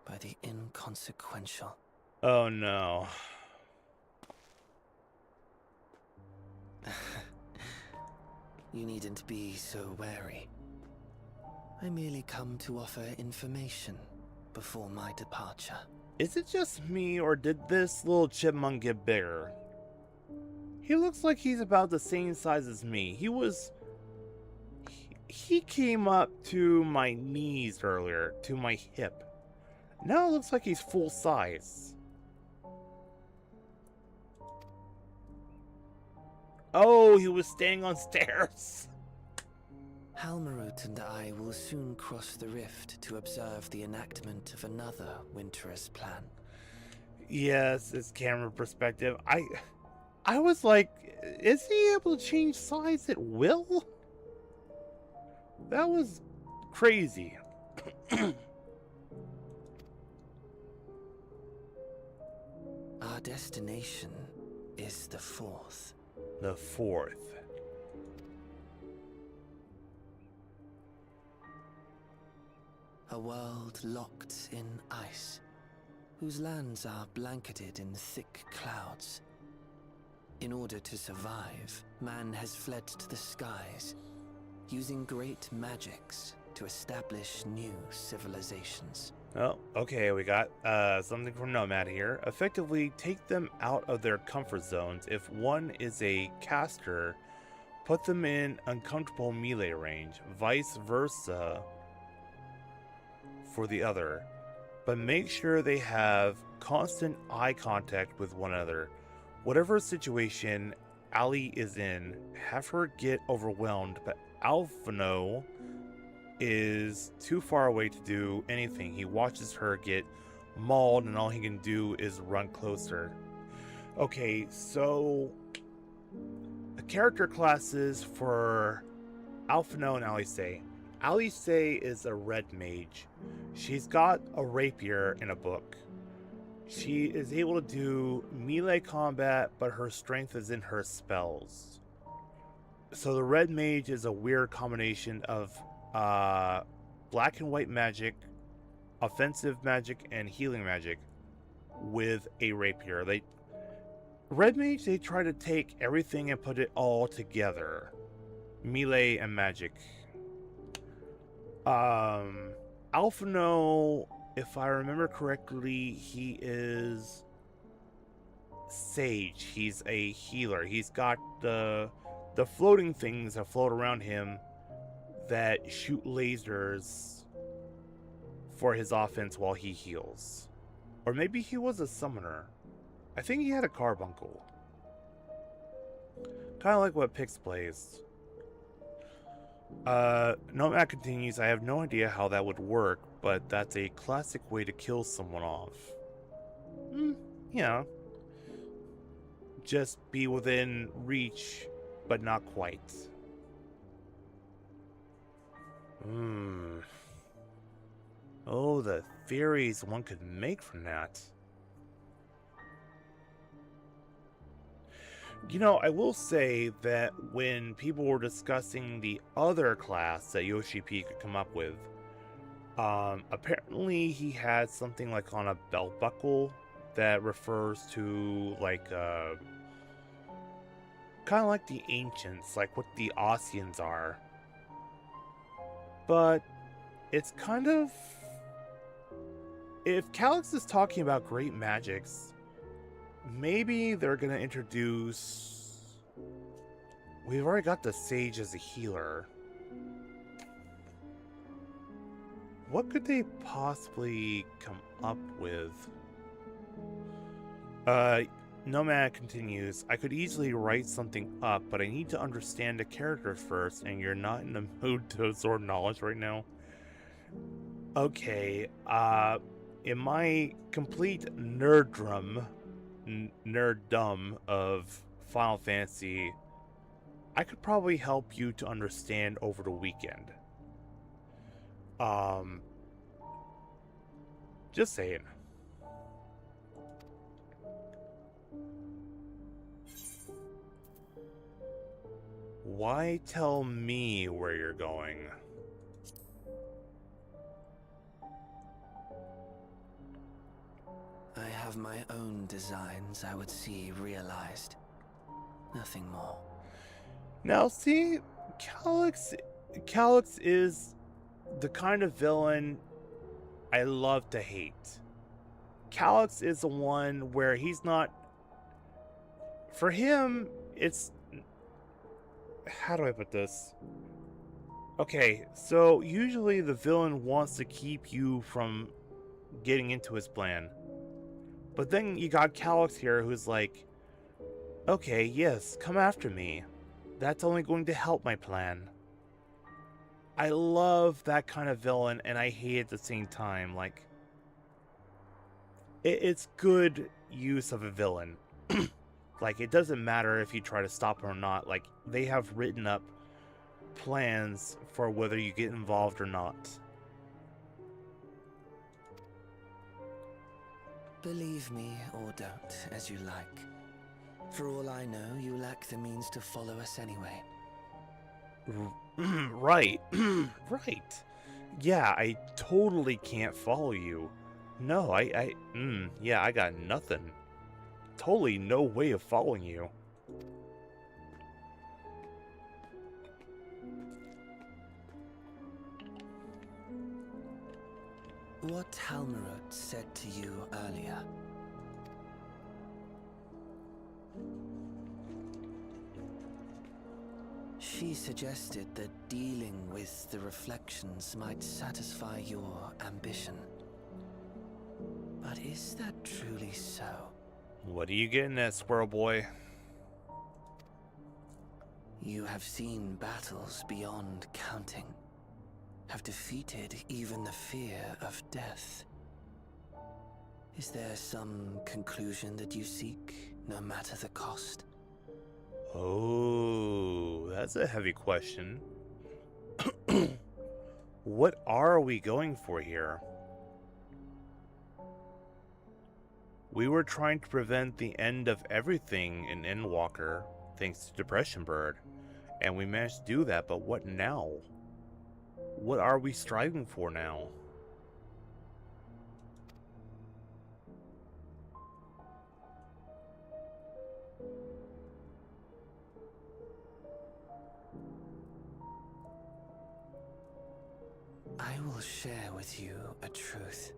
[SPEAKER 10] by the inconsequential.
[SPEAKER 1] Oh no.
[SPEAKER 10] You needn't be so wary. I merely come to offer information before my departure.
[SPEAKER 1] Is it just me, or did this little chipmunk get bigger? He looks like he's about the same size as me. He came up to my knees earlier, to my hip. Now it looks like he's full size. Oh, he was staying on stairs.
[SPEAKER 10] Halmarut and I will soon cross the rift to observe the enactment of another winterous plan.
[SPEAKER 1] Yes, it's camera perspective. I was like, is he able to change size at will? That was crazy.
[SPEAKER 10] Our destination is the fourth.
[SPEAKER 1] The fourth.
[SPEAKER 10] A world locked in ice, whose lands are blanketed in thick clouds. In order to survive, man has fled to the skies, using great magics to establish new civilizations.
[SPEAKER 1] Oh, okay, we got something from Nomad here. Effectively, take them out of their comfort zones. If one is a caster, put them in uncomfortable melee range. Vice versa for the other. But make sure they have constant eye contact with one another. Whatever situation Ali is in, have her get overwhelmed, but Alphino is too far away to do anything. He watches her get mauled and all he can do is run closer. Okay, so the character classes for Alphino and Alice. Alice is a red mage. She's got a rapier in a book. She is able to do melee combat, but her strength is in her spells. So the red mage is a weird combination of black and white magic, offensive magic, and healing magic with a rapier. Red mage, they try to take everything and put it all together. Melee and magic. Alphino, if I remember correctly, he is Sage. He's a healer. He's got the floating things that float around him that shoot lasers for his offense while he heals. Or maybe he was a summoner. I think he had a carbuncle. Kind of like what Pix plays. Nomad continues, I have no idea how that would work, but that's a classic way to kill someone off. Yeah. Just be within reach, but not quite. Oh, the theories one could make from that. You know, I will say that when people were discussing the other class that Yoshi P could come up with, apparently he had something like on a belt buckle that refers to like kind of like the ancients, like what the Ossians are. But it's kind of, if Calyx is talking about great magics, maybe they're gonna introduce, we've already got the Sage as a healer. What could they possibly come up with? Nomad continues, I could easily write something up, but I need to understand the character first, and you're not in the mood to absorb knowledge right now. Okay, in my complete nerddom of Final Fantasy, I could probably help you to understand over the weekend. Just saying. Why tell me where you're going?
[SPEAKER 10] I have my own designs I would see realized. Nothing more.
[SPEAKER 1] Now see, Calyx is the kind of villain I love to hate. Calyx is the one where he's not, for him, it's, how do I put this? Okay, so usually the villain wants to keep you from getting into his plan. But then you got Calyx here who's like, okay, yes, come after me. That's only going to help my plan. I love that kind of villain, and I hate it at the same time. Like, it's good use of a villain. Like, it doesn't matter if you try to stop him or not. Like, they have written up plans for whether you get involved or not.
[SPEAKER 10] Believe me or don't, as you like. For all I know, you lack the means to follow us anyway.
[SPEAKER 1] Right. Right. Yeah, I totally can't follow you. No, yeah, I got nothing. Totally no way of following you.
[SPEAKER 10] What Halmerud said to you earlier. She suggested that dealing with the reflections might satisfy your ambition. But is that truly so?
[SPEAKER 1] What are you getting at, Squirrel Boy?
[SPEAKER 10] You have seen battles beyond counting, have defeated even the fear of death. Is there some conclusion that you seek, no matter the cost?
[SPEAKER 1] Oh, that's a heavy question. What are we going for here? We were trying to prevent the end of everything in Endwalker, thanks to Depression Bird, and we managed to do that, but what now? What are we striving for now?
[SPEAKER 10] I will share with you a truth.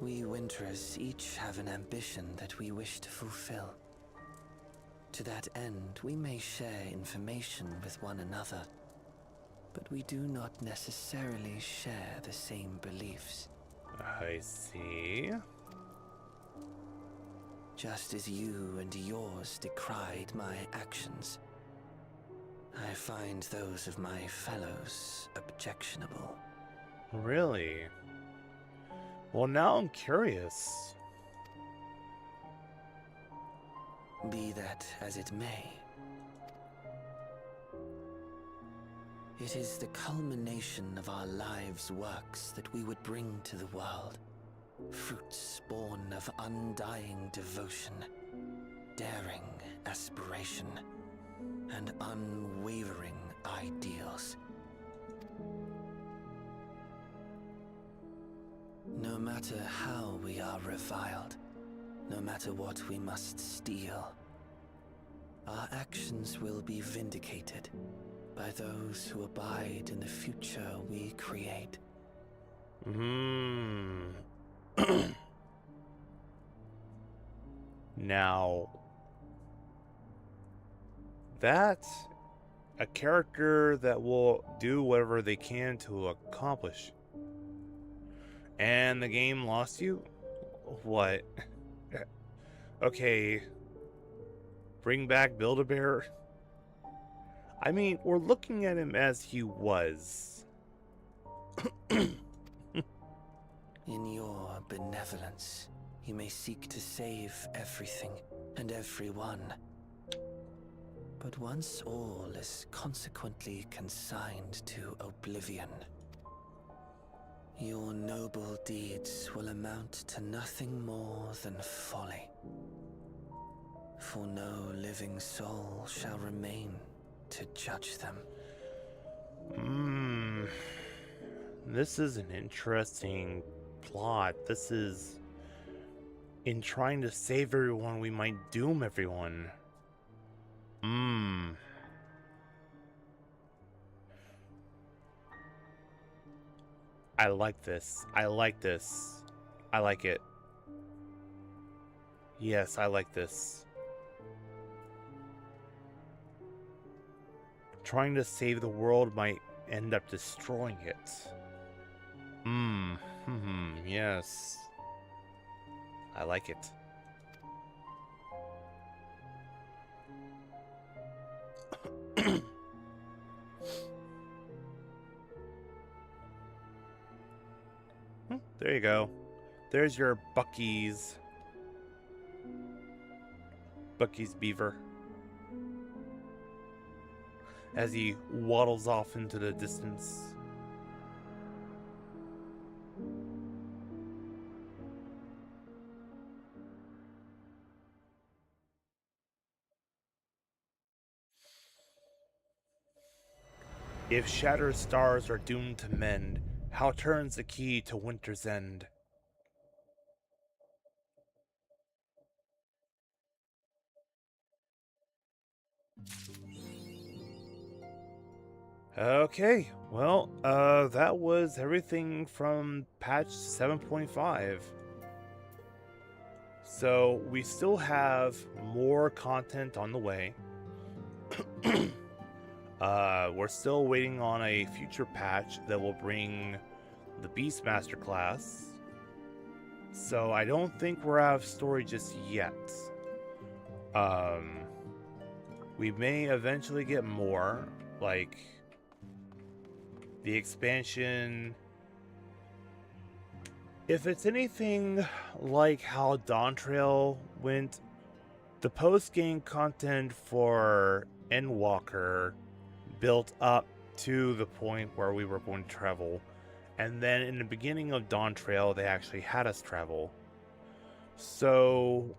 [SPEAKER 10] We Winterers each have an ambition that we wish to fulfill. To that end, we may share information with one another, but we do not necessarily share the same beliefs.
[SPEAKER 1] I see.
[SPEAKER 10] Just as you and yours decried my actions, I find those of my fellows objectionable.
[SPEAKER 1] Really? Well, now I'm curious.
[SPEAKER 10] Be that as it may, it is the culmination of our lives' works that we would bring to the world. Fruits born of undying devotion, daring aspiration, and unwavering ideals. No matter how we are reviled, no matter what we must steal, our actions will be vindicated by those who abide in the future we create.
[SPEAKER 1] Now, that's a character that will do whatever they can to accomplish. And the game lost you? What? Okay. Bring back Build-A-Bear? I mean, we're looking at him as he was.
[SPEAKER 10] In your benevolence, you may seek to save everything and everyone. But once all is consequently consigned to oblivion, your noble deeds will amount to nothing more than folly. For no living soul shall remain to judge them.
[SPEAKER 1] This is an interesting plot. This is... in trying to save everyone, we might doom everyone. I like this. I like this. I like it. Yes, I like this. Trying to save the world might end up destroying it. Yes. I like it. There you go. There's your Bucky's beaver. As he waddles off into the distance. If shattered stars are doomed to mend, how turns the key to winter's end? Okay, well, that was everything from patch 7.5. So we still have more content on the way. We're still waiting on a future patch that will bring the Beastmaster class. So I don't think we're out of story just yet. We may eventually get more, like the expansion. If it's anything like how Dawntrail went, the post-game content for Endwalker built up to the point where we were going to travel. And then in the beginning of Dawntrail, they actually had us travel. So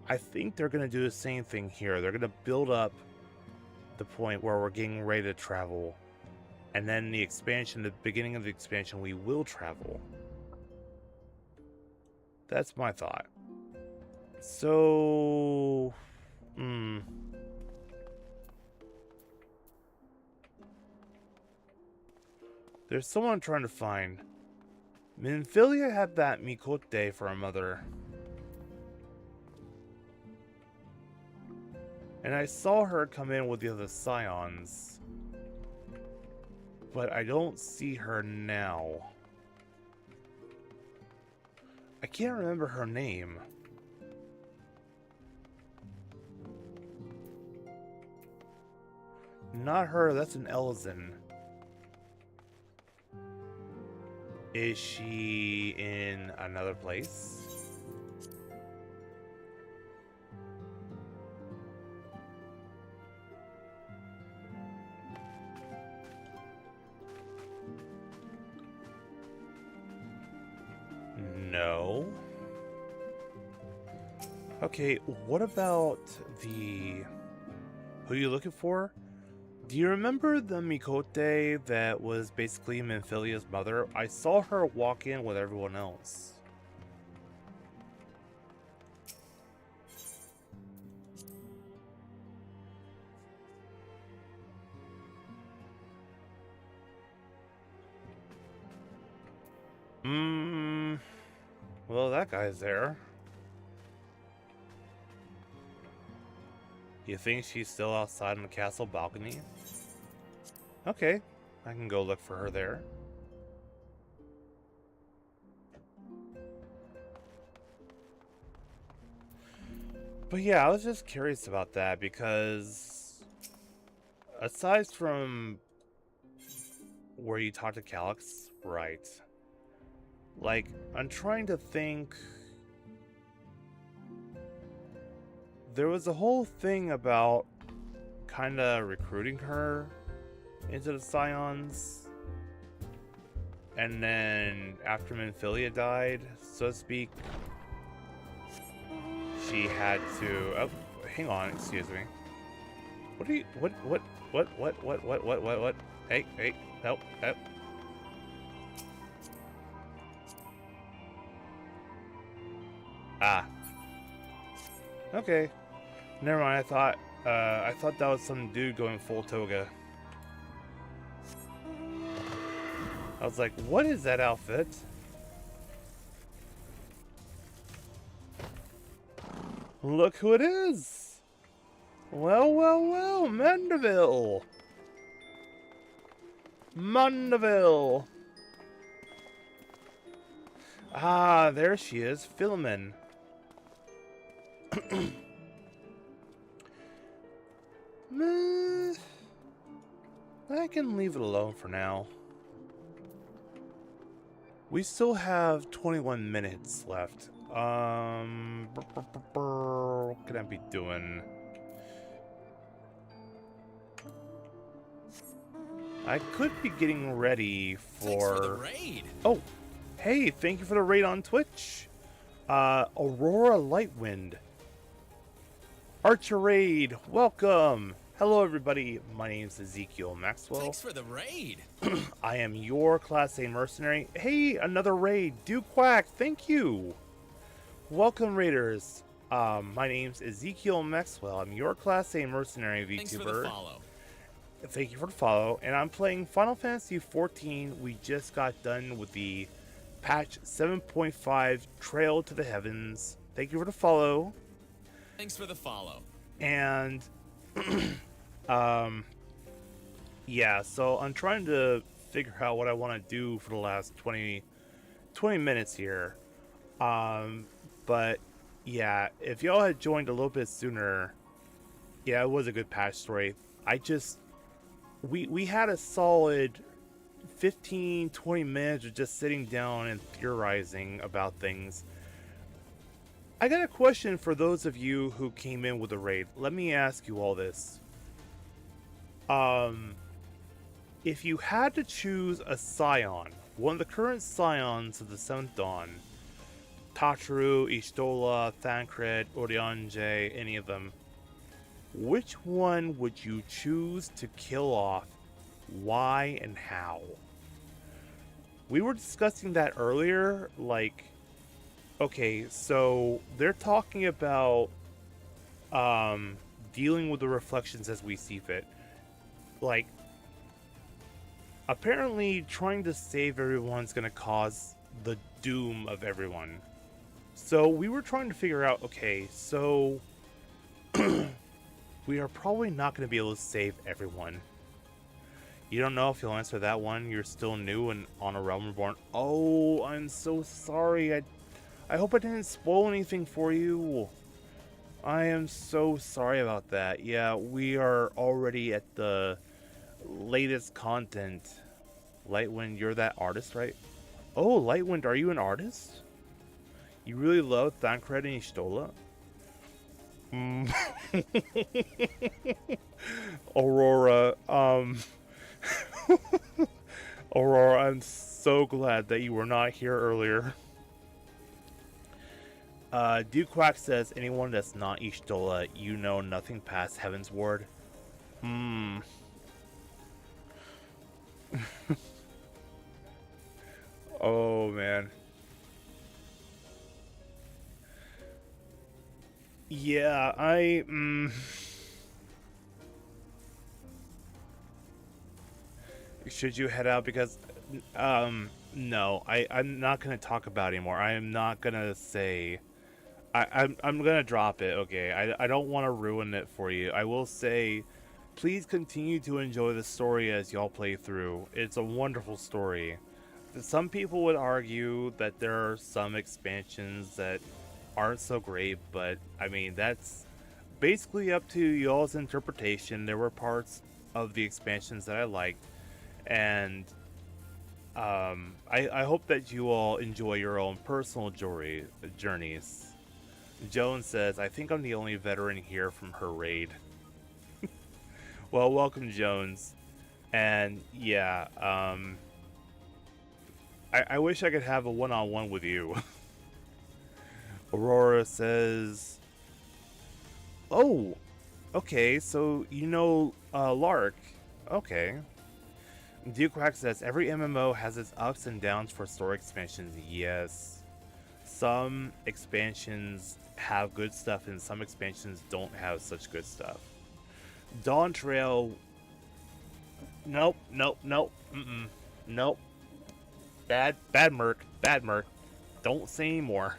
[SPEAKER 1] I think they're going to do the same thing here. They're going to build up the point where we're getting ready to travel. And then the expansion, the beginning of the expansion, we will travel. That's my thought. So, there's someone I'm trying to find. Minfilia had that Mikote for a mother. And I saw her come in with the other Scions. But I don't see her now. I can't remember her name. Not her, that's an Elzen. Is she in another place? No. Okay, what about the... Who are you looking for? Do you remember the Mikote that was basically Minfilia's mother? I saw her walk in with everyone else. Well, that guy's there. You think she's still outside on the castle balcony? Okay, I can go look for her there. But yeah, I was just curious about that because aside from where you talk to Calyx, right? Like, I'm trying to think. There was a whole thing about kind of recruiting her into the Scions. And then after Minfilia died, so to speak, she had to... Oh, hang on, excuse me. What are you... What? Hey, nope. Ah. Okay. Never mind, I thought that was some dude going full toga. I was like, what is that outfit? Look who it is! Well, Mandeville! Mandeville! Ah, there she is, Philemon. I can leave it alone for now. We still have 21 minutes left. What can I be doing? I could be getting ready for...
[SPEAKER 16] Thanks for the raid.
[SPEAKER 1] Oh, hey, thank you for the raid on Twitch. Aurora Lightwind. Archer raid, welcome. Hello everybody, my name is Ezekiel Maxwell.
[SPEAKER 16] Thanks for the raid.
[SPEAKER 1] I am your Class A mercenary. Hey, another raid. Do Quack, thank you. Welcome raiders. My name's Ezekiel Maxwell. I'm your Class A mercenary VTuber.
[SPEAKER 16] Thanks for the follow.
[SPEAKER 1] Thank you for the follow. And I'm playing Final Fantasy XIV. We just got done with the patch 7.5 Trail to the Heavens. Thank you for the follow.
[SPEAKER 16] Thanks for the follow.
[SPEAKER 1] And yeah, so I'm trying to figure out what I want to do for the last 20 minutes here. But yeah, if y'all had joined a little bit sooner, yeah, it was a good patch story. We had a solid 15-20 minutes of just sitting down and theorizing about things. I got a question for those of you who came in with a raid. Let me ask you all this. If you had to choose a scion, one of the current scions of the Seventh Dawn, Tataru, Ishtola, Thancred, Oriange, any of them, which one would you choose to kill off? Why and how? We were discussing that earlier, like, okay, so they're talking about dealing with the reflections as we see fit. Like, apparently trying to save everyone's gonna cause the doom of everyone. So we were trying to figure out, okay, so we are probably not going to be able to save everyone. You don't know if you'll answer that one. You're still new and on a Realm Reborn. Oh, I'm so sorry. I hope I didn't spoil anything for you. I am so sorry about that. Yeah, we are already at the latest content. Lightwind, you're that artist, right? Oh, Lightwind, are you an artist? You really love Thancred and Ishtola? Aurora, Aurora, I'm so glad that you were not here earlier. Duquack says, anyone that's not Ishtola, you know nothing past Heaven's Ward. Oh, man. Yeah, should you head out? Because, no, I'm not going to talk about it anymore. I am not going to say... I'm going to drop it, okay? I don't want to ruin it for you. I will say, please continue to enjoy the story as y'all play through. It's a wonderful story. Some people would argue that there are some expansions that aren't so great, but I mean, that's basically up to y'all's interpretation. There were parts of the expansions that I liked, and I hope that you all enjoy your own personal journeys. Joan says, I think I'm the only veteran here from her raid. Well, welcome, Jones. And yeah, I wish I could have a one-on-one with you. Aurora says, oh, okay, so you know Lark. Okay. Duquack says, every MMO has its ups and downs for story expansions. Yes. Some expansions have good stuff and some expansions don't have such good stuff. Dawntrail, nope. Nope. Bad Merc. Don't say anymore.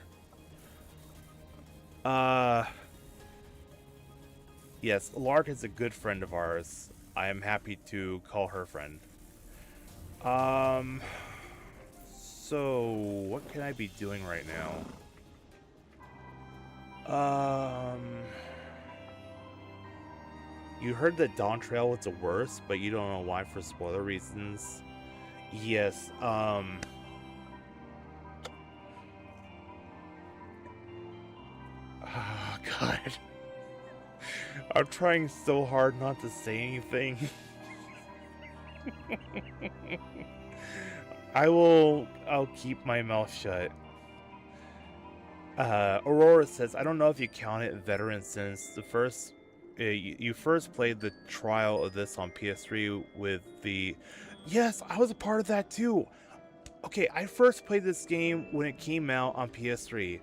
[SPEAKER 1] Yes, Lark is a good friend of ours. I am happy to call her friend. So what can I be doing right now? You heard that Dawntrail was the worst, but you don't know why for spoiler reasons. Yes, oh, God. I'm trying so hard not to say anything. I'll keep my mouth shut. Aurora says, I don't know if you count it veteran since the first you first played the trial of this on PS3 with the... Yes, I was a part of that too. Okay, I first played this game when it came out on PS3.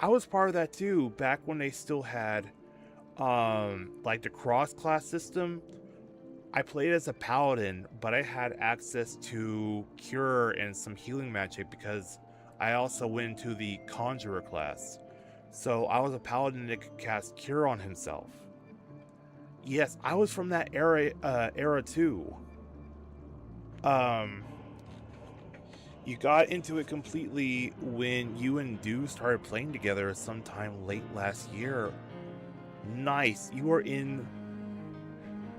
[SPEAKER 1] I was part of that too, back when they still had, like the cross-class system. I played as a paladin, but I had access to cure and some healing magic because I also went into the conjurer class. So I was a paladin that could cast cure on himself. Yes, I was from that era too. You got into it completely when you and Dew started playing together sometime late last year. Nice. You were in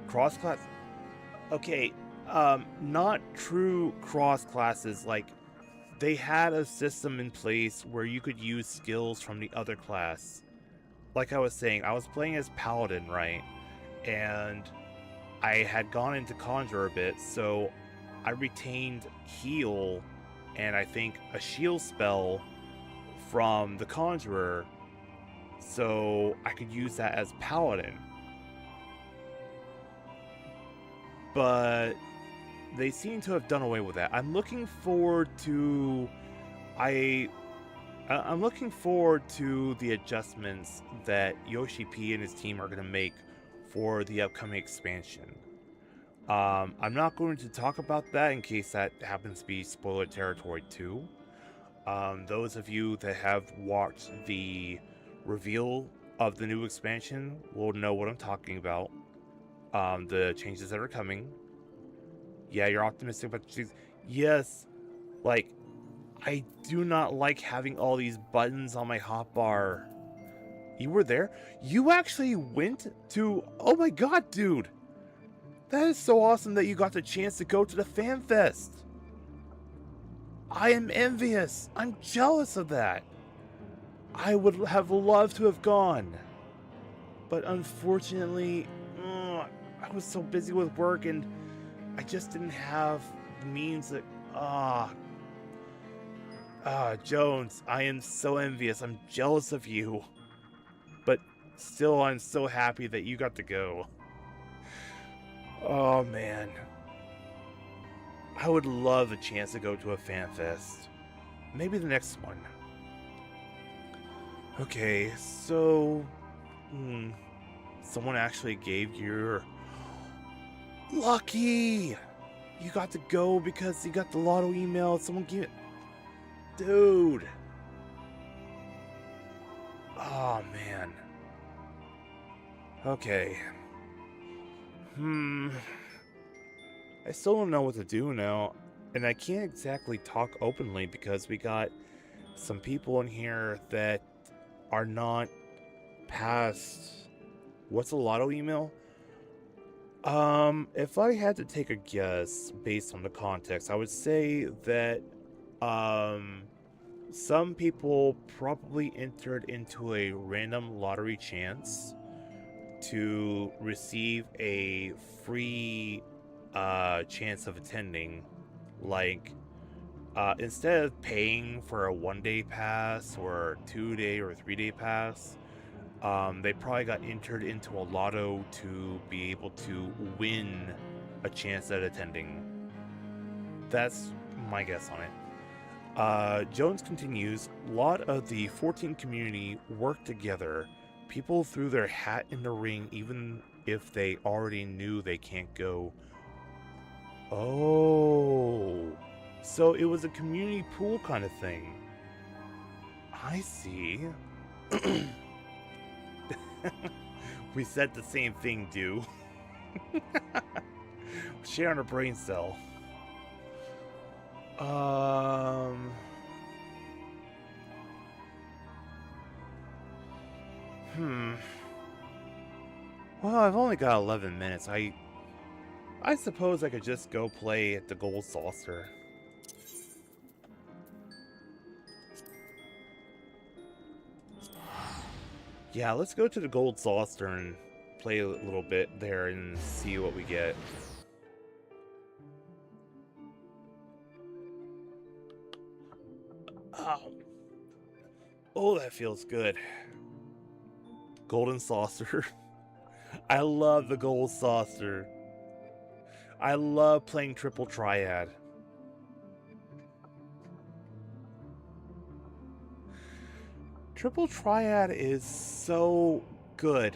[SPEAKER 1] cross-class. Okay, not true cross classes. Like, they had a system in place where you could use skills from the other class. Like I was saying, I was playing as Paladin, right? And I had gone into Conjure a bit, so I retained Heal and I think a shield spell from the Conjurer, so I could use that as Paladin. But they seem to have done away with that. I'm looking forward to I'm looking forward to the adjustments that Yoshi P and his team are going to make for the upcoming expansion. I'm not going to talk about that in case that happens to be spoiler territory too. Those of you that have watched the reveal of the new expansion will know what I'm talking about. The changes that are coming. Yeah, you're optimistic about the changes. Yes, like, I do not like having all these buttons on my hotbar. You were there? You actually went to... Oh my god, dude! That is so awesome that you got the chance to go to the Fan Fest. I am envious. I'm jealous of that. I would have loved to have gone. But unfortunately, I was so busy with work and I just didn't have the means that... Jones, I am so envious. I'm jealous of you. But still, I'm so happy that you got to go. Oh, man. I would love a chance to go to a fan fest. Maybe the next one. Okay, so... someone actually gave your... Lucky! You got to go because you got the lotto email. Someone gave it... Dude! Oh, man. Okay. I still don't know what to do now. And I can't exactly talk openly because we got some people in here that are not past... What's a lotto email? If I had to take a guess based on the context, I would say that some people probably entered into a random lottery chance to receive a free chance of attending. Like, instead of paying for a 1-day pass or a 2-day or a 3-day pass, they probably got entered into a lotto to be able to win a chance at attending. That's my guess on it. Jones continues, a lot of the 14 community work together. People threw their hat in the ring even if they already knew they can't go. Oh, so it was a community pool kind of thing. I see. We said the same thing, Dew. Sharing a brain cell. Well, I've only got 11 minutes. I suppose I could just go play at the Gold Saucer. Yeah, let's go to the Gold Saucer and play a little bit there and see what we get. Oh, that feels good. Golden Saucer. I love the gold saucer. I love playing triple triad. Triple triad is so good,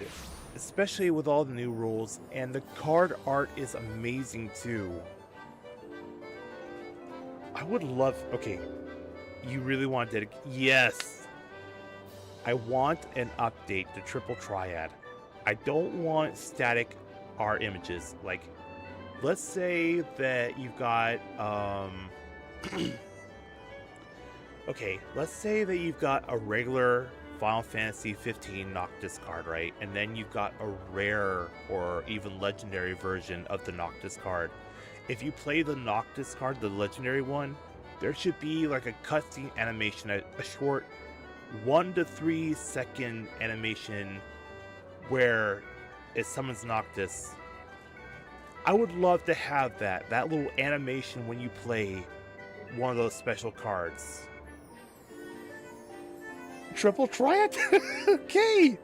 [SPEAKER 1] especially with all the new rules, and the card art is amazing too. I would love... Okay, you really want to dedicate... Yes! I want an update to triple triad. I don't want static art images. Like, let's say that you've got... Okay, let's say that you've got a regular Final Fantasy 15 Noctis card, right? And then you've got a rare or even legendary version of the Noctis card. If you play the Noctis card, the legendary one, there should be like a cutscene animation, a short 1 to 3 second animation where it summons Noctis. I would love to have that little animation when you play one of those special cards. Triple triad? Okay!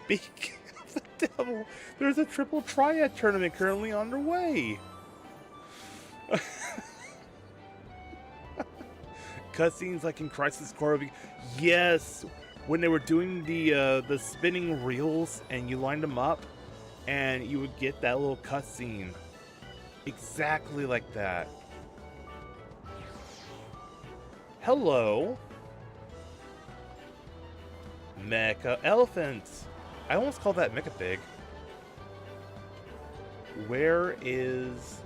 [SPEAKER 1] Speaking of the devil, there's a triple triad tournament currently underway. Cutscenes like in Crisis Core. Yes! When they were doing the spinning reels and you lined them up and you would get that little cutscene. Exactly like that. Hello. Mecha Elephant. I almost called that Mecha Pig. Where is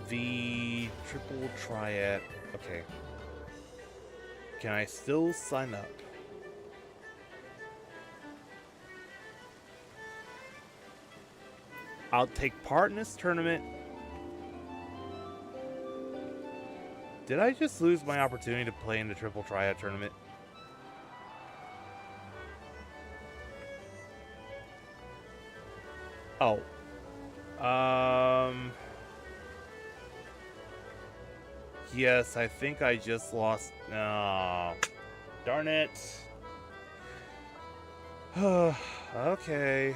[SPEAKER 1] the triple triad? Okay. Can I still sign up? I'll take part in this tournament. Did I just lose my opportunity to play in the triple triad tournament? Oh. Yes, I think I just lost. Oh, darn it. Okay.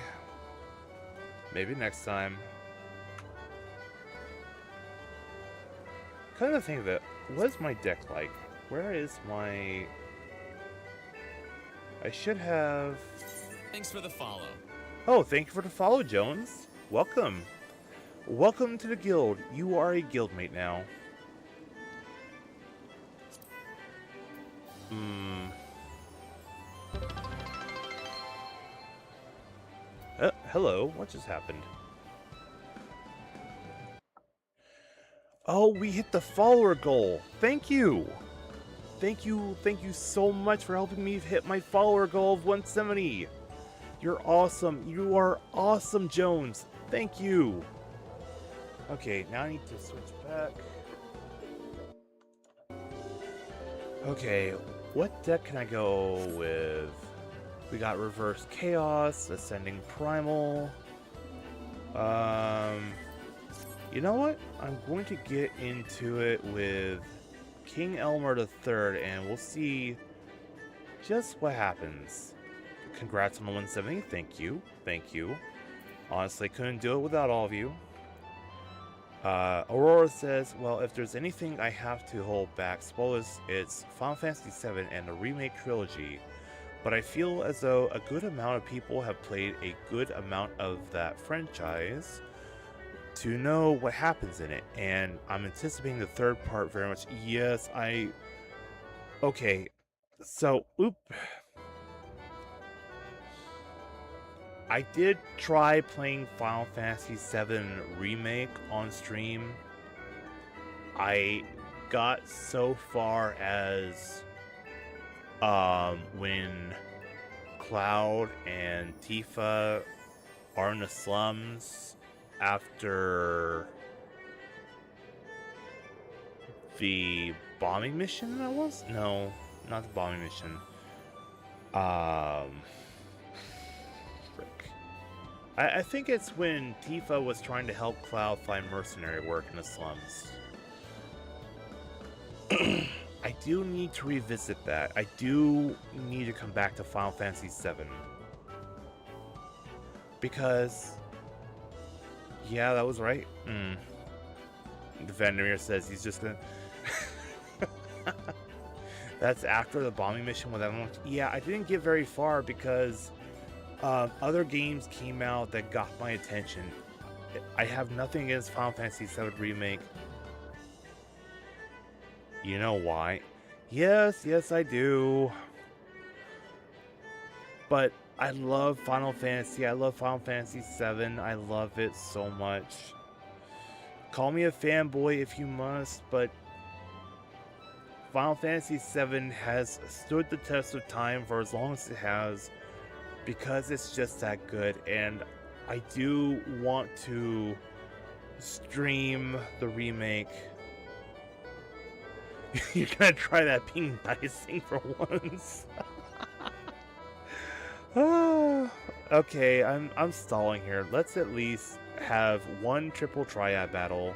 [SPEAKER 1] Maybe next time. Kind of think of it. What is my deck like? Where is my... I should have...
[SPEAKER 16] Thanks for the follow.
[SPEAKER 1] Oh, thank you for the follow, Jones. Welcome. Welcome to the guild. You are a guildmate now. Hello, what just happened? Oh, we hit the follower goal. Thank you. Thank you so much for helping me hit my follower goal of 170. You're awesome. You are awesome, Jones. Thank you. Okay, now I need to switch back. Okay, what deck can I go with? We got Reverse Chaos, Ascending Primal. You know what? I'm going to get into it with King Elmer III, and we'll see just what happens. Congrats on the 170. Thank you. Thank you. Honestly, couldn't do it without all of you. Aurora says, well, if there's anything I have to hold back, spoilers, it's Final Fantasy VII and the remake trilogy. But I feel as though a good amount of people have played a good amount of that franchise to know what happens in it. And I'm anticipating the third part very much. Yes, Okay, so, I did try playing Final Fantasy VII Remake on stream. I got so far as when Cloud and Tifa are in the slums after the bombing mission, that was? No, not the bombing mission. I think it's when Tifa was trying to help Cloud find mercenary work in the slums. I do need to revisit that. I do need to come back to Final Fantasy VII. Because... yeah, that was right. The Vandermeer says he's just gonna... That's after the bombing mission with everyone. Yeah, I didn't get very far because other games came out that got my attention. I have nothing against Final Fantasy VII Remake. You know why? Yes, I do. But I love Final Fantasy. I love Final Fantasy VII. I love it so much. Call me a fanboy if you must, but Final Fantasy VII has stood the test of time for as long as it has because it's just that good, and I do want to stream the remake. You're gonna try that ping dice thing for once. Okay, I'm stalling here. Let's at least have one triple triad battle.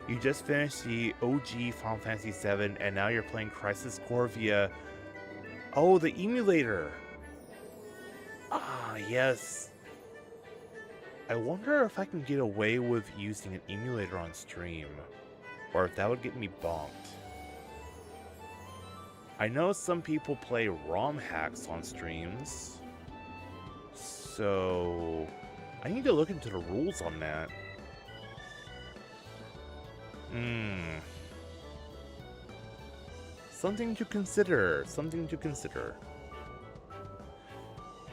[SPEAKER 1] You just finished the OG Final Fantasy VII, and now you're playing Crisis Core via... oh, the emulator! Ah, yes. I wonder if I can get away with using an emulator on stream, or if that would get me bonked. I know some people play ROM hacks on streams, so I need to look into the rules on that. Something to consider. Something to consider.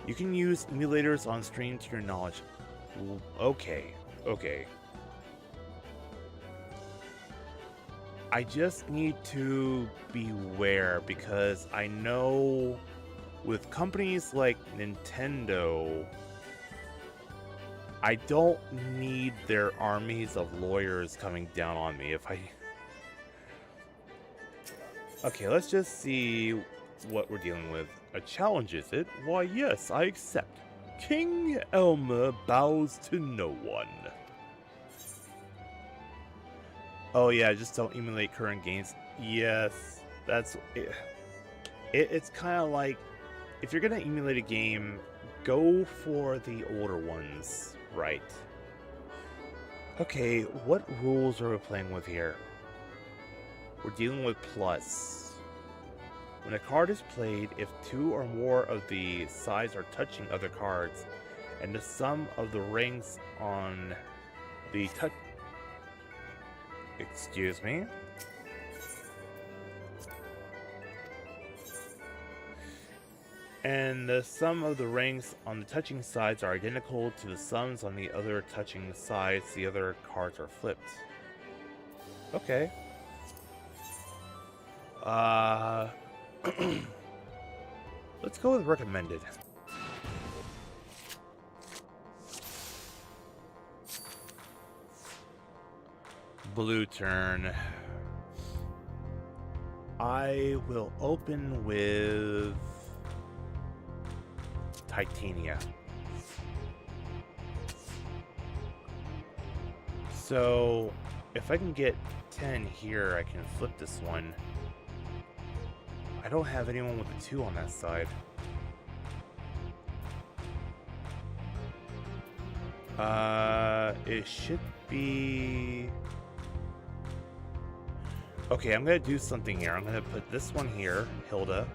[SPEAKER 1] You can use emulators on stream to your knowledge. Okay. I just need to beware because I know with companies like Nintendo, I don't need their armies of lawyers coming down on me if I... Okay, let's just see what we're dealing with. A challenge, is it? Why, yes, I accept. King Elmer bows to no one. Oh yeah, just don't emulate current games. Yes, that's... It's kind of like, if you're going to emulate a game, go for the older ones. Right. Okay, what rules are we playing with here? We're dealing with plus. When a card is played, if two or more of the sides are touching other cards, and the sum of the rings on the touch... Excuse me? And the sum of the rings on the touching sides are identical to the sums on the other touching sides, the other cards are flipped. Okay. Let's go with recommended. Blue turn. I will open with Titania. So if I can get 10 here, I can flip this one. I don't have anyone with a 2 on that side. It should be... Okay, I'm gonna do something here. I'm gonna put this one here, Hilda.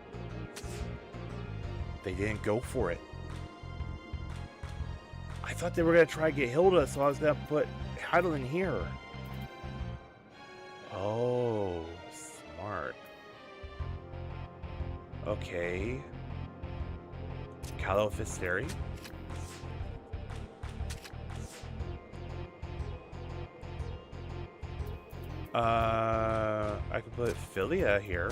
[SPEAKER 1] They didn't go for it. I thought they were gonna try to get Hilda, so I was gonna put Heidelin here. Oh, smart. Okay. Califisteri. I could put Philia here.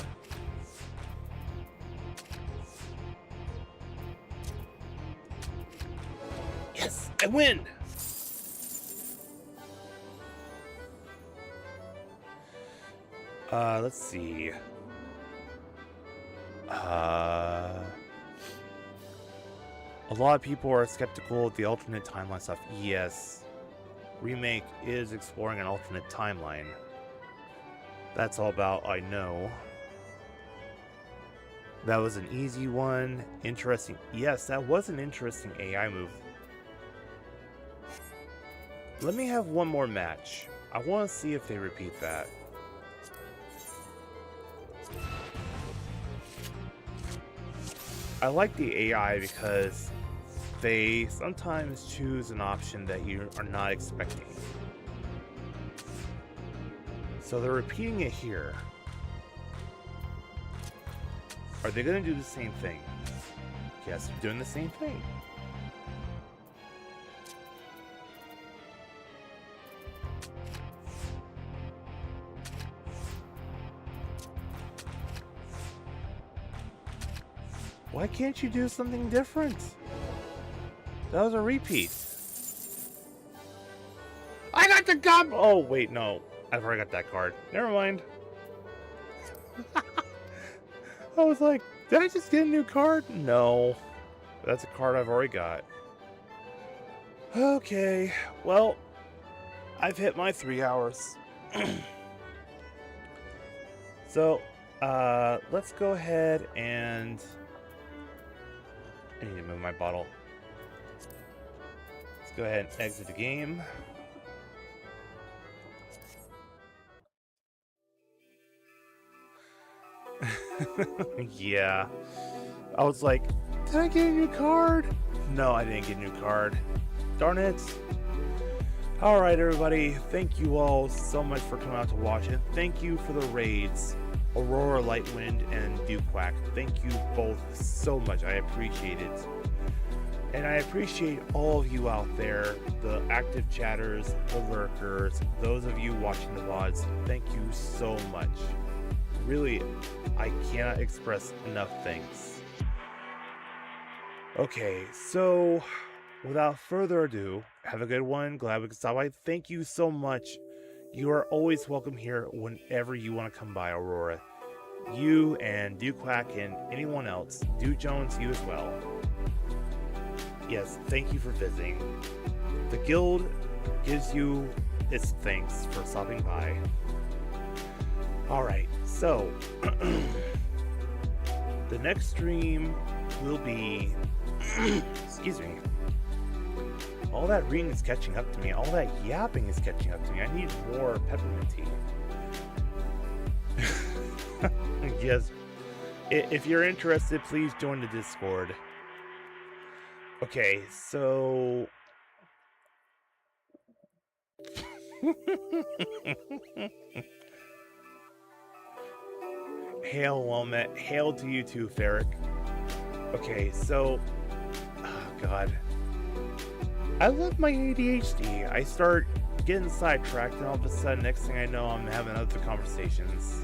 [SPEAKER 1] Yes, I win! Let's see. A lot of people are skeptical of the alternate timeline stuff. Yes. Remake is exploring an alternate timeline. That's all about I know. That was an easy one. Interesting. Yes, that was an interesting AI move. Let me have one more match. I want to see if they repeat that. I like the AI because they sometimes choose an option that you are not expecting. So they're repeating it here. Are they going to do the same thing? Yes, they're doing the same thing. Why can't you do something different? That was a repeat. I got the gum! Oh, wait, no. I've already got that card. Never mind. I was like, did I just get a new card? No. That's a card I've already got. Okay, well, I've hit my 3 hours. So, let's go ahead and... I need to move my bottle. Let's go ahead and exit the game. Yeah. I was like, did I get a new card? No, I didn't get a new card. Darn it. Alright, everybody. Thank you all so much for coming out to watch it. Thank you for the raids, Aurora Lightwind and Duquack. Thank you both so much. I appreciate it. And I appreciate all of you out there, the active chatters, the lurkers, those of you watching the VODs. Thank you so much. Really, I cannot express enough thanks. Okay, so without further ado, have a good one. Glad we could stop by. Thank you so much. You are always welcome here whenever you want to come by, Aurora. You and Duquack and anyone else. Dude Jones, you as well. Yes, thank you for visiting. The guild gives you its thanks for stopping by. Alright, so the next stream will be excuse me. All that reading is catching up to me. All that yapping is catching up to me. I need more peppermint tea. Yes. If you're interested, please join the Discord. Okay, so... Hail, Wilmette. Hail to you too, Ferric. Okay, so... Oh, God. I love my ADHD. I start getting sidetracked, and all of a sudden, next thing I know, I'm having other conversations.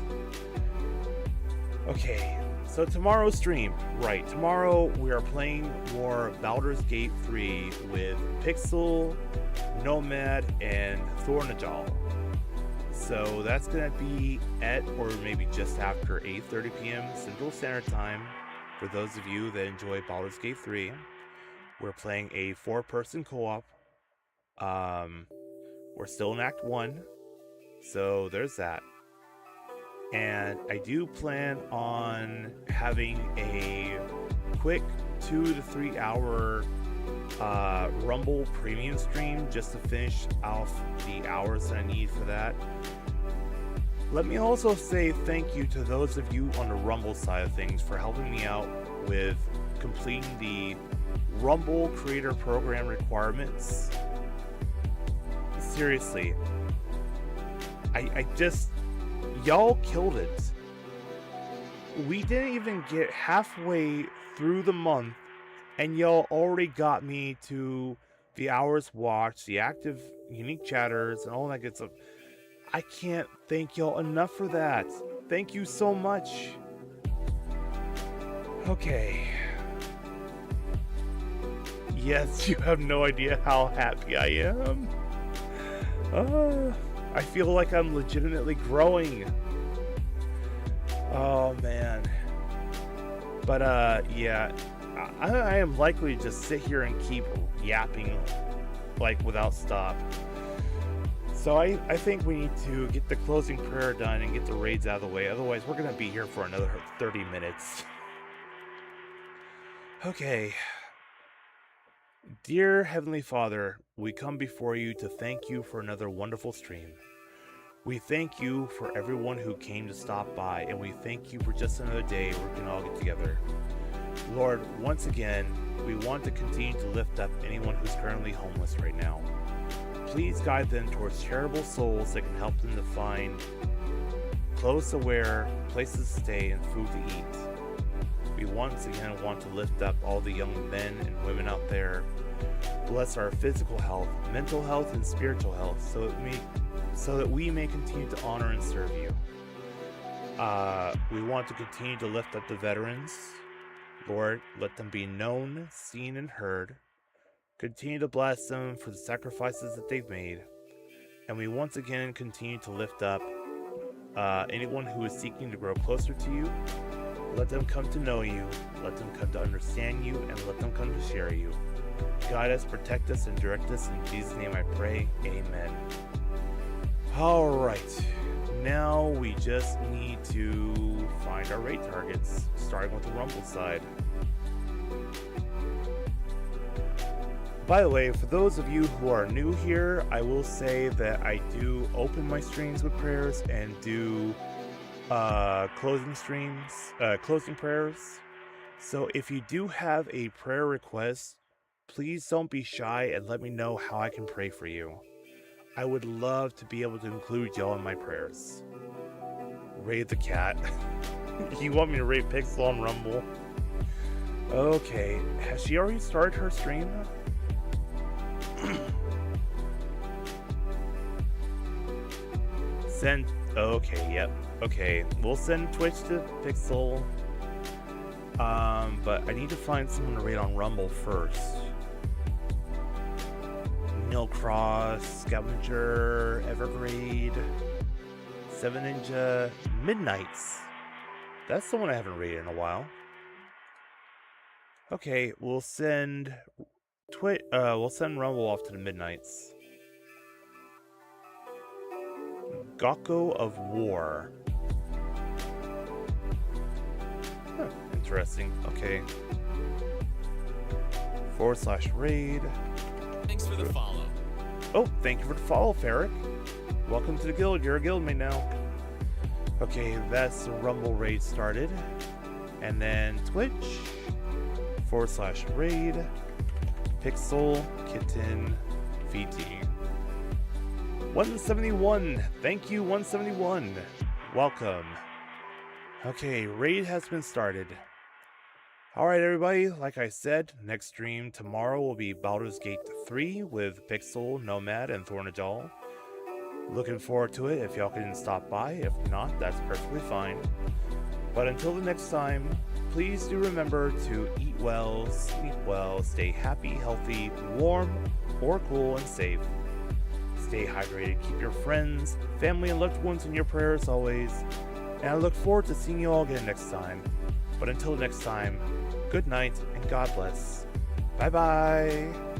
[SPEAKER 1] Okay, so tomorrow's stream. Right, tomorrow we are playing more Baldur's Gate 3 with Pixel, Nomad, and Thornajal. So that's going to be at, or maybe just after 8:30 p.m. Central Standard Time. For those of you that enjoy Baldur's Gate 3, we're playing a 4-person co-op. We're still in Act 1, so there's that. And I do plan on having a quick 2 to 3 hour Rumble premium stream just to finish off the hours that I need for that. Let me also say thank you to those of you on the Rumble side of things for helping me out with completing the Rumble Creator Program requirements. Seriously, I just... y'all killed it. We didn't even get halfway through the month, and y'all already got me to the hours watched, the active unique chatters, and all that good stuff. I can't thank y'all enough for that. Thank you so much. Okay. Yes, you have no idea how happy I am. I feel like I'm legitimately growing. Oh, man. But, yeah. I am likely to just sit here and keep yapping, like, without stop. So I think we need to get the closing prayer done and get the raids out of the way. Otherwise, we're going to be here for another 30 minutes. Okay. Dear Heavenly Father, we come before you to thank you for another wonderful stream. We thank you for everyone who came to stop by, and we thank you for just another day where we can all get together. Lord, once again, we want to continue to lift up anyone who's currently homeless right now. Please guide them towards charitable souls that can help them to find clothes to wear, places to stay, and food to eat. We once again want to lift up all the young men and women out there. Bless our physical health, mental health, and spiritual health so that we may continue to honor and serve you. We want to continue to lift up the veterans. Lord, let them be known, seen, and heard. Continue to bless them for the sacrifices that they've made. And we once again continue to lift up anyone who is seeking to grow closer to you. Let them come to know you, let them come to understand you, and let them come to share you. Guide us, protect us, and direct us. In Jesus' name I pray, amen. Alright, now we just need to find our raid targets, starting with the Rumble side. By the way, for those of you who are new here, I will say that I do open my streams with prayers and do closing prayers. So if you do have a prayer request, please don't be shy and let me know how I can pray for you. I would love to be able to include y'all in my prayers. Raid the cat. You want me to raid Pixel on Rumble? Okay, has she already started her stream? Send. Okay, yep. Okay, we'll send Twitch to Pixel. But I need to find someone to raid on Rumble first. Nilcross, Scavenger, Evergrade, 7 Ninja, Midnights. That's the one I haven't raided in a while. Okay, we'll send Rumble off to the Midnights. Gakko of War. Huh, interesting. Okay. /raid.
[SPEAKER 16] Thanks for the follow.
[SPEAKER 1] Oh, thank you for the follow, Ferric. Welcome to the guild. You're a guildmate now. Okay, that's the Rumble raid started. And then Twitch. /raid. Pixel Kitten VT. 171. Thank you, 171. Welcome. Okay, raid has been started. Alright everybody, like I said, next stream tomorrow will be Baldur's Gate 3 with Pixel, Nomad, and Thornajal. Looking forward to it if y'all can stop by. If not, that's perfectly fine. But until the next time, please do remember to eat well, sleep well, stay happy, healthy, warm, or cool, and safe. Stay hydrated, keep your friends, family, and loved ones in your prayers always. And I look forward to seeing you all again next time. But until next time, good night and God bless. Bye bye.